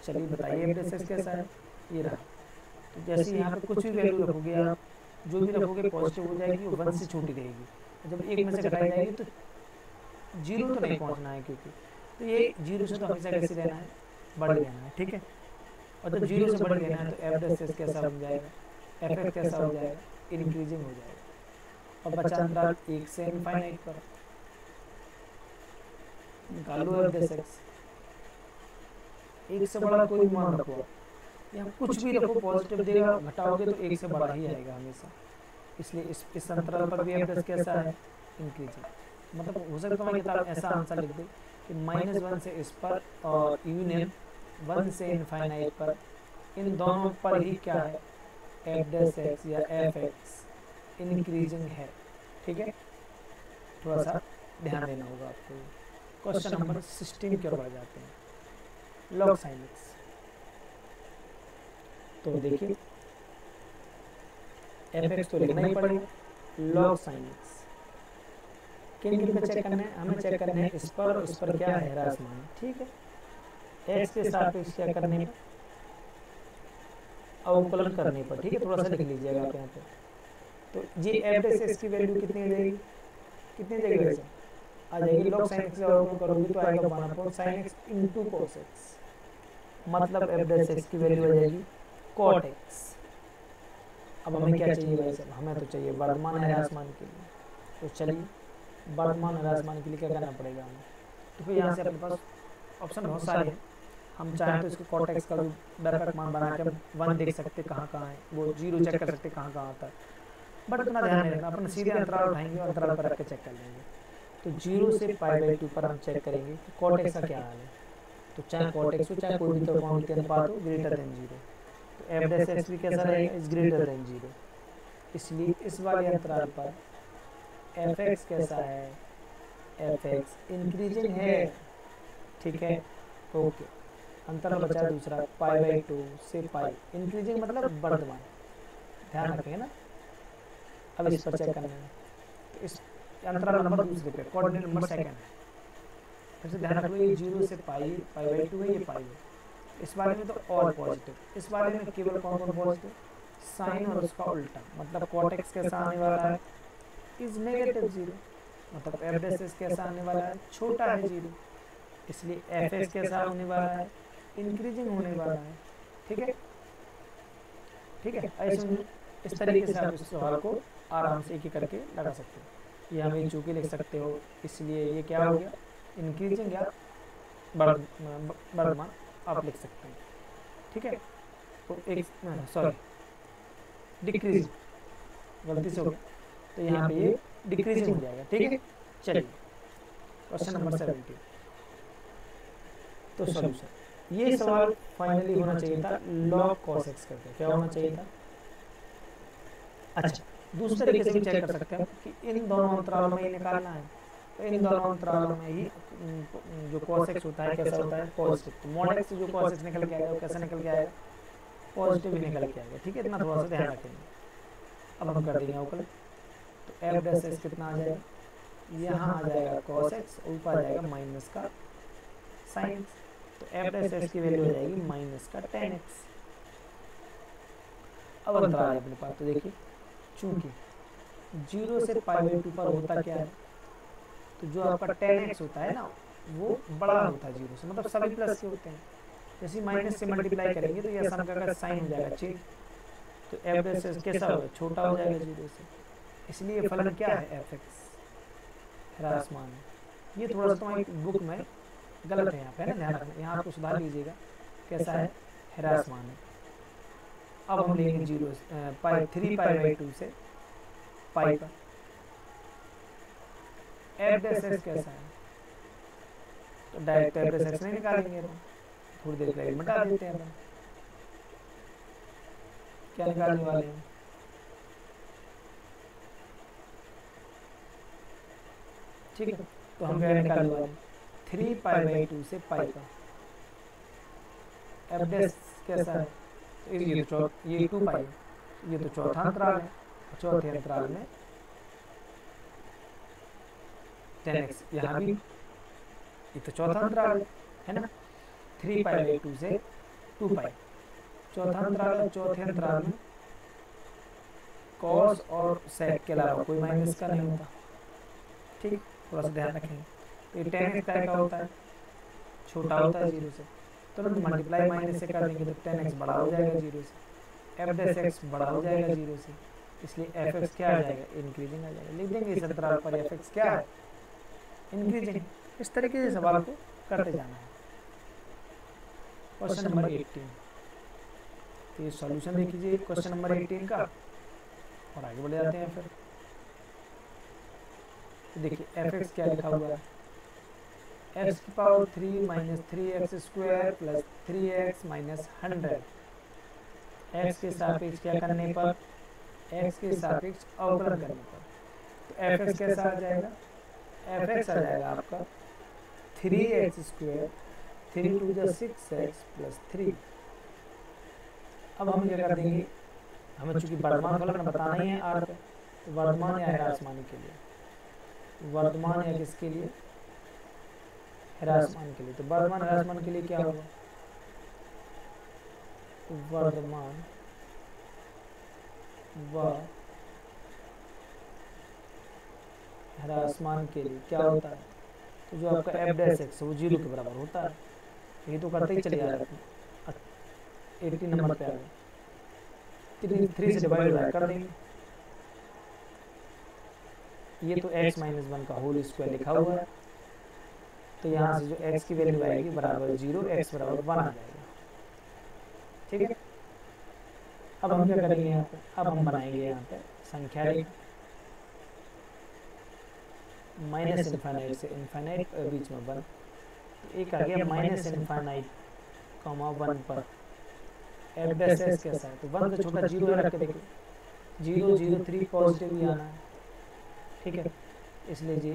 [SPEAKER 1] चलिए बताइए एफ डेस एक्स कैसा है, ये रहा। तो जैसे यहाँ पे कुछ भी वैल्यू रखोगे आप, जो भी रखोगे पॉजिटिव हो जाएगी और 1 से छोटी रहेगी, और जब एक में से घटाई जाएगी तो जीरो तो नहीं पहुँचना है, क्योंकि तो ये जीरो से तो हमेशा कैसे रहना है, बड़ी रहना है, ठीक है। और जब जीरो से बड़ी रहना है तो एफ डेस एक्स कैसा बन जाएगा, एफ एक्स कैसा हो जाएगा, इंक्रीजिंग हो जाएगा। और बचा अंतराल 1 से इनफाइनाइट पर, निकालो एफ डेस एक्स। 1 से बड़ा कोई भी मान रखो आप, यहाँ कुछ भी रखो पॉजिटिव देगा, घटाओगे तो 1 से बड़ा ही आएगा हमेशा। इसलिए इस अंतराल पर भी एफ डेस कैसा है, इंक्रीजिंग। मतलब हो सकता है तुम्हारी किताब ऐसा आंसर लिख दे कि -1 से इस पर और यूनियन 1 से इनफाइनाइट पर, इन दोनों पर ही क्या है, एफ डेस एक्स या एफ एक्स इंक्रीजिंग है, ठीक है। थोड़ा सा ध्यान देना होगा आपको। क्वेश्चन नंबर 16 की ओर बढ़ जाते हैं, लॉग साइन एक्स। तो देखिए एफ एक्स तो लिखना ही पड़ेगा, लॉग साइन एक्स किन किन पे चेक करना है, हमें चेक करना है इस पर और इस पर क्या है ह्रासमान, ठीक है। एक्स के सापेक्ष क्या करने पर, अवकलन करने पर, ठीक है। थोड़ा सा लिख लीजिएगा आप यहाँ पे। तो ये एफ डेस एक्स की वैल्यू कितनी आ जाएगी, कितनी आ जाएगी वैसे, आ जाएगी लॉग साइन एक्स का अवकलन करोगे तो आएगा 1/sin x into cos x, मतलब एफ डेस एक्स की वैल्यू आ जाएगी cot x। अब हमें क्या चाहिए भाई साहब, हमें तो चाहिए वर्तमान ह्रासमान के लिए। तो चलिए वर्तमान ह्रासमान के लिए क्या करना पड़ेगा हमें, तो फिर यहाँ से अपने पास ऑप्शन बहुत सारे हैं। हम चाहें तो इसको cot x का जो व्यापक मान बना के हम 1 देख सकते कहाँ कहाँ है, वो 0 चेक कर सकते कहाँ कहाँ आता है, बट इतना ध्यान नहीं रखना, अपन सीधे अंतराल उठाएंगे और अंतराल पर रख के चेक कर लेंगे। तो 0 से π/2 पर हम चेक करेंगे कि cot x का क्या हाल है। तो चाहे cot x हो चाहे कोई भी त्रिकोण के अनुपात हो ग्रेटर देन 0, तो एफ डेस एक्स भी कैसा रहेगा, इज ग्रेटर देन 0। इसलिए इस वाले अंतराल पर एफ एक्स कैसा है, एफ एक्स इंक्रीजिंग है, ठीक है, ओके। अंतराल बचा दूसरा π/2 से पाई, इंक्रीजिंग मतलब वर्धमान, ध्यान रखेंगे ना। अब इस पर चेक करना है, तो इस अंतराल नंबर दूसरे पे कोऑर्डिनेट नंबर सेकंड है, फिर से ध्यान रख लो ये 0 से π/2 है, ये पाई है। इस बारे में तो और पॉजिटिव, इस बारे में केवल कौन कौन पॉजिटिव, साइन और उसका उल्टा, मतलब cot x कैसा आने वाला है, इज -0, मतलब एफ डेस एक्स कैसा आने वाला है, छोटा है 0, इसलिए एफ एक्स कैसा होने वाला है, इंक्रीजिंग होने वाला है, ठीक है, ठीक है। ऐसे इस तरीके से आप इस सवाल को आराम से एक एक करके लगा सकते हो। ये हमें चूंकि लिख सकते हो, इसलिए ये क्या हो गया, इंक्रीजिंग या वर्धमान आप लिख सकते हैं, ठीक है। तो एक सॉरी डिक्रीजिंग, गलती से हो गया, तो यहाँ पे ये डिक्रीजिंग हो जाएगा, ठीक है। चलिए क्वेश्चन नंबर 17, तो सॉल्यूशन। ये सवाल फाइनली होना चाहिए था log cos x करके, क्या होना चाहिए था। अच्छा, दूसरे तरीके से भी चेक कर सकते हैं कि इन दोनों अंतरालों में ही निकालना है, तो इन दोनों अंतरालों में ही जो cos x होता है कैसा होता है, पॉजिटिव। तो mod x से जो cos x निकल के आएगा वो कैसा निकल के आएगा, पॉजिटिव ही निकल के आएगा, ठीक है। इतना थोड़ा सा ध्यान रखेंगे। अब हम कर देंगे अवकलन, तो एफ डेस एक्स कितना आ जाएगा, यहाँ आ जाएगा cos x, ऊपर आ जाएगा माइनस का sin x, तो एफ डेस एक्स की वैल्यू हो जाएगी माइनस का tan x। अब अंतराल है अपने पास, तो देखिए चूंकि 0 से π/2 पर होता क्या है, तो जो आपका tan x होता है ना वो बड़ा होता है 0 से, मतलब सभी प्लस के होते हैं। जैसे माइनस से मल्टीप्लाई करेंगे तो यह सम का साइन हो जाएगा चेंज, तो एफ डेस एक्स कैसा होगा, छोटा हो जाएगा 0 से, इसलिए फलन क्या है, एफ एक्स ह्रासमान। ये थोड़ा सा तुम्हारी बुक में गलत है यहाँ पे, है ना, ध्यान रखना, यहाँ आपको सुधार लीजिएगा, कैसा है, ह्रासमान है। अब हम लेंगे 3π/2 से पाई पर, एफ डेस एक्स कैसा है, तो डायरेक्ट एफ डेस एक्स नहीं निकालेंगे, तो थोड़ी देर के लिए मिटा देते हैं अपन, क्या निकालने वाले हैं, ठीक है। तो हम क्या निकालने वाले हैं, 3π/2 से पाई का एफ डेस कैसा है, तो ये 2 पाई, ये तो चौथा अंतराल है, चौथे अंतराल में 10x, यहाँ भी ये तो चौथा अंतराल है ना, 3π/2 से 2π, चौथा अंतराल है। चौथे अंतराल में कॉस और सेक के अलावा कोई माइनस का नहीं होता, ठीक, थोड़ा सा ध्यान रखेंगे। तो ये 10x का होता है, छोटा होता है 0 से, तुरंत मल्टीप्लाई माइनस से कर देंगे तो 10x बड़ा हो जाएगा 0 से, f(x) बड़ा हो जाएगा 0 से, इसलिए fx क्या आ जाएगा, इंक्रीजिंग आ जाएगा। लिख देंगे इस अंतराल पर fx क्या है, इंक्रीजिंग। इस तरीके से सवाल को करते जाना है। क्वेश्चन नंबर 18, तो ये सॉल्यूशन देख लीजिए क्वेश्चन नंबर 18 का, और आगे बढ़ जाते हैं फिर। तो देखिए fx क्या लिखा हुआ है, x³ minus 3x² plus 3x minus 100, x के सापेक्ष क्या करने पर, x के सापेक्ष अवकलन करने पर। तो fx कैसा आ जाएगा, fx आ जाएगा आपका 3x², 3 to the 6x plus 3। अब हम क्या कर देंगे, हमें चूंकि वर्तमान फलन बताना ही है r पे, तो वर्तमान या ह्रासमानी के लिए, वर्तमान या किसके लिए, ह्रासमान के लिए। तो वर्तमान ह्रासमान के लिए क्या होगा, वर्तमान व ह्रासमान के लिए क्या होता है, तो जो आपका f(x) वो 0 के बराबर होता है। ये तो करते ही चले जा रहे हैं। 18 नंबर पे आ गए, 3 से डिवाइड हो कर देंगे। ये तो x - 1 का होल स्क्वायर लिखा हुआ है, तो यहाँ से जो x की वैल्यू आएगी बराबर 0, x बराबर 1 आ जाएगा, ठीक है। अब हम क्या करेंगे यहाँ पे, अब हम बनाएंगे यहाँ पे संख्या रेखा, -∞ से इनफाइनाइट बीच में 1, तो एक आ गया -∞, 1 पर f(x) कैसा है, तो 1 से छोटा 0 है, रख के देखिए 0 0 3 पॉजिटिव ही आना है, ठीक है। इसलिए जी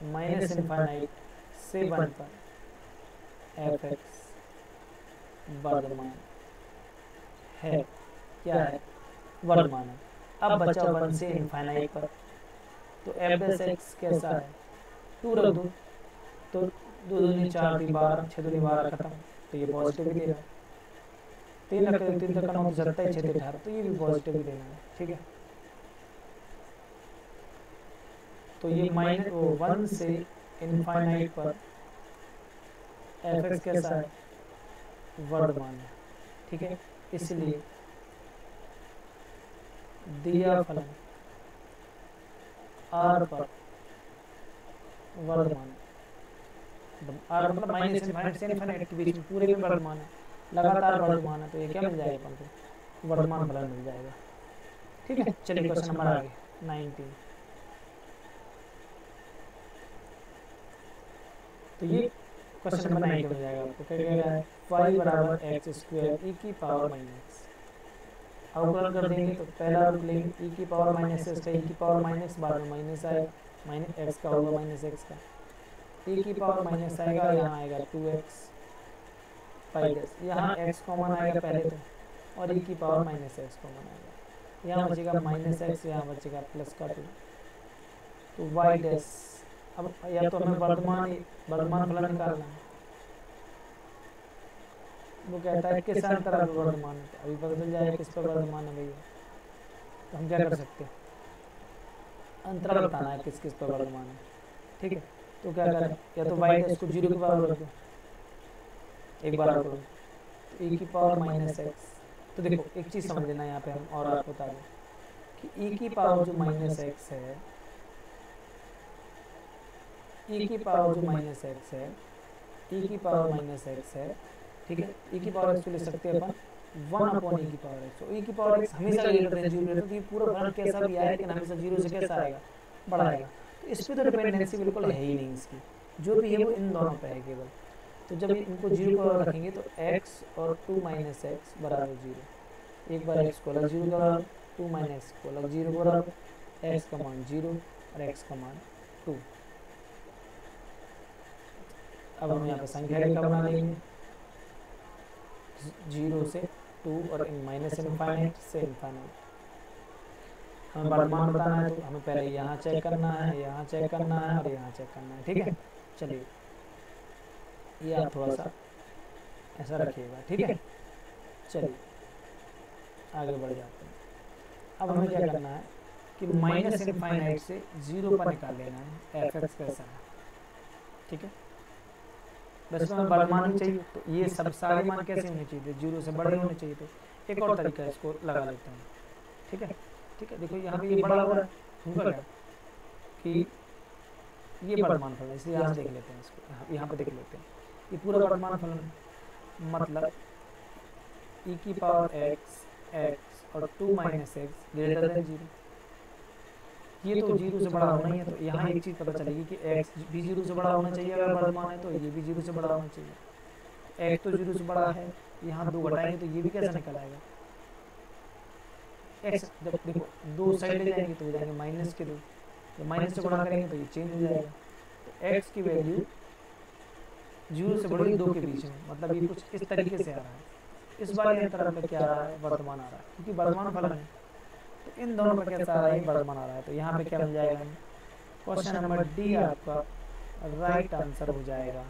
[SPEAKER 1] -∞ से 1 पर f(x) वर्तमान है, क्या है, वर्तमान है। अब बचा 1 से इनफाइनाइट पर, तो f(x) कैसा है, 2 रख दो, तो 2 दूनी 4 3 12, 6 दूनी 12 खत्म, तो ये पॉजिटिव ही देगा। 3 रख दो, 3 का 9 तो 27, 6 18, तो ये भी पॉजिटिव ही देना है, ठीक है। तो ये -1 से इनफाइनाइट पर f(x) कैसा है, वर्तमान है, ठीक है। इसलिए दिया फलन r पर वर्तमान, r मतलब -∞ से इनफाइनाइट के बीच में पूरे में वर्तमान है, लगातार वर्तमान है, तो ये क्या मिल जाएगा अपन को, वर्तमान फलन मिल जाएगा, ठीक है। चलिए क्वेश्चन नंबर आगे 19, तो ये क्वेश्चन नंबर 19 हो जाएगा आपको। क्या कह रहा है, y बराबर x² e⁻x, अवकलन कर देंगे तो पहला रूप लेंगे e⁻x का, e⁻, बाद में माइनस आएगा, x का होगा -x का, e⁻ आएगा, यहाँ आएगा 2x पाइडस, यहाँ x कॉमन आएगा पहले तो, और e⁻ x कॉमन आएगा, यहाँ बचेगा -x, यहाँ बचेगा प्लस का 2, तो y डैश। अब या तो हमें वर्तमान फलन निकालना है, वो कहता है किस अंतराल पर वर्तमान है, अभी पता चल जाएगा किस पर वर्तमान है भैया। तो हम क्या कर सकते हैं, अंतराल बताना है किस किस पर वर्तमान है, ठीक है। तो क्या करें, या तो y इसको 0 के बराबर रख दो, एक बार करो, तो e⁻x। तो देखो एक चीज़ समझ लेना यहाँ पे हम, और आपको बता दें कि e⁻ जो -x है, e⁻ जो -x है, e⁻x है, ठीक है। e⁻x को ले सकते हैं अपन 1/e⁻x, तो e⁻x हमेशा ग्रेटर देन 0 है, तो ये पूरा फलन कैसा भी आए लेकिन हमेशा 0 से कैसा आएगा, बड़ा आएगा। तो इस पे तो डिपेंडेंसी बिल्कुल है ही नहीं इसकी, जो भी है वो इन दोनों पे है केवल। तो जब इनको 0 पर रखेंगे तो x और 2 - x बराबर 0, एक बार x को अलग 0 का, 2 - x को अलग 0 बराबर, x का मान 0 और x का मान 2। अब हम यहाँ पर संख्या रेखा बना लेंगे, 0 से 2 और -∞ से इनफाइनाइट। हमें वर्तमान बताना है तो हमें पहले यहाँ चेक करना है, यहाँ चेक करना है और यहाँ चेक करना है। ठीक है, चलिए ये आप थोड़ा सा ऐसा रखिएगा। ठीक है, चलिए आगे बढ़ जाते हैं। अब हमें क्या करना है कि माइनस इनफाइनाइट से 0 पर निकाल लेना है एफ एक्स कैसा है। ठीक है, वैसे तो हमें वर्तमान ही चाहिए, तो ये सब सारे मान कैसे होने चाहिए, 0 से बड़े होने चाहिए। तो एक और तरीका इसको लगा लेते हैं। ठीक है, ठीक है, देखो यहाँ पे ये बड़ा हो रहा है, होगा क्या कि ये वर्तमान फलन, इसलिए यहाँ से देख लेते हैं इसको, यहाँ पे देख लेते हैं ये पूरा वर्तमान फलन है। मतलब e की पावर x और 2 माइनस एक्स ग्रेटर देन 0। ये तो 0 से बड़ा होना ही है, तो यहाँ एक चीज़ पता चलेगी कि x भी 0 से बड़ा होना चाहिए। अगर वर्तमान है तो ये भी 0 से बड़ा होना चाहिए। x तो 0 से बड़ा है, यहाँ 2 घटाएंगे तो ये भी कैसा निकल आएगा x। जब देखो दो साइड ले जाएंगे तो हो जाएंगे माइनस के 2, जब माइनस से गुणा करेंगे तो ये चेंज हो जाएगा। तो x की वैल्यू 0 से बड़ी 2 के बीच में, मतलब ये कुछ इस तरीके से आ रहा है। इस वाले अंतराल पे क्या आ रहा है, वर्तमान आ रहा है, क्योंकि वर्तमान फलन है तो इन दोनों पे कैसा आ रहा है, वर्तमान आ रहा है। तो यहाँ पे क्या मिल जाएगा, क्वेश्चन नंबर डी आपका राइट आंसर हो जाएगा।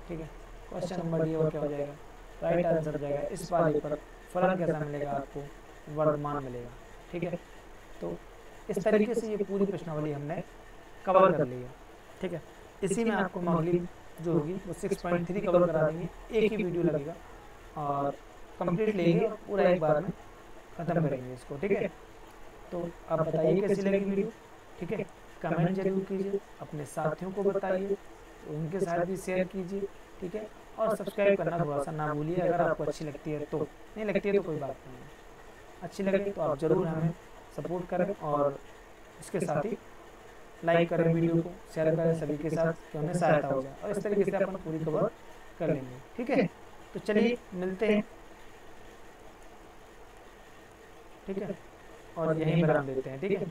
[SPEAKER 1] ठीक है, क्वेश्चन नंबर डी और क्या हो जाएगा, राइट आंसर हो जाएगा। इस वाले पर फलन कैसा मिलेगा आपको, वर्तमान मिलेगा। ठीक है, तो इस तरीके से ये पूरी प्रश्नावली हमने कवर कर ली है। ठीक है, इसी में आपको अगली जो होगी वो 6.3 कवर करा देंगे, एक ही वीडियो लगेगा और कंप्लीट लेंगे और पूरा एक बार में ख़त्म करेंगे इसको। ठीक है, तो आप बताइए कैसी लगी वीडियो। ठीक है, कमेंट जरूर कीजिए, अपने साथियों को बताइए, तो उनके साथ भी शेयर कीजिए। ठीक है, और सब्सक्राइब करना थोड़ा सा ना भूलिए, अगर आपको अच्छी लगती है तो। नहीं लगती है तो कोई बात नहीं है, अच्छी लगे तो आप ज़रूर हमें सपोर्ट करें और इसके साथ ही लाइक करें, वीडियो को शेयर करें सभी के साथ कि उन्हें सहायता हो जाए, और इस तरीके से अपन पूरी कवर कर लेंगे। ठीक है, तो चलिए मिलते हैं। ठीक है, और यहीं पर हम देते हैं। ठीक है,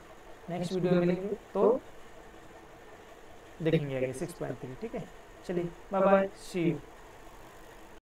[SPEAKER 1] नेक्स्ट वीडियो में मिलेंगे तो देखेंगे आगे 6.3। ठीक है, चलिए बाय बाय, सी यू।